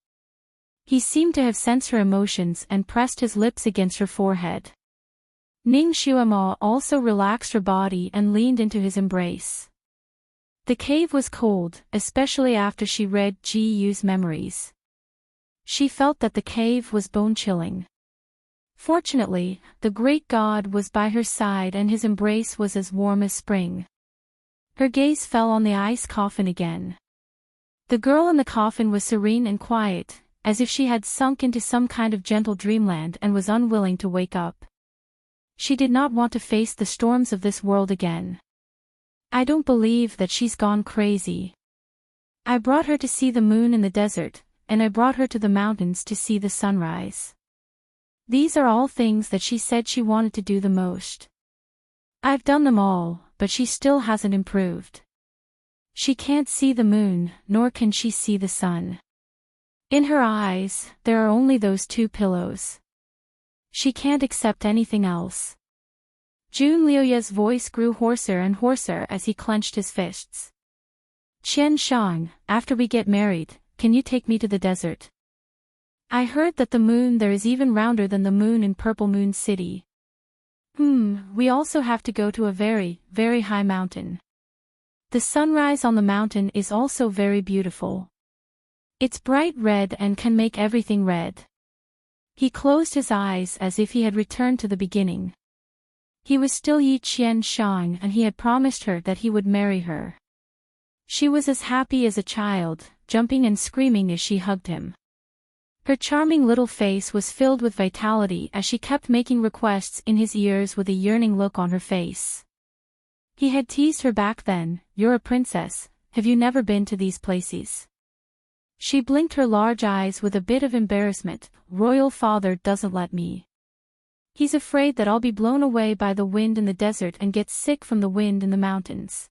He seemed to have sensed her emotions and pressed his lips against her forehead. Ning Xuemo also relaxed her body and leaned into his embrace. The cave was cold, especially after she read Ji Yu's memories. She felt that the cave was bone-chilling. Fortunately, the great god was by her side and his embrace was as warm as spring. Her gaze fell on the ice coffin again. The girl in the coffin was serene and quiet, as if she had sunk into some kind of gentle dreamland and was unwilling to wake up. She did not want to face the storms of this world again. I don't believe that she's gone crazy. I brought her to see the moon in the desert, and I brought her to the mountains to see the sunrise. These are all things that she said she wanted to do the most. I've done them all, but she still hasn't improved. She can't see the moon, nor can she see the sun. In her eyes, there are only those two pillows. She can't accept anything else. June Liuye's voice grew hoarser and hoarser as he clenched his fists. Qian Shang, after we get married, can you take me to the desert? I heard that the moon there is even rounder than the moon in Purple Moon City. We also have to go to a very, very high mountain. The sunrise on the mountain is also very beautiful. It's bright red and can make everything red. He closed his eyes as if he had returned to the beginning. He was still Yi Qian Shang and he had promised her that he would marry her. She was as happy as a child, jumping and screaming as she hugged him. Her charming little face was filled with vitality as she kept making requests in his ears with a yearning look on her face. He had teased her back then, "You're a princess, have you never been to these places?" She blinked her large eyes with a bit of embarrassment. "Royal father doesn't let me. He's afraid that I'll be blown away by the wind in the desert and get sick from the wind in the mountains."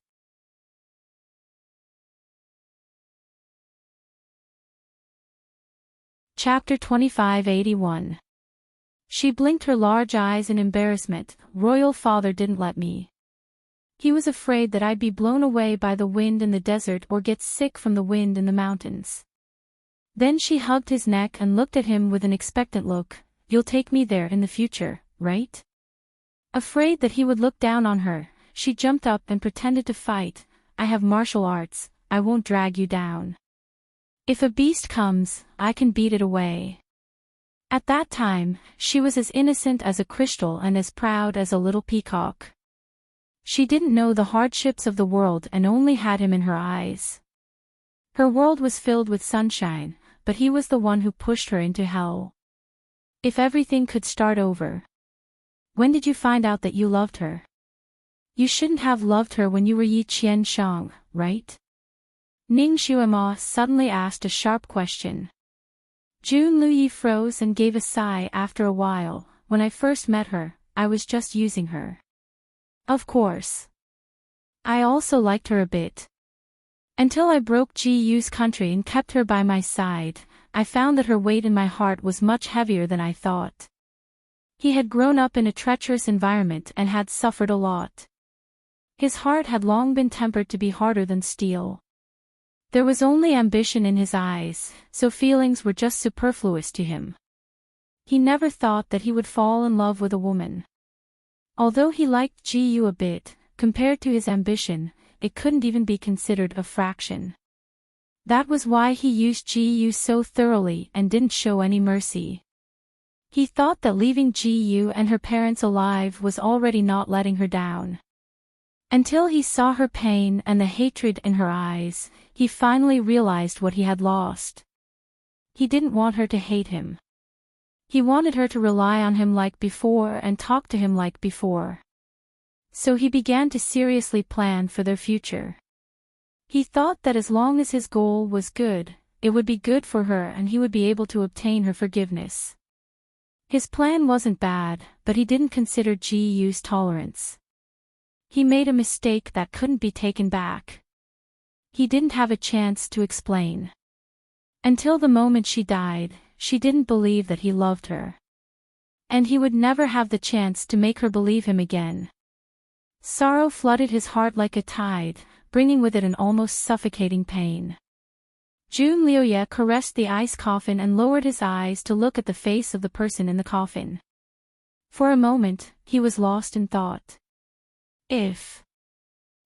Chapter 2581. She blinked her large eyes in embarrassment. "Royal father didn't let me. He was afraid that I'd be blown away by the wind in the desert or get sick from the wind in the mountains." Then she hugged his neck and looked at him with an expectant look. "You'll take me there in the future, right?" Afraid that he would look down on her, she jumped up and pretended to fight. "I have martial arts, I won't drag you down. If a beast comes, I can beat it away." At that time, she was as innocent as a crystal and as proud as a little peacock. She didn't know the hardships of the world and only had him in her eyes. Her world was filled with sunshine, but he was the one who pushed her into hell. If everything could start over. When did you find out that you loved her? You shouldn't have loved her when you were Yi Qian Shang, right? Ning Xuema suddenly asked a sharp question. June Luyi froze and gave a sigh after a while. "When I first met her, I was just using her. Of course. I also liked her a bit. Until I broke Ji Yu's country and kept her by my side, I found that her weight in my heart was much heavier than I thought." He had grown up in a treacherous environment and had suffered a lot. His heart had long been tempered to be harder than steel. There was only ambition in his eyes, so feelings were just superfluous to him. He never thought that he would fall in love with a woman. Although he liked Ji Yu a bit, compared to his ambition, it couldn't even be considered a fraction. That was why he used Ji Yu so thoroughly and didn't show any mercy. He thought that leaving Ji Yu and her parents alive was already not letting her down. Until he saw her pain and the hatred in her eyes, he finally realized what he had lost. He didn't want her to hate him. He wanted her to rely on him like before and talk to him like before. So he began to seriously plan for their future. He thought that as long as his goal was good, it would be good for her and he would be able to obtain her forgiveness. His plan wasn't bad, but he didn't consider Ji Yu's tolerance. He made a mistake that couldn't be taken back. He didn't have a chance to explain. Until the moment she died, she didn't believe that he loved her. And he would never have the chance to make her believe him again. Sorrow flooded his heart like a tide, bringing with it an almost suffocating pain. June Liuye caressed the ice coffin and lowered his eyes to look at the face of the person in the coffin. For a moment, he was lost in thought. If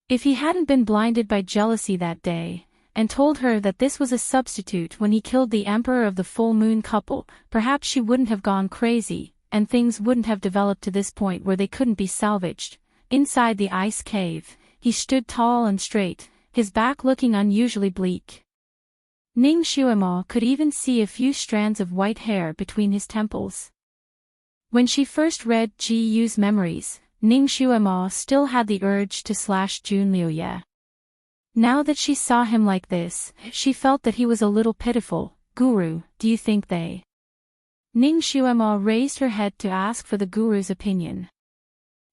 he hadn't been blinded by jealousy that day, and told her that this was a substitute when he killed the emperor of the full moon couple, perhaps she wouldn't have gone crazy, and things wouldn't have developed to this point where they couldn't be salvaged. Inside the ice cave, he stood tall and straight, his back looking unusually bleak. Ning Xuema could even see a few strands of white hair between his temples. When she first read Ji Yu's memories, Ning Xuema still had the urge to slash June Liuye. Now that she saw him like this, she felt that he was a little pitiful. "Guru, do you think they?" Ning Xuema raised her head to ask for the guru's opinion.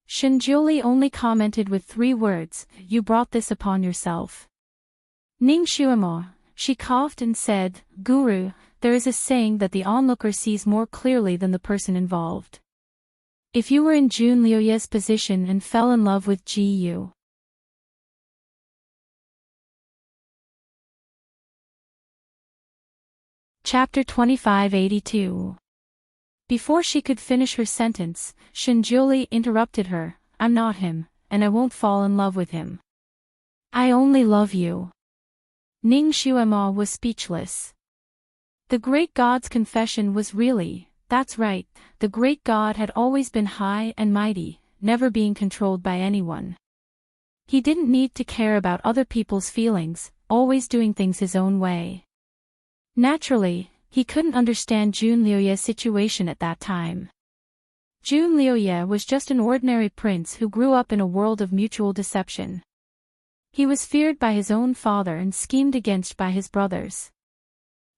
Shinjuli only commented with 3 words, "You brought this upon yourself." Ning Xuema, she coughed and said, "Guru, there is a saying that the onlooker sees more clearly than the person involved. If you were in Jun Liuye's position and fell in love with Ji Yu. Chapter 2582. Before she could finish her sentence, Shinjuli interrupted her. I'm not him, and I won't fall in love with him. I only love you. Ning Xuema was speechless. The great god's confession was really, that's right, the great god had always been high and mighty, never being controlled by anyone. He didn't need to care about other people's feelings, always doing things his own way. Naturally, he couldn't understand Jun Liuye's situation at that time. Jun Liuye was just an ordinary prince who grew up in a world of mutual deception. He was feared by his own father and schemed against by his brothers.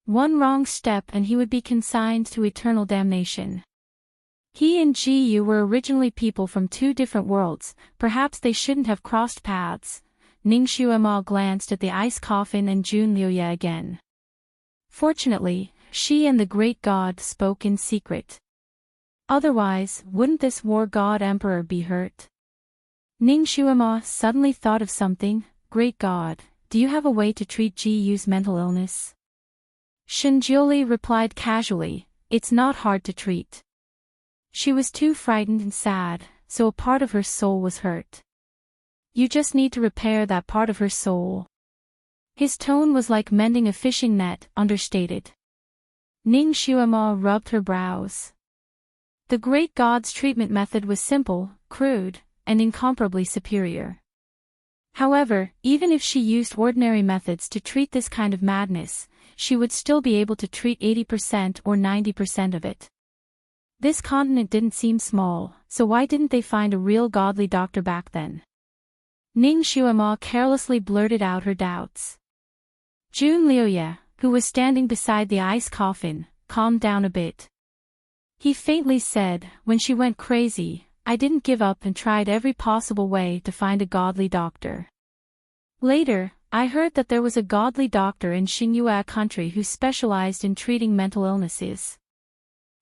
One wrong step and he would be consigned to eternal damnation. He and Ji Yu were originally people from two different worlds, perhaps they shouldn't have crossed paths. Ning Xuema glanced at the ice coffin and Jun Liuye again. Fortunately, she and the great god spoke in secret. Otherwise, wouldn't this war god emperor be hurt? Ning Xuema suddenly thought of something. Great god, do you have a way to treat Ji Yu's mental illness? Shinjuli replied casually, it's not hard to treat. She was too frightened and sad, so a part of her soul was hurt. You just need to repair that part of her soul. His tone was like mending a fishing net, understated. Ning Xuema rubbed her brows. The great god's treatment method was simple, crude, and incomparably superior. However, even if she used ordinary methods to treat this kind of madness, she would still be able to treat 80% or 90% of it. This continent didn't seem small, so why didn't they find a real godly doctor back then? Ning Xuema carelessly blurted out her doubts. Jun Liuye, who was standing beside the ice coffin, calmed down a bit. He faintly said, when she went crazy, I didn't give up and tried every possible way to find a godly doctor. Later, I heard that there was a godly doctor in Xingyue country who specialized in treating mental illnesses.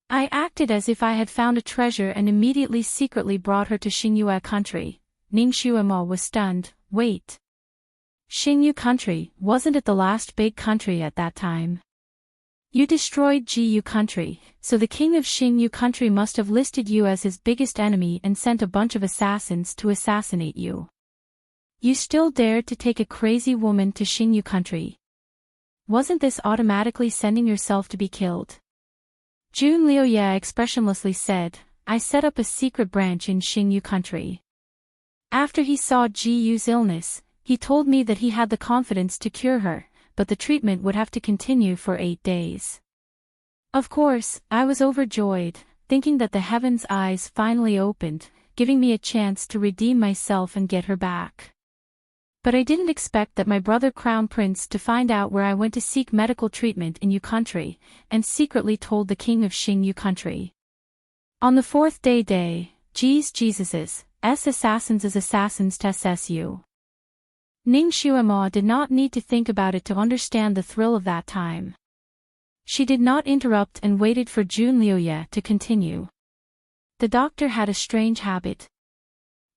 I acted as if I had found a treasure and immediately secretly brought her to Xingyue country. Ning Xuema was stunned. Wait. Xingyu country, wasn't it the last big country at that time? You destroyed Jiyu country, so the king of Xingyu country must have listed you as his biggest enemy and sent a bunch of assassins to assassinate you. You still dared to take a crazy woman to Xingyu country. Wasn't this automatically sending yourself to be killed? Jun Liuye expressionlessly said, I set up a secret branch in Xingyu country. After he saw Jiyu's illness, he told me that he had the confidence to cure her, but the treatment would have to continue for 8 days. Of course, I was overjoyed, thinking that the heaven's eyes finally opened, giving me a chance to redeem myself and get her back. But I didn't expect that my brother Crown Prince to find out where I went to seek medical treatment in Yu country, and secretly told the king of Xing Yu country. On the 4th day, Jesus's assassins as assassins to SSU. Ning Xuema did not need to think about it to understand the thrill of that time. She did not interrupt and waited for Jun Liuye to continue. The doctor had a strange habit.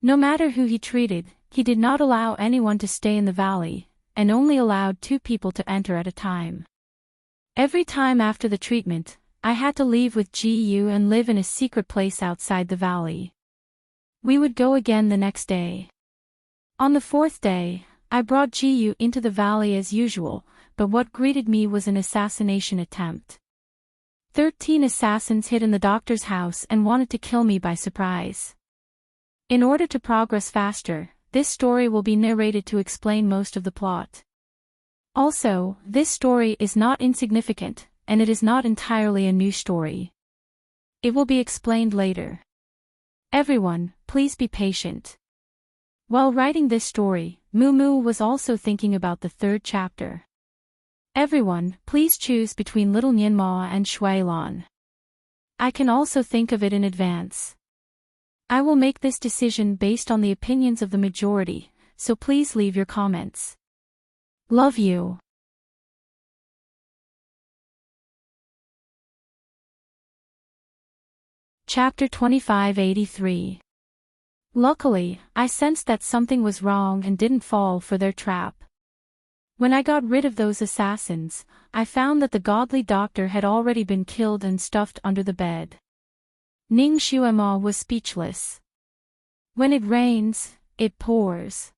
No matter who he treated, he did not allow anyone to stay in the valley, and only allowed 2 people to enter at a time. Every time after the treatment, I had to leave with Ji Yu and live in a secret place outside the valley. We would go again the next day. On the 4th day, I brought Ji Yu into the valley as usual, but what greeted me was an assassination attempt. 13 assassins hid in the doctor's house and wanted to kill me by surprise. In order to progress faster, this story will be narrated to explain most of the plot. Also, this story is not insignificant, and it is not entirely a new story. It will be explained later. Everyone, please be patient. While writing this story, Moo was also thinking about the 3rd chapter. Everyone, please choose between Little Nianma and Shuailan. I can also think of it in advance. I will make this decision based on the opinions of the majority, so please leave your comments. Love you. Chapter 2583. Luckily, I sensed that something was wrong and didn't fall for their trap. When I got rid of those assassins, I found that the godly doctor had already been killed and stuffed under the bed. Ning Xuema was speechless. When it rains, it pours.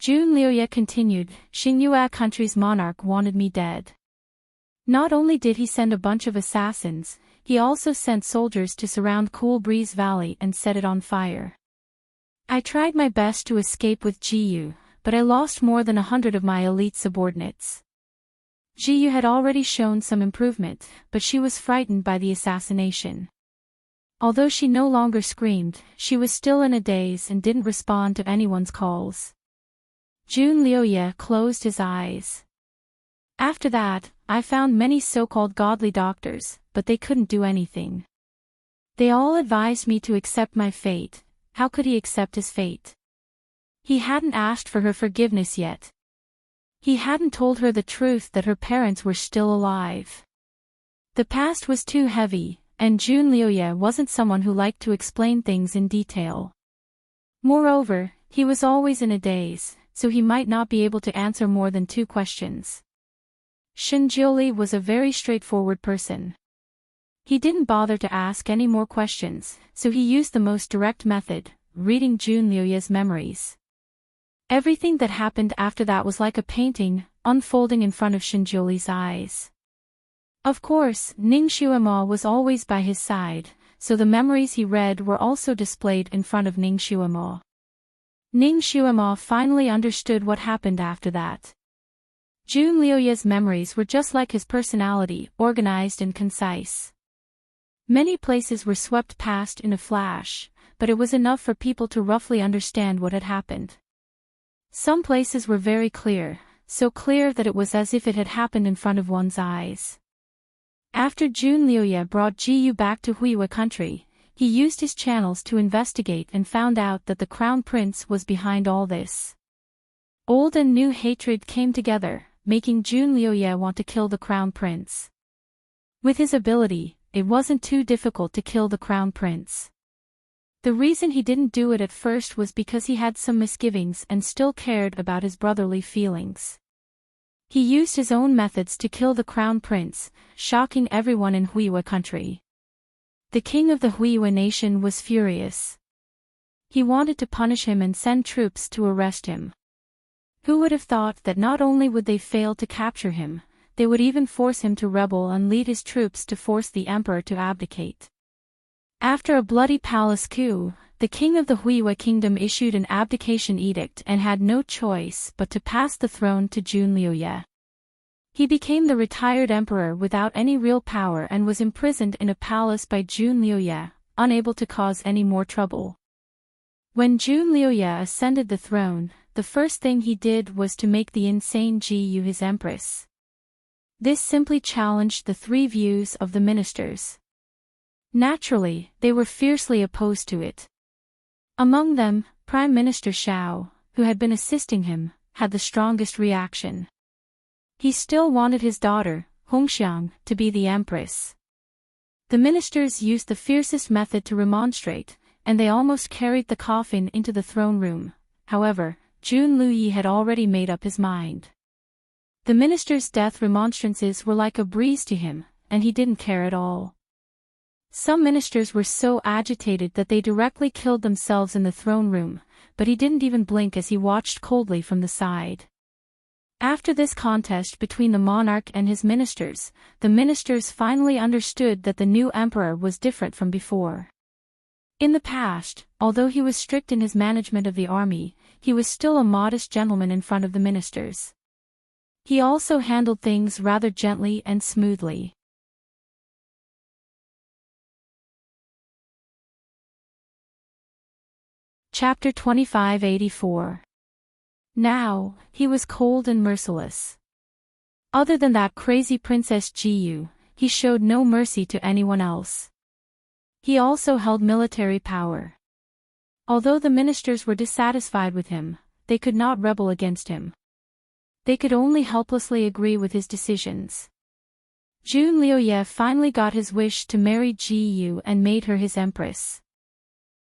Jun Liuye continued, Xingyue country's monarch wanted me dead. Not only did he send a bunch of assassins, he also sent soldiers to surround Cool Breeze Valley and set it on fire. I tried my best to escape with Jiyu, but I lost more than 100 of my elite subordinates. Jiyu had already shown some improvement, but she was frightened by the assassination. Although she no longer screamed, she was still in a daze and didn't respond to anyone's calls. Jun Liuye closed his eyes. After that, I found many so-called godly doctors, but they couldn't do anything. They all advised me to accept my fate. How could he accept his fate? He hadn't asked for her forgiveness yet. He hadn't told her the truth that her parents were still alive. The past was too heavy, and Jun Liuye wasn't someone who liked to explain things in detail. Moreover, he was always in a daze, so he might not be able to answer more than 2 questions. Shen Jiuli was a very straightforward person. He didn't bother to ask any more questions, so he used the most direct method, reading Jun Liuye's memories. Everything that happened after that was like a painting, unfolding in front of Shen Jiuli's eyes. Of course, Ning Xuema was always by his side, so the memories he read were also displayed in front of Ning Xuema. Ning Xuema finally understood what happened after that. Jun Liuye's memories were just like his personality, organized and concise. Many places were swept past in a flash, but it was enough for people to roughly understand what had happened. Some places were very clear, so clear that it was as if it had happened in front of one's eyes. After Jun Liuye brought Jiyu back to Huiwa country, he used his channels to investigate and found out that the crown prince was behind all this. Old and new hatred came together, making Jun Liuye want to kill the crown prince. With his ability, it wasn't too difficult to kill the crown prince. The reason he didn't do it at first was because he had some misgivings and still cared about his brotherly feelings. He used his own methods to kill the crown prince, shocking everyone in Huiwa country. The king of the Huiwa nation was furious. He wanted to punish him and send troops to arrest him. Who would have thought that not only would they fail to capture him, they would even force him to rebel and lead his troops to force the emperor to abdicate. After a bloody palace coup, the king of the Huiwa kingdom issued an abdication edict and had no choice but to pass the throne to Jun Liuye. He became the retired emperor without any real power and was imprisoned in a palace by Jun Liuye, unable to cause any more trouble. When Jun Liuye ascended the throne, the first thing he did was to make the insane Jiyu his empress. This simply challenged the 3 views of the ministers. Naturally, they were fiercely opposed to it. Among them, Prime Minister Shao, who had been assisting him, had the strongest reaction. He still wanted his daughter, Hongxiang, to be the empress. The ministers used the fiercest method to remonstrate, and they almost carried the coffin into the throne room. However, Jun Liuye had already made up his mind. The minister's death remonstrances were like a breeze to him, and he didn't care at all. Some ministers were so agitated that they directly killed themselves in the throne room, but he didn't even blink as he watched coldly from the side. After this contest between the monarch and his ministers, the ministers finally understood that the new emperor was different from before. In the past, although he was strict in his management of the army, he was still a modest gentleman in front of the ministers. He also handled things rather gently and smoothly. Chapter 2584. Now, he was cold and merciless. Other than that crazy Princess Jiyu, he showed no mercy to anyone else. He also held military power. Although the ministers were dissatisfied with him, they could not rebel against him. They could only helplessly agree with his decisions. Jun Liuye finally got his wish to marry Ji Yu and made her his empress.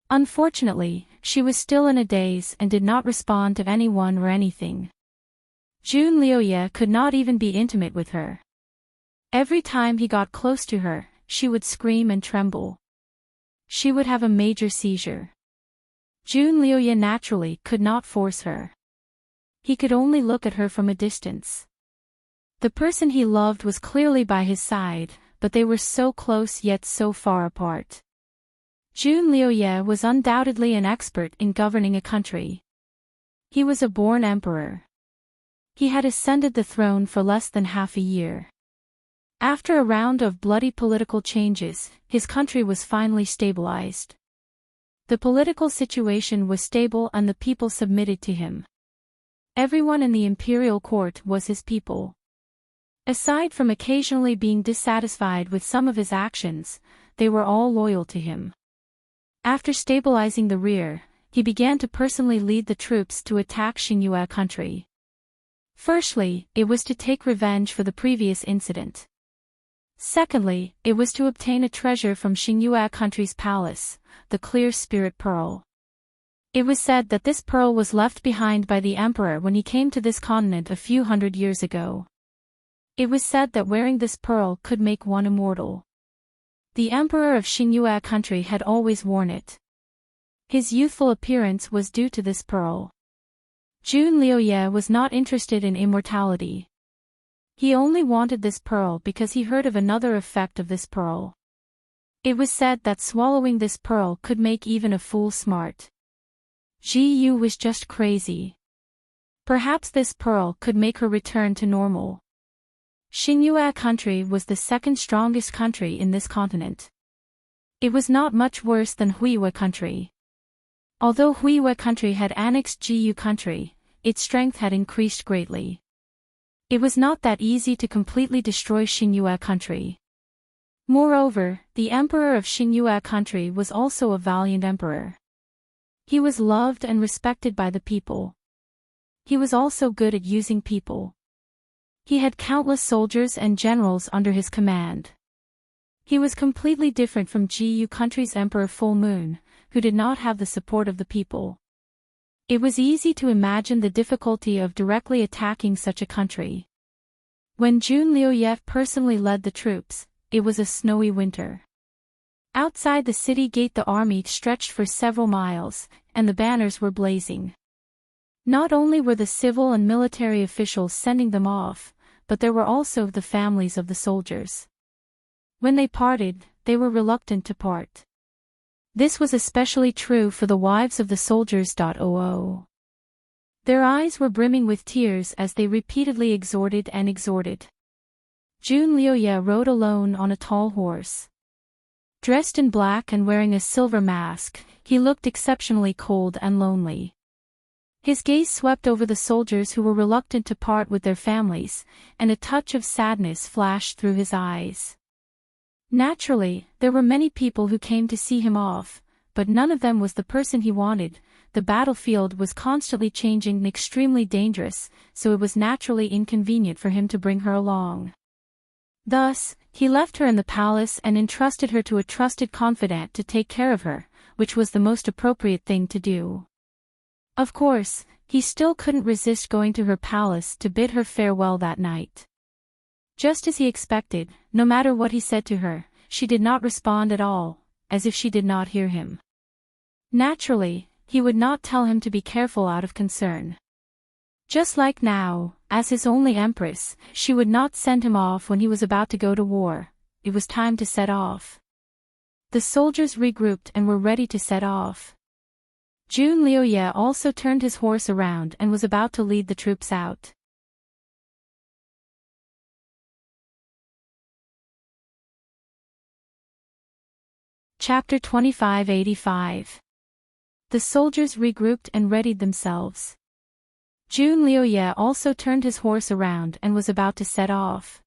Unfortunately, she was still in a daze and did not respond to anyone or anything. Jun Liuye could not even be intimate with her. Every time he got close to her, she would scream and tremble. She would have a major seizure. Jun Liuye naturally could not force her. He could only look at her from a distance. The person he loved was clearly by his side, but they were so close yet so far apart. Jun Liuye was undoubtedly an expert in governing a country. He was a born emperor. He had ascended the throne for less than half a year. After a round of bloody political changes, his country was finally stabilized. The political situation was stable and the people submitted to him. Everyone in the imperial court was his people. Aside from occasionally being dissatisfied with some of his actions, they were all loyal to him. After stabilizing the rear, he began to personally lead the troops to attack Xingyue country. Firstly, it was to take revenge for the previous incident. Secondly, it was to obtain a treasure from Xingyue country's palace, the Clear Spirit Pearl. It was said that this pearl was left behind by the emperor when he came to this continent a few hundred years ago. It was said that wearing this pearl could make one immortal. The emperor of Xingyue country had always worn it. His youthful appearance was due to this pearl. Jun Liuye was not interested in immortality. He only wanted this pearl because he heard of another effect of this pearl. It was said that swallowing this pearl could make even a fool smart. Ji Yu was just crazy. Perhaps this pearl could make her return to normal. Xingyue country was the second strongest country in this continent. It was not much worse than Huiyue country. Although Huiyue country had annexed Ji Yu country, its strength had increased greatly. It was not that easy to completely destroy Xingyue country. Moreover, the emperor of Xingyue country was also a valiant emperor. He was loved and respected by the people. He was also good at using people. He had countless soldiers and generals under his command. He was completely different from Ji Yu country's Emperor Full Moon, who did not have the support of the people. It was easy to imagine the difficulty of directly attacking such a country. When Jun Liuye personally led the troops, it was a snowy winter. Outside the city gate the army stretched for several miles, and the banners were blazing. Not only were the civil and military officials sending them off, but there were also the families of the soldiers. When they parted, they were reluctant to part. This was especially true for the wives of the soldiers. Their eyes were brimming with tears as they repeatedly exhorted and exhorted. Jun Liuye rode alone on a tall horse. Dressed in black and wearing a silver mask, he looked exceptionally cold and lonely. His gaze swept over the soldiers who were reluctant to part with their families, and a touch of sadness flashed through his eyes. Naturally, there were many people who came to see him off, but none of them was the person he wanted. The battlefield was constantly changing and extremely dangerous, so it was naturally inconvenient for him to bring her along. Thus, he left her in the palace and entrusted her to a trusted confidant to take care of her, which was the most appropriate thing to do. Of course, he still couldn't resist going to her palace to bid her farewell that night. Just as he expected, no matter what he said to her, she did not respond at all, as if she did not hear him. Naturally, he would not tell him to be careful out of concern. Just like now, as his only empress, she would not send him off when he was about to go to war. It was time to set off. The soldiers regrouped and were ready to set off. Jun Liuye also turned his horse around and was about to lead the troops out. Chapter 2585. The soldiers regrouped and readied themselves. Jun Liuye also turned his horse around and was about to set off.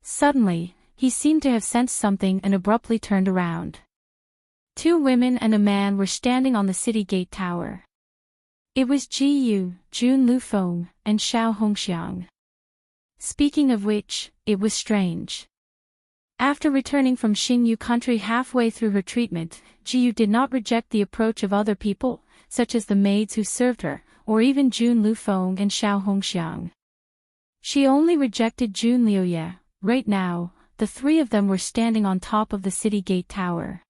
Suddenly, he seemed to have sensed something and abruptly turned around. Two women and a man were standing on the city gate tower. It was Ji Yu, Jun Lufeng, and Xiao Hongxiang. Speaking of which, it was strange. After returning from Xingyu country halfway through her treatment, Jiyu did not reject the approach of other people, such as the maids who served her, or even Jun Lufeng and Xiao Hongxiang. She only rejected Jun Liuye. Right now, the three of them were standing on top of the city gate tower.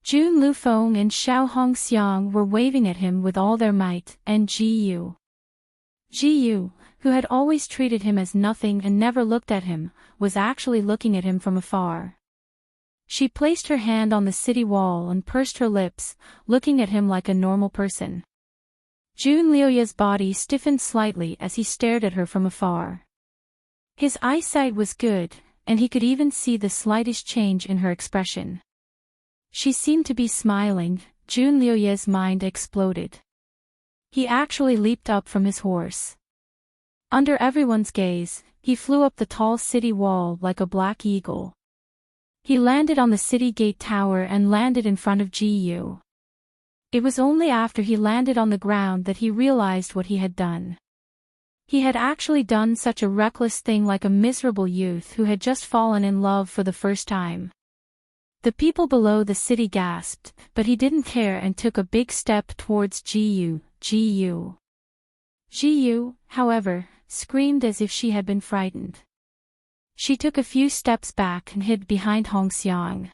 Jun Lufeng and Xiao Hongxiang were waving at him with all their might, and Jiyu, who had always treated him as nothing and never looked at him, was actually looking at him from afar. She placed her hand on the city wall and pursed her lips, looking at him like a normal person. Jun Liuye's body stiffened slightly as he stared at her from afar. His eyesight was good, and he could even see the slightest change in her expression. She seemed to be smiling. Jun Liuye's mind exploded. He actually leaped up from his horse. Under everyone's gaze, he flew up the tall city wall like a black eagle. He landed on the city gate tower and landed in front of Jiyu. It was only after he landed on the ground that he realized what he had done. He had actually done such a reckless thing, like a miserable youth who had just fallen in love for the first time. The people below the city gasped, but he didn't care and took a big step towards Jiyu. Jiyu, however, screamed as if she had been frightened. She took a few steps back and hid behind Hongxiang.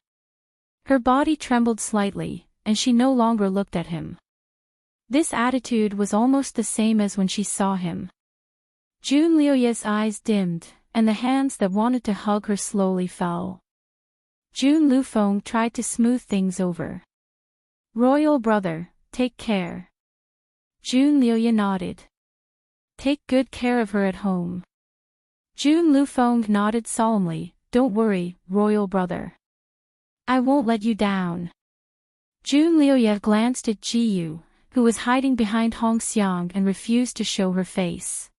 Her body trembled slightly, and she no longer looked at him. This attitude was almost the same as when she saw him. Jun Liuye's eyes dimmed, and the hands that wanted to hug her slowly fell. Jun Lufeng tried to smooth things over. "Royal brother, take care." Jun Liuye nodded. "Take good care of her at home." Jun Lufeng nodded solemnly. "Don't worry, royal brother. I won't let you down." Jun Liuye glanced at Jiyu, who was hiding behind Hongxiang and refused to show her face.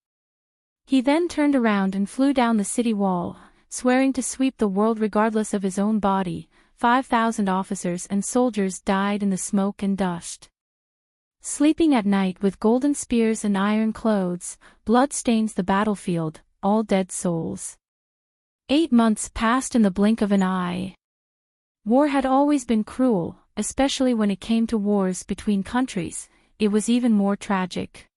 He then turned around and flew down the city wall, swearing to sweep the world regardless of his own body. 5,000 officers and soldiers died in the smoke and dust. Sleeping at night with golden spears and iron clothes, blood stains the battlefield, all dead souls. 8 months passed in the blink of an eye. War had always been cruel, especially when it came to wars between countries. It was even more tragic.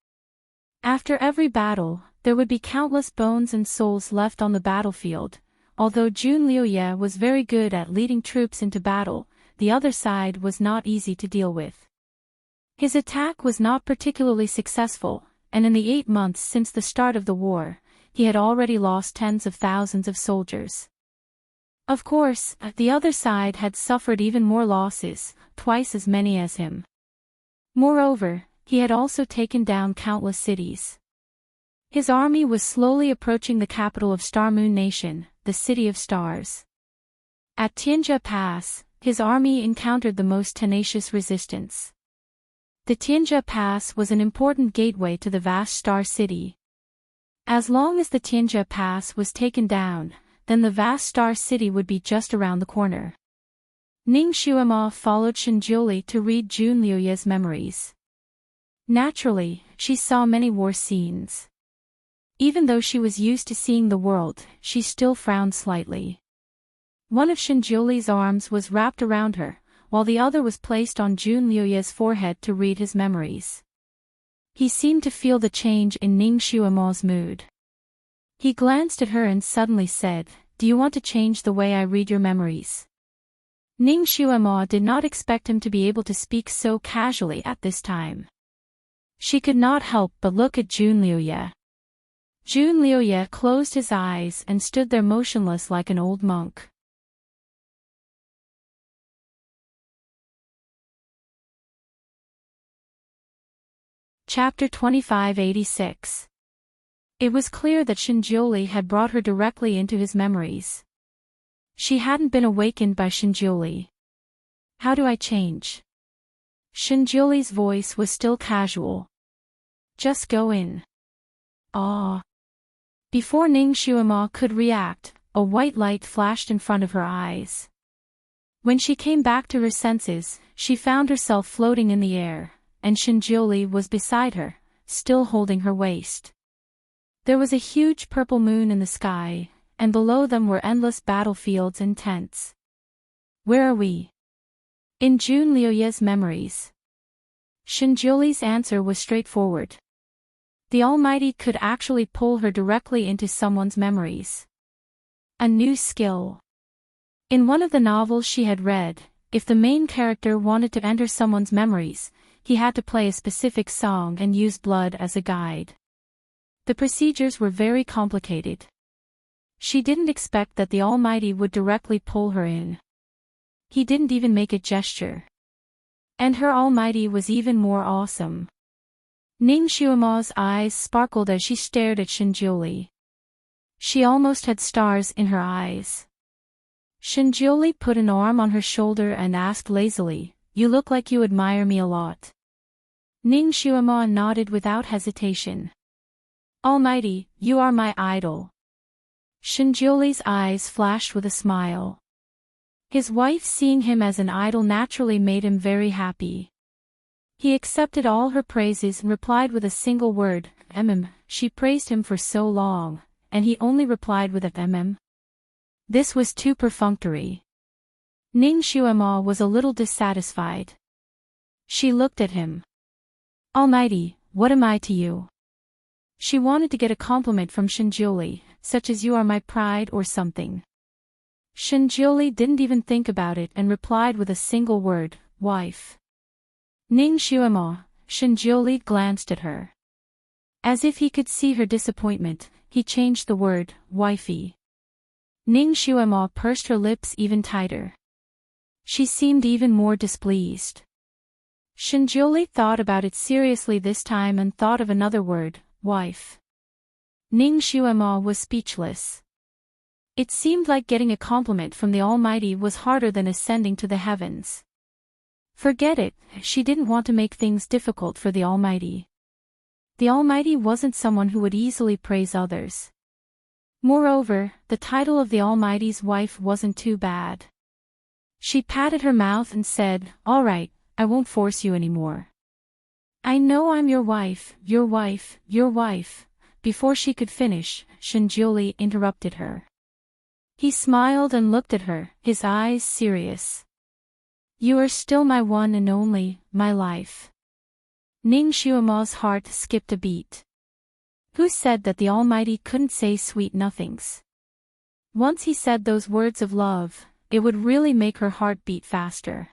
After every battle, there would be countless bones and souls left on the battlefield. Although Jun Liuye was very good at leading troops into battle, the other side was not easy to deal with. His attack was not particularly successful, and in the 8 months since the start of the war, he had already lost tens of thousands of soldiers. Of course, the other side had suffered even more losses, twice as many as him. Moreover, he had also taken down countless cities. His army was slowly approaching the capital of Star Moon Nation, the City of Stars. At Tianjia Pass, his army encountered the most tenacious resistance. The Tianjia Pass was an important gateway to the vast Star City. As long as the Tianjia Pass was taken down, then the vast Star City would be just around the corner. Ning Xuema followed Shinjiuli to read Jun Liuye's memories. Naturally, she saw many war scenes. Even though she was used to seeing the world, she still frowned slightly. One of Shinjiuli's arms was wrapped around her, while the other was placed on Jun Liuye's forehead to read his memories. He seemed to feel the change in Ning Xuema's mood. He glanced at her and suddenly said, "Do you want to change the way I read your memories?" Ning Xuema did not expect him to be able to speak so casually at this time. She could not help but look at Jun Liuye. Jun Liuye closed his eyes and stood there motionless like an old monk. Chapter 2586. It was clear that Shinjiuli had brought her directly into his memories. She hadn't been awakened by Shinjiuli. "How do I change?" Shinjiuli's voice was still casual. "Just go in." Ah. Before Ning Xuema could react, a white light flashed in front of her eyes. When she came back to her senses, she found herself floating in the air, and Shinjiuli was beside her, still holding her waist. There was a huge purple moon in the sky, and below them were endless battlefields and tents. Where are we? In June Liuye's memories. Shinjuli's answer was straightforward. The Almighty could actually pull her directly into someone's memories. A new skill. In one of the novels she had read, if the main character wanted to enter someone's memories, he had to play a specific song and use blood as a guide. The procedures were very complicated. She didn't expect that the Almighty would directly pull her in. He didn't even make a gesture. And her Almighty was even more awesome. Ning Xuema's eyes sparkled as she stared at Shinjuli. She almost had stars in her eyes. Shinjuli put an arm on her shoulder and asked lazily, "You look like you admire me a lot." Ning Xuema nodded without hesitation. "Almighty, you are my idol." Shinjuli's eyes flashed with a smile. His wife seeing him as an idol naturally made him very happy. He accepted all her praises and replied with a single word, She praised him for so long, and he only replied with a This was too perfunctory. Ning Xuema was a little dissatisfied. She looked at him. "Almighty, what am I to you?" She wanted to get a compliment from Shinjuli, such as "you are my pride" or something. Shinjuli didn't even think about it and replied with a single word, "Wife." Ning Xuema, Shinjuli glanced at her. As if he could see her disappointment, he changed the word, "wifey." Ning Xuema pursed her lips even tighter. She seemed even more displeased. Shinjuli thought about it seriously this time and thought of another word, wife. Ning Xuema was speechless. It seemed like getting a compliment from the Almighty was harder than ascending to the heavens. Forget it, she didn't want to make things difficult for the Almighty. The Almighty wasn't someone who would easily praise others. Moreover, the title of the Almighty's wife wasn't too bad. She patted her mouth and said, "All right, I won't force you anymore. I know I'm your wife, your wife, your wife." Before she could finish, Shinjuli interrupted her. He smiled and looked at her, his eyes serious. "You are still my one and only, my life." Ning Xuema's heart skipped a beat. Who said that the Almighty couldn't say sweet nothings? Once he said those words of love, it would really make her heart beat faster.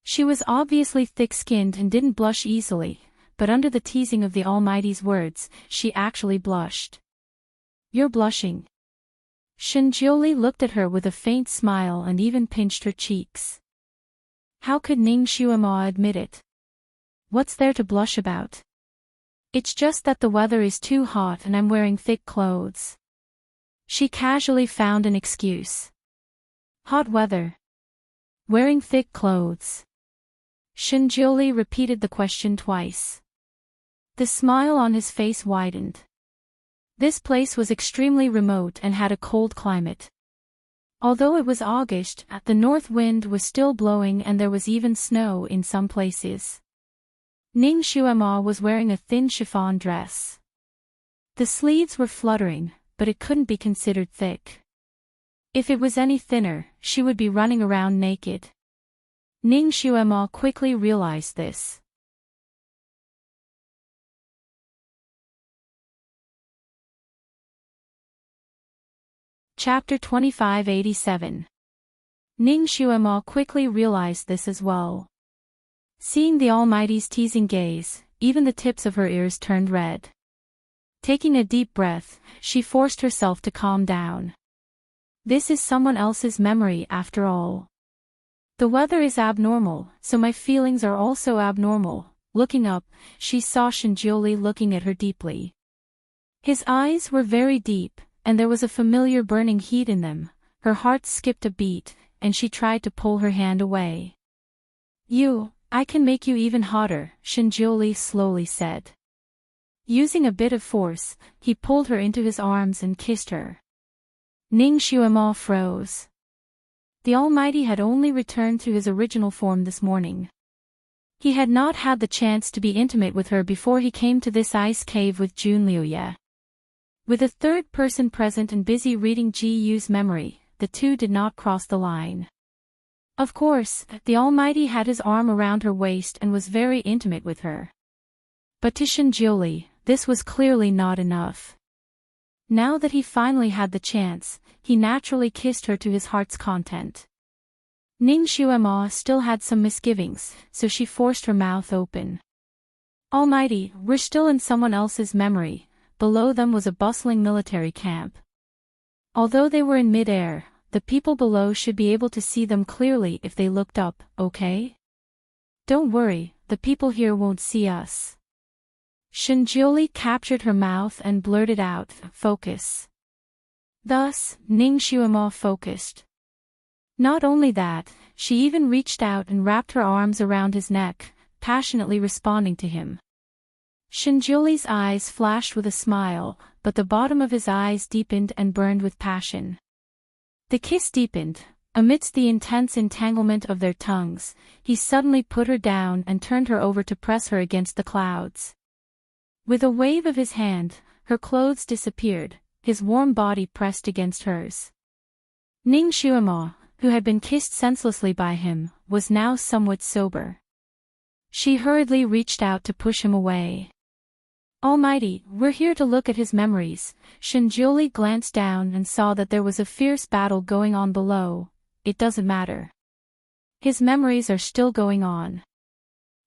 She was obviously thick-skinned and didn't blush easily, but under the teasing of the Almighty's words, she actually blushed. "You're blushing." Shinjuli looked at her with a faint smile and even pinched her cheeks. How could Ning Xuema admit it? What's there to blush about? It's just that the weather is too hot and I'm wearing thick clothes. She casually found an excuse. Hot weather. Wearing thick clothes. Shinjuli repeated the question twice. The smile on his face widened. This place was extremely remote and had a cold climate. Although it was August, the north wind was still blowing and there was even snow in some places. Ning Xuema was wearing a thin chiffon dress. The sleeves were fluttering, but it couldn't be considered thick. If it was any thinner, she would be running around naked. Ning Xuema quickly realized this. Chapter 2587. Ning Xuema quickly realized this as well. Seeing the Almighty's teasing gaze, even the tips of her ears turned red. Taking a deep breath, she forced herself to calm down. This is someone else's memory after all. The weather is abnormal, so my feelings are also abnormal. Looking up, she saw Shinjuli looking at her deeply. His eyes were very deep, and there was a familiar burning heat in them. Her heart skipped a beat, and she tried to pull her hand away. I can make you even hotter, Shinjuli slowly said. Using a bit of force, he pulled her into his arms and kissed her. Ning Xuema froze. The Almighty had only returned to his original form this morning. He had not had the chance to be intimate with her before he came to this ice cave with Junliuye. With a third person present and busy reading Gu's memory, the two did not cross the line. Of course, the Almighty had his arm around her waist and was very intimate with her. But to Shinjuli, this was clearly not enough. Now that he finally had the chance, he naturally kissed her to his heart's content. Ning Xuema still had some misgivings, so she forced her mouth open. Almighty, we're still in someone else's memory. Below them was a bustling military camp. Although they were in mid-air, the people below should be able to see them clearly if they looked up, okay? Don't worry, the people here won't see us. Shinjuli captured her mouth and blurted out, focus. Thus, Ning Xuema focused. Not only that, she even reached out and wrapped her arms around his neck, passionately responding to him. Shinjuli's eyes flashed with a smile, but the bottom of his eyes deepened and burned with passion. The kiss deepened. Amidst the intense entanglement of their tongues, he suddenly put her down and turned her over to press her against the clouds. With a wave of his hand, her clothes disappeared, his warm body pressed against hers. Ning Xuema, who had been kissed senselessly by him, was now somewhat sober. She hurriedly reached out to push him away. Almighty, we're here to look at his memories. Shinjuli glanced down and saw that there was a fierce battle going on below. It doesn't matter. His memories are still going on.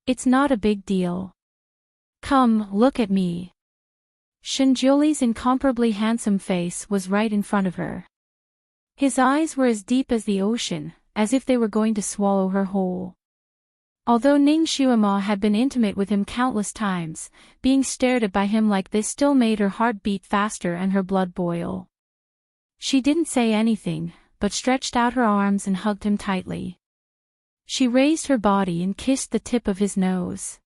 It's not a big deal. Come, look at me. Shinjuli's incomparably handsome face was right in front of her. His eyes were as deep as the ocean, as if they were going to swallow her whole. Although Ning Xuema had been intimate with him countless times, being stared at by him like this still made her heart beat faster and her blood boil. She didn't say anything, but stretched out her arms and hugged him tightly. She raised her body and kissed the tip of his nose.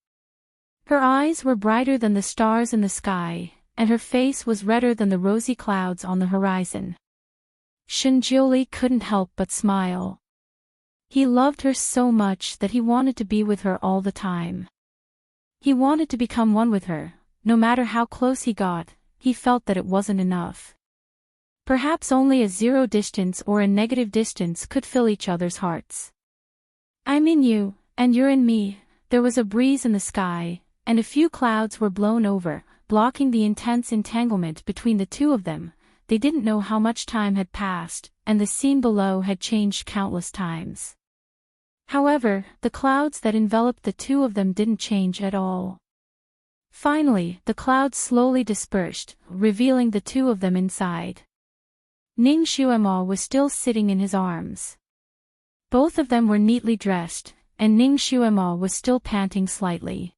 Her eyes were brighter than the stars in the sky, and her face was redder than the rosy clouds on the horizon. Shinjuli couldn't help but smile. He loved her so much that he wanted to be with her all the time. He wanted to become one with her. No matter how close he got, he felt that it wasn't enough. Perhaps only a zero distance or a negative distance could fill each other's hearts. I'm in you, and you're in me. There was a breeze in the sky, and a few clouds were blown over, blocking the intense entanglement between the two of them. They didn't know how much time had passed, and the scene below had changed countless times. However, the clouds that enveloped the two of them didn't change at all. Finally, the clouds slowly dispersed, revealing the two of them inside. Ning Xuema was still sitting in his arms. Both of them were neatly dressed, and Ning Xuema was still panting slightly.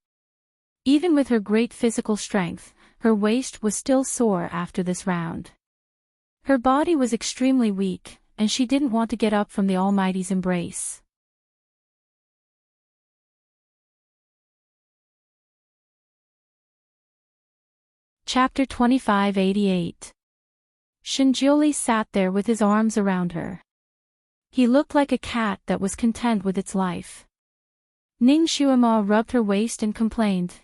Even with her great physical strength, her waist was still sore after this round. Her body was extremely weak, and she didn't want to get up from the Almighty's embrace. Chapter 2588. Shinjuli sat there with his arms around her. He looked like a cat that was content with its life. Ning Xuema rubbed her waist and complained,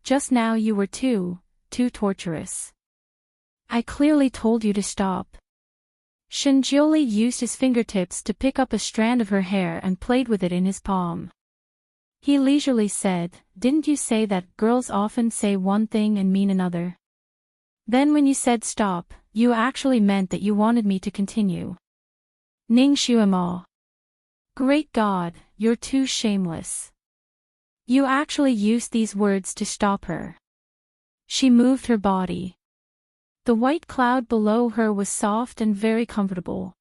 just now you were too torturous. I clearly told you to stop. Shinjuli used his fingertips to pick up a strand of her hair and played with it in his palm. He leisurely said, didn't you say that girls often say one thing and mean another? Then when you said stop, you actually meant that you wanted me to continue. Ning Xuema. Great God, you're too shameless. You actually used these words to stop her. She moved her body. The white cloud below her was soft and very comfortable.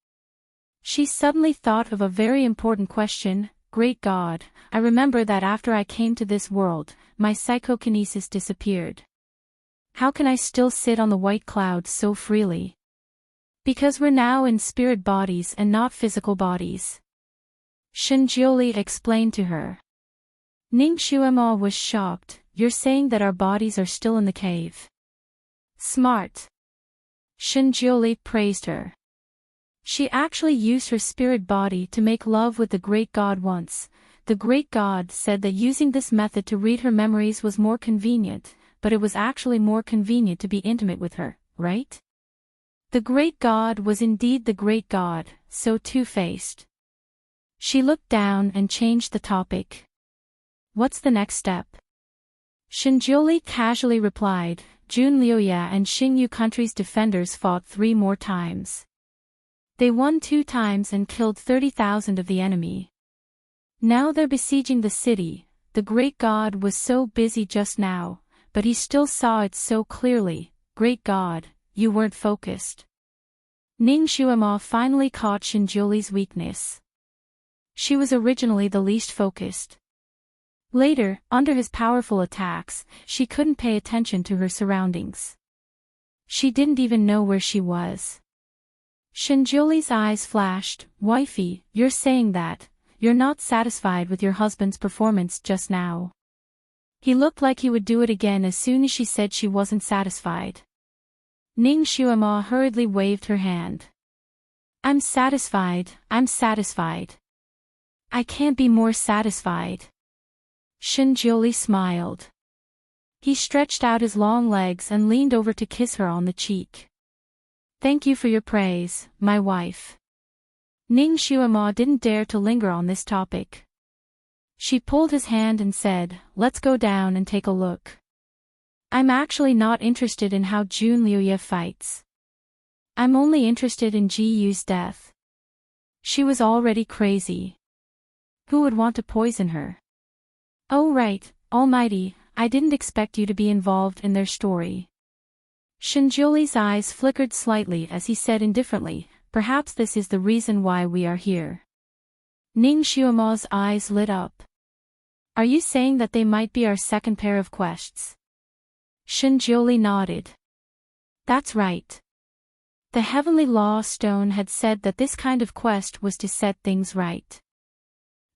She suddenly thought of a very important question. Great God, I remember that after I came to this world, my psychokinesis disappeared. How can I still sit on the white cloud so freely? Because we're now in spirit bodies and not physical bodies. Shinjuli explained to her. Ning Xuema was shocked. You're saying that our bodies are still in the cave. Smart. Shinjuli praised her. She actually used her spirit body to make love with the great god once. The great god said that using this method to read her memories was more convenient, but it was actually more convenient to be intimate with her, right? The great god was indeed the great god, so two-faced. She looked down and changed the topic. What's the next step? Shinjioli casually replied, Junlioya and Xingyu country's defenders fought 3 more times. They won 2 times and killed 30,000 of the enemy. Now they're besieging the city. The great god was so busy just now, but he still saw it so clearly. Great god, you weren't focused. Ning Xuema finally caught Shinjioli's weakness. She was originally the least focused. Later, under his powerful attacks, she couldn't pay attention to her surroundings. She didn't even know where she was. Shinjioli's eyes flashed. Wifey, you're saying that you're not satisfied with your husband's performance just now. He looked like he would do it again as soon as she said she wasn't satisfied. Ning Xuema hurriedly waved her hand. I'm satisfied, I'm satisfied. I can't be more satisfied. Shinjioli smiled. He stretched out his long legs and leaned over to kiss her on the cheek. Thank you for your praise, my wife. Ning Xuema didn't dare to linger on this topic. She pulled his hand and said, let's go down and take a look. I'm actually not interested in how Jun Liuye fights. I'm only interested in Ji Yu's death. She was already crazy. Who would want to poison her? Oh right, Almighty, I didn't expect you to be involved in their story. Shinjioli's eyes flickered slightly as he said indifferently, perhaps this is the reason why we are here. Ning Xuema's eyes lit up. Are you saying that they might be our second pair of quests? Shinjioli nodded. That's right. The Heavenly Law Stone had said that this kind of quest was to set things right.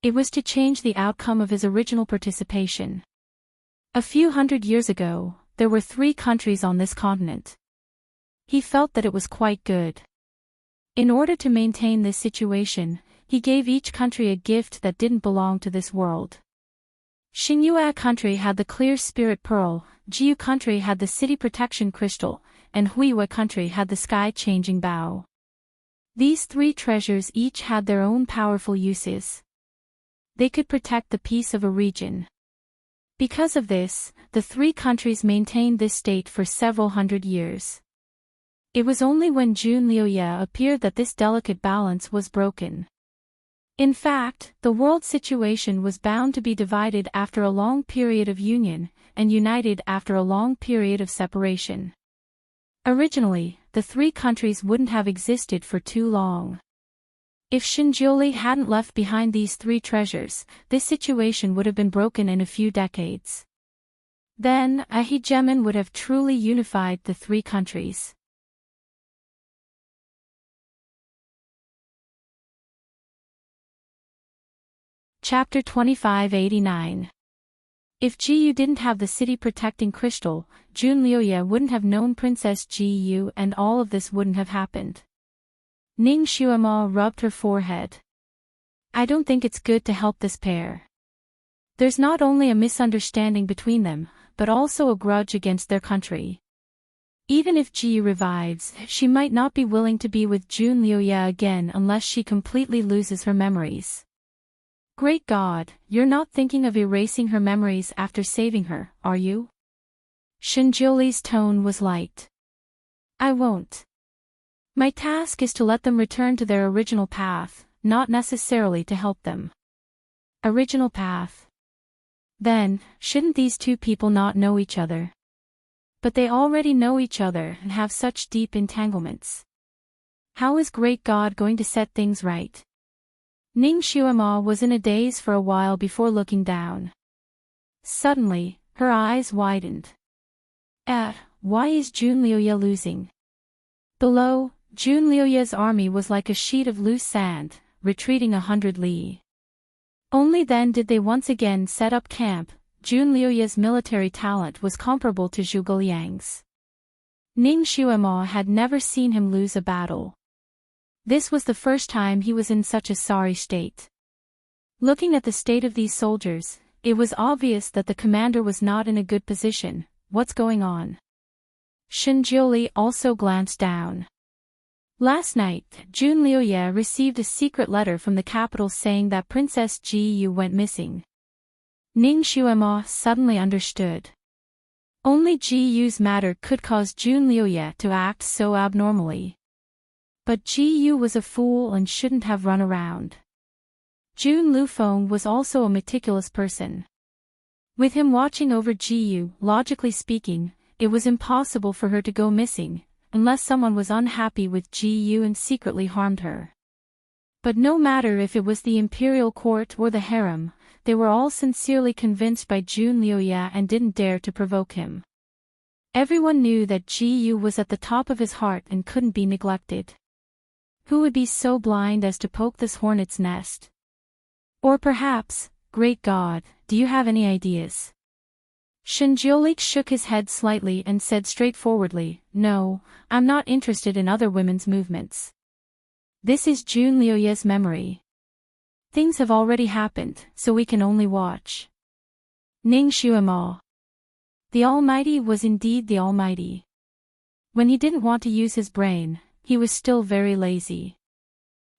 It was to change the outcome of his original participation. A few hundred years ago, there were 3 countries on this continent. He felt that it was quite good. In order to maintain this situation, he gave each country a gift that didn't belong to this world. Xingyue country had the clear spirit pearl, Jiyu country had the city protection crystal, and Huiyue country had the sky-changing bow. These 3 treasures each had their own powerful uses. They could protect the peace of a region. Because of this, the 3 countries maintained this state for several hundred years. It was only when Jun Liuye appeared that this delicate balance was broken. In fact, the world situation was bound to be divided after a long period of union, and united after a long period of separation. Originally, the 3 countries wouldn't have existed for too long. If Shinjioli hadn't left behind these 3 treasures, this situation would have been broken in a few decades. Then, a hegemon would have truly unified the 3 countries. Chapter 2589. If Ji Yu didn't have the city-protecting crystal, Jun Liuye wouldn't have known Princess Ji Yu and all of this wouldn't have happened. Ning Xuema rubbed her forehead. I don't think it's good to help this pair. There's not only a misunderstanding between them, but also a grudge against their country. Even if Ji Yu revives, she might not be willing to be with Jun Liuye again unless she completely loses her memories. Great God, you're not thinking of erasing her memories after saving her, are you? Shinjioli's tone was light. I won't. My task is to let them return to their original path, not necessarily to help them. Original path. Then, shouldn't these 2 people not know each other? But they already know each other and have such deep entanglements. How is Great God going to set things right? Ning Xuema was in a daze for a while before looking down. Suddenly, her eyes widened. Why is Jun Liuye losing? Below, Jun Liuye's army was like a sheet of loose sand, retreating 100 li. Only then did they once again set up camp. Jun Liuye's military talent was comparable to Zhuge Liang's. Ning Xuema had never seen him lose a battle. This was the first time he was in such a sorry state. Looking at the state of these soldiers, it was obvious that the commander was not in a good position. What's going on? Shinjioli also glanced down. Last night, Jun Liuye received a secret letter from the capital saying that Princess Ji Yu went missing. Ning Xuemo suddenly understood. Only Ji Yu's matter could cause Jun Liuye to act so abnormally. But Ji Yu was a fool and shouldn't have run around. Jun Lufeng was also a meticulous person. With him watching over Ji Yu, logically speaking, it was impossible for her to go missing, unless someone was unhappy with Ji Yu and secretly harmed her. But no matter if it was the imperial court or the harem, they were all sincerely convinced by Jun Liuye and didn't dare to provoke him. Everyone knew that Ji Yu was at the top of his heart and couldn't be neglected. Who would be so blind as to poke this hornet's nest? Or perhaps, great God, do you have any ideas? Shinjioli shook his head slightly and said straightforwardly, "No, I'm not interested in other women's movements. This is Jun Liuye's memory. Things have already happened, so we can only watch." Ning Xuemo. The Almighty was indeed the Almighty. When he didn't want to use his brain, he was still very lazy.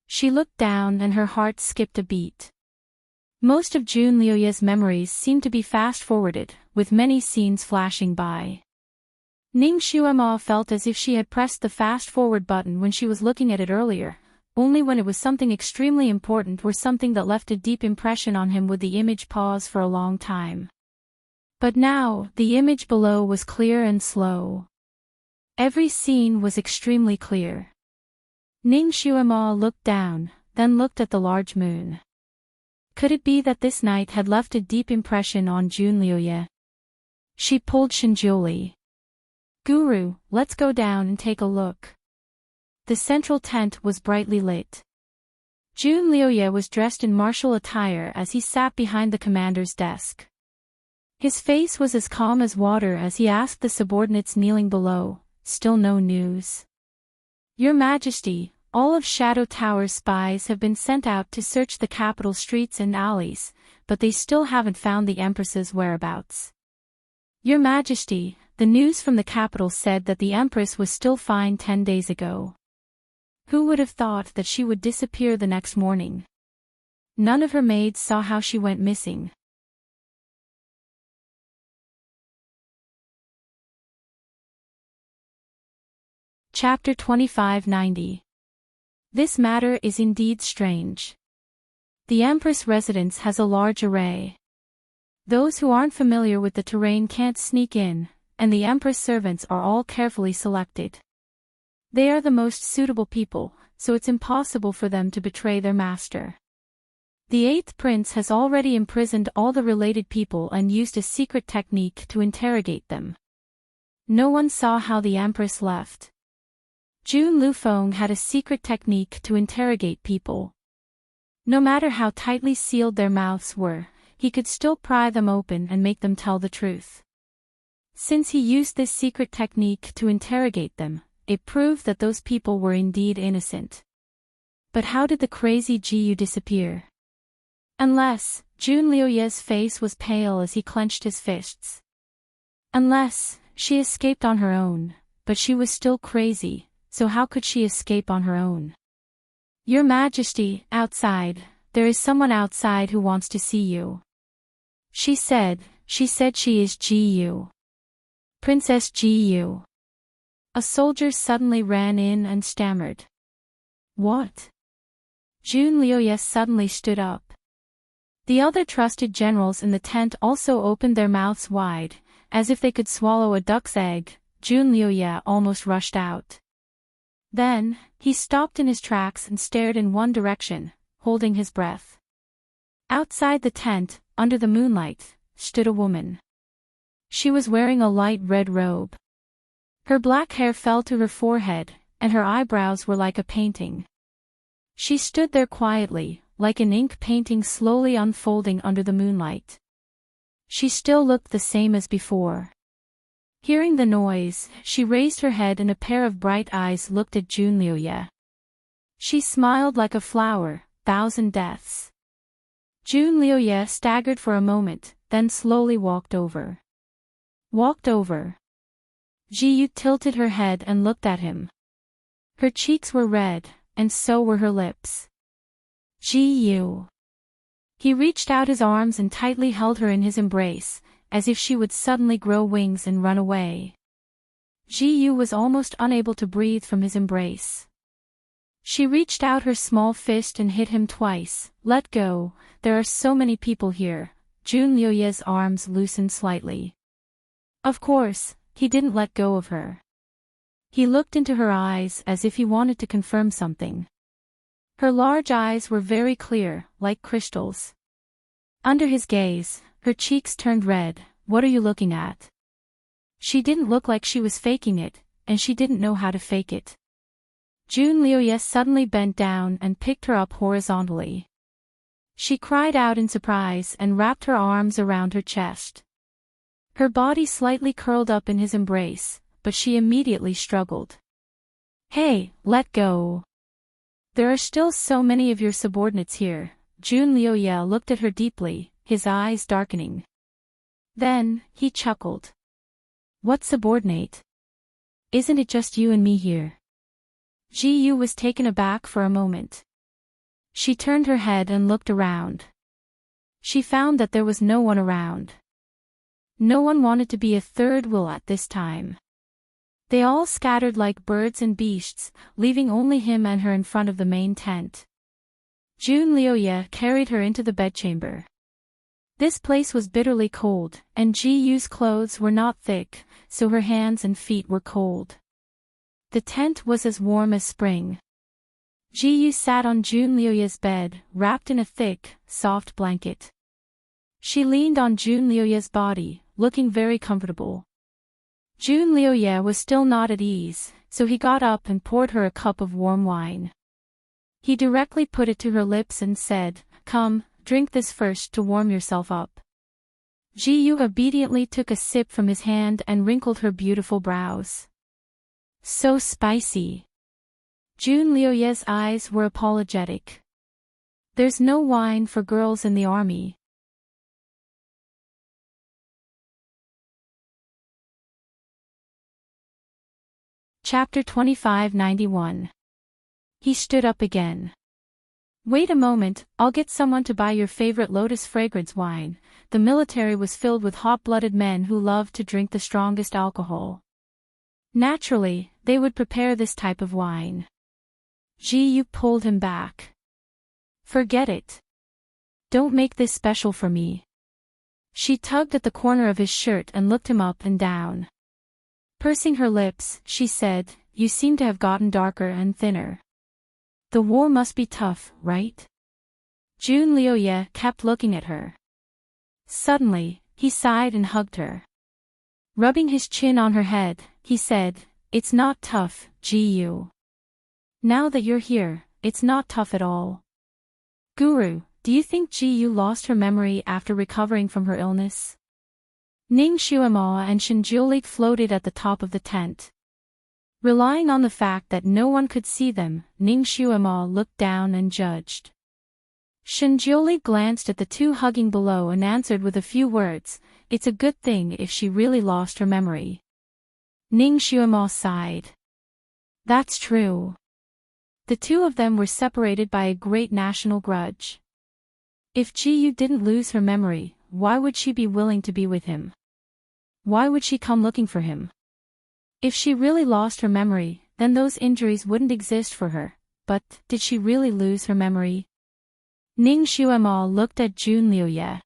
She looked down and her heart skipped a beat. Most of Jun Liuye's memories seemed to be fast-forwarded, with many scenes flashing by. Ning Xuemo felt as if she had pressed the fast-forward button when she was looking at it earlier, only when it was something extremely important or something that left a deep impression on him would the image pause for a long time. But now, the image below was clear and slow. Every scene was extremely clear. Ning Xuemo looked down, then looked at the large moon. Could it be that this night had left a deep impression on Jun Liuye? She pulled Shinjioli. "Guru, let's go down and take a look." The central tent was brightly lit. Jun Liuye was dressed in martial attire as he sat behind the commander's desk. His face was as calm as water as he asked the subordinates kneeling below, "Still no news?" "Your Majesty, all of Shadow Tower's spies have been sent out to search the capital streets and alleys, but they still haven't found the Empress's whereabouts." "Your Majesty, the news from the capital said that the Empress was still fine 10 days ago. Who would have thought that she would disappear the next morning? None of her maids saw how she went missing." Chapter 2590. This matter is indeed strange. The Empress residence has a large array. Those who aren't familiar with the terrain can't sneak in, and the Empress servants are all carefully selected. They are the most suitable people, so it's impossible for them to betray their master. The 8th prince has already imprisoned all the related people and used a secret technique to interrogate them. No one saw how the Empress left. Jun Lufeng had a secret technique to interrogate people. No matter how tightly sealed their mouths were, he could still pry them open and make them tell the truth. Since he used this secret technique to interrogate them, it proved that those people were indeed innocent. But how did the crazy Ji Yu disappear? Unless, Jun Liuye's face was pale as he clenched his fists. Unless, she escaped on her own, but she was still crazy. So how could she escape on her own? "Your Majesty, outside, there is someone outside who wants to see you." She said she is Ji Yu. Princess Ji Yu. A soldier suddenly ran in and stammered. "What?" Jun Liuye suddenly stood up. The other trusted generals in the tent also opened their mouths wide, as if they could swallow a duck's egg. Jun Liuye almost rushed out. Then, he stopped in his tracks and stared in one direction, holding his breath. Outside the tent, under the moonlight, stood a woman. She was wearing a light red robe. Her black hair fell to her forehead, and her eyebrows were like a painting. She stood there quietly, like an ink painting slowly unfolding under the moonlight. She still looked the same as before. Hearing the noise, she raised her head and a pair of bright eyes looked at Jun Liuye. She smiled like a flower, 1,000 deaths. Jun Liuye staggered for a moment, then slowly walked over. Walked over. Ji-yu tilted her head and looked at him. Her cheeks were red, and so were her lips. Ji-yu. He reached out his arms and tightly held her in his embrace, as if she would suddenly grow wings and run away. Ji-yu was almost unable to breathe from his embrace. She reached out her small fist and hit him twice. Let go, there are so many people here. Jun Lioye's arms loosened slightly. Of course, he didn't let go of her. He looked into her eyes as if he wanted to confirm something. Her large eyes were very clear, like crystals. Under his gaze, her cheeks turned red. What are you looking at? She didn't look like she was faking it, and she didn't know how to fake it. Jun Lioye suddenly bent down and picked her up horizontally. She cried out in surprise and wrapped her arms around her chest. Her body slightly curled up in his embrace, but she immediately struggled. Hey, let go. There are still so many of your subordinates here. Jun Lioye looked at her deeply, his eyes darkening. Then, he chuckled. What subordinate? Isn't it just you and me here? Ji-yu was taken aback for a moment. She turned her head and looked around. She found that there was no one around. No one wanted to be a third wheel at this time. They all scattered like birds and beasts, leaving only him and her in front of the main tent. Jun Lioye carried her into the bedchamber. This place was bitterly cold, and Ji-yu's clothes were not thick, so her hands and feet were cold. The tent was as warm as spring. Ji-yu sat on Jun Lioye's bed, wrapped in a thick, soft blanket. She leaned on Jun Lioye's body, looking very comfortable. Jun Lioye was still not at ease, so he got up and poured her a cup of warm wine. He directly put it to her lips and said, "Come, drink this first to warm yourself up." Ji-yu obediently took a sip from his hand and wrinkled her beautiful brows. So spicy. Jun Lioye's eyes were apologetic. There's no wine for girls in the army. Chapter 2591. He stood up again. Wait a moment, I'll get someone to buy your favorite lotus fragrance wine. The military was filled with hot-blooded men who loved to drink the strongest alcohol. Naturally, they would prepare this type of wine. Ji-yu pulled him back. Forget it. Don't make this special for me. She tugged at the corner of his shirt and looked him up and down. Pursing her lips, she said, "You seem to have gotten darker and thinner. The war must be tough, right?" Jun Lioye kept looking at her. Suddenly, he sighed and hugged her. Rubbing his chin on her head, he said, "It's not tough, Ji-yu. Now that you're here, it's not tough at all." "Guru, do you think Ji-yu lost her memory after recovering from her illness?" Ning Xuema and Shinjulik floated at the top of the tent. Relying on the fact that no one could see them, Ning Xuema looked down and judged. Shinjulik glanced at the two hugging below and answered with a few words, "It's a good thing if she really lost her memory." Ning Xuema sighed. That's true. The two of them were separated by a great national grudge. If Ji-yu didn't lose her memory, why would she be willing to be with him? Why would she come looking for him? If she really lost her memory, then those injuries wouldn't exist for her. But, did she really lose her memory? Ning Xuema looked at Jun Lioye.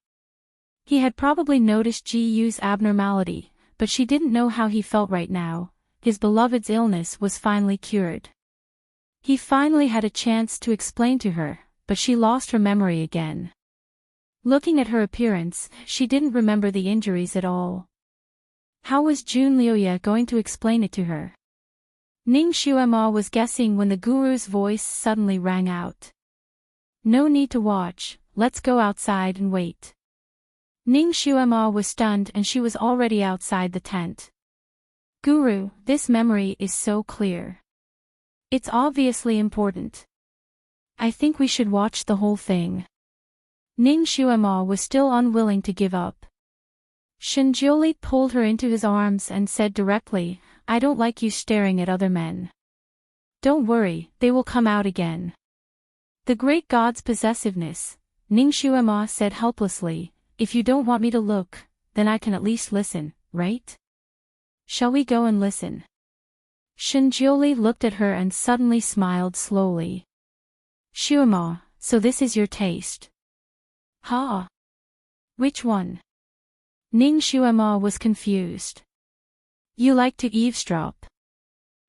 He had probably noticed Ji-yu's abnormality, but she didn't know how he felt right now. His beloved's illness was finally cured. He finally had a chance to explain to her, but she lost her memory again. Looking at her appearance, she didn't remember the injuries at all. How was Jun Lioye going to explain it to her? Ning Xuema was guessing when the guru's voice suddenly rang out. "No need to watch, let's go outside and wait." Ning Xuema was stunned and she was already outside the tent. "Guru, this memory is so clear. It's obviously important. I think we should watch the whole thing." Ning Xuema was still unwilling to give up. Shinjulik pulled her into his arms and said directly, I don't like you staring at other men. Don't worry, they will come out again. The great god's possessiveness, Ningxuema said helplessly, if you don't want me to look, then I can at least listen, right? Shall we go and listen? Shinjioli looked at her and suddenly smiled slowly. Shuema, so this is your taste. Ha! Which one? Ningxuema was confused. You like to eavesdrop.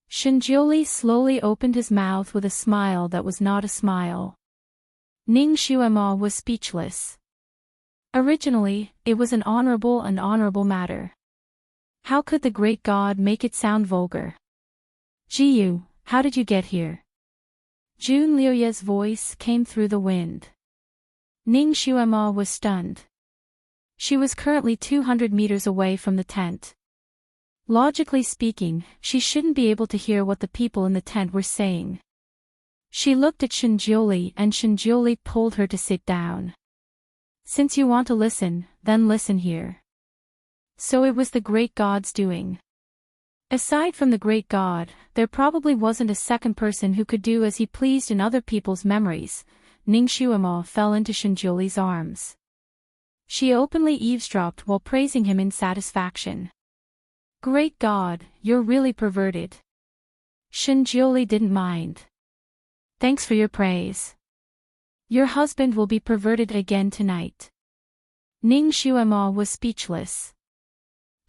Shinjioli slowly opened his mouth with a smile that was not a smile. Ningxuema was speechless. Originally, it was an honorable matter. How could the great god make it sound vulgar? Jiyu, how did you get here? Jun Liuye's voice came through the wind. Ningxuema was stunned. She was currently 200 meters away from the tent. Logically speaking, she shouldn't be able to hear what the people in the tent were saying. She looked at Shinjioli and Shinjioli pulled her to sit down. Since you want to listen, then listen here. So it was the great god's doing. Aside from the great god, there probably wasn't a second person who could do as he pleased in other people's memories. Ningxuema fell into Shinjioli's arms. She openly eavesdropped while praising him in satisfaction. Great god, you're really perverted. Shinjioli didn't mind. Thanks for your praise. Your husband will be perverted again tonight. Ningxuema was speechless.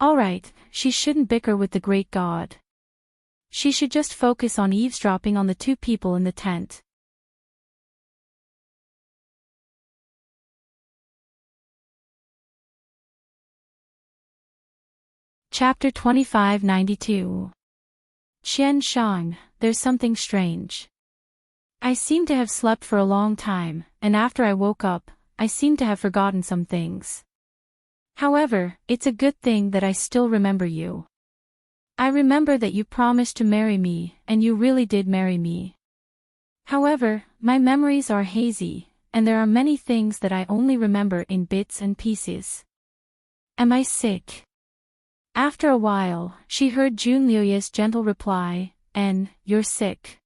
Alright, she shouldn't bicker with the great god. She should just focus on eavesdropping on the two people in the tent. Chapter 2592. Qian Shang, there's something strange. I seem to have slept for a long time, and after I woke up, I seem to have forgotten some things. However, it's a good thing that I still remember you. I remember that you promised to marry me, and you really did marry me. However, my memories are hazy, and there are many things that I only remember in bits and pieces. Am I sick? After a while, she heard Jun Liuye's gentle reply, you're sick.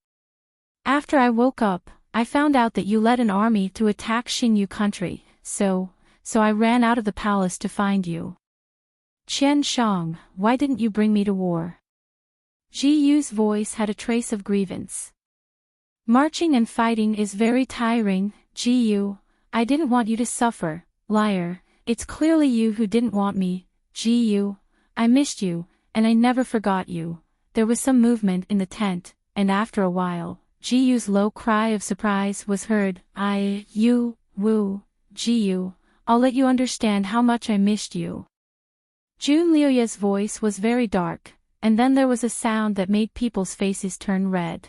After I woke up, I found out that you led an army to attack Xingyu country, so I ran out of the palace to find you. Qian Shang, why didn't you bring me to war? Ji Yu's voice had a trace of grievance. Marching and fighting is very tiring, Ji Yu. I didn't want you to suffer, liar. It's clearly you who didn't want me, Ji Yu. I missed you, and I never forgot you. There was some movement in the tent, and after a while, Ji Yu's low cry of surprise was heard. Ji Yu, I'll let you understand how much I missed you. Jun Liuye's voice was very dark, and then there was a sound that made people's faces turn red.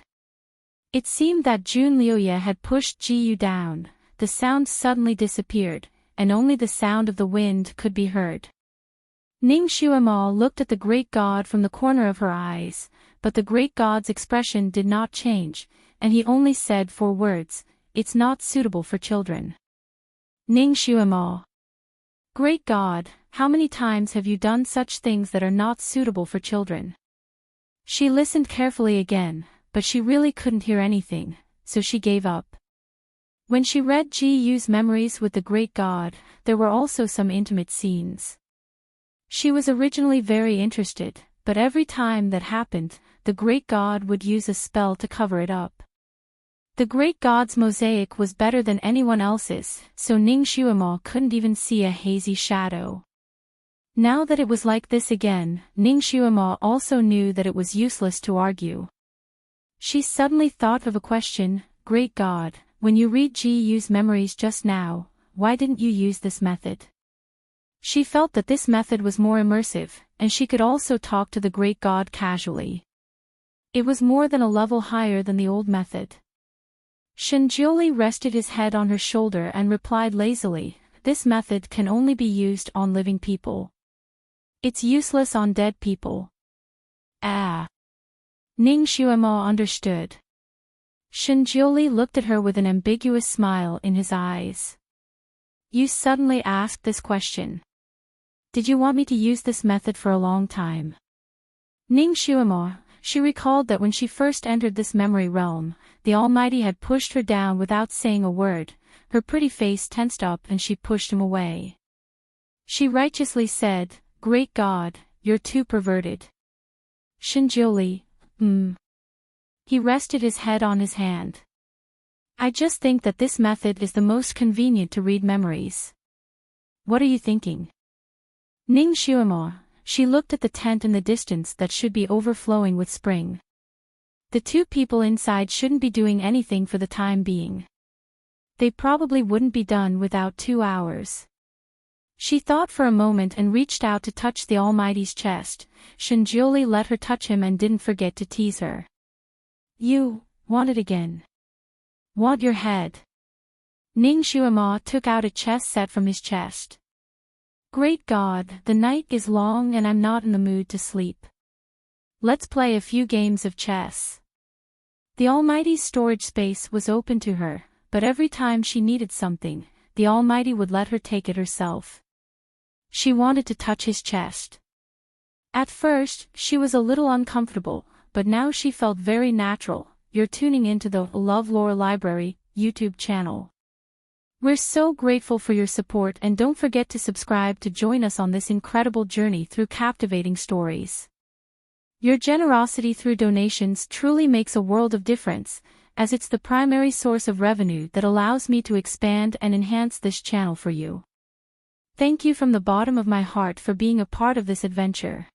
It seemed that Jun Liuye had pushed Ji Yu down. The sound suddenly disappeared, and only the sound of the wind could be heard. Ningxuema looked at the great god from the corner of her eyes, but the great god's expression did not change, and he only said 4 words, it's not suitable for children. Ningxuema. Great god, how many times have you done such things that are not suitable for children? She listened carefully again, but she really couldn't hear anything, so she gave up. When she read Ji Yu's memories with the great god, there were also some intimate scenes. She was originally very interested, but every time that happened, the great god would use a spell to cover it up. The great god's mosaic was better than anyone else's, so Ningxuema couldn't even see a hazy shadow. Now that it was like this again, Ningxuema also knew that it was useless to argue. She suddenly thought of a question, Great God, when you read Ji Yu's memories just now, why didn't you use this method? She felt that this method was more immersive, and she could also talk to the great god casually. It was more than a level higher than the old method. Shinjioli rested his head on her shoulder and replied lazily, this method can only be used on living people. It's useless on dead people. Ah. Ningxuema understood. Shinjioli looked at her with an ambiguous smile in his eyes. You suddenly asked this question. Did you want me to use this method for a long time? Ning Shuimo, she recalled that when she first entered this memory realm, the Almighty had pushed her down without saying a word. Her pretty face tensed up and she pushed him away. She righteously said, "Great God, you're too perverted." Shinjiuli, He rested his head on his hand. "I just think that this method is the most convenient to read memories." "What are you thinking?" Ning Shuimo, she looked at the tent in the distance that should be overflowing with spring. The two people inside shouldn't be doing anything for the time being. They probably wouldn't be done without 2 hours. She thought for a moment and reached out to touch the Almighty's chest. Shinjiuli let her touch him and didn't forget to tease her. "You want it again? Want your head?" Ning Shuimo took out a chess set from his chest. "Great God, the night is long and I'm not in the mood to sleep. Let's play a few games of chess." The Almighty's storage space was open to her, but every time she needed something, the Almighty would let her take it herself. She wanted to touch his chest. At first, she was a little uncomfortable, but now she felt very natural. You're tuning into the LoveLore Library YouTube channel. We're so grateful for your support and don't forget to subscribe to join us on this incredible journey through captivating stories. Your generosity through donations truly makes a world of difference, as it's the primary source of revenue that allows me to expand and enhance this channel for you. Thank you from the bottom of my heart for being a part of this adventure.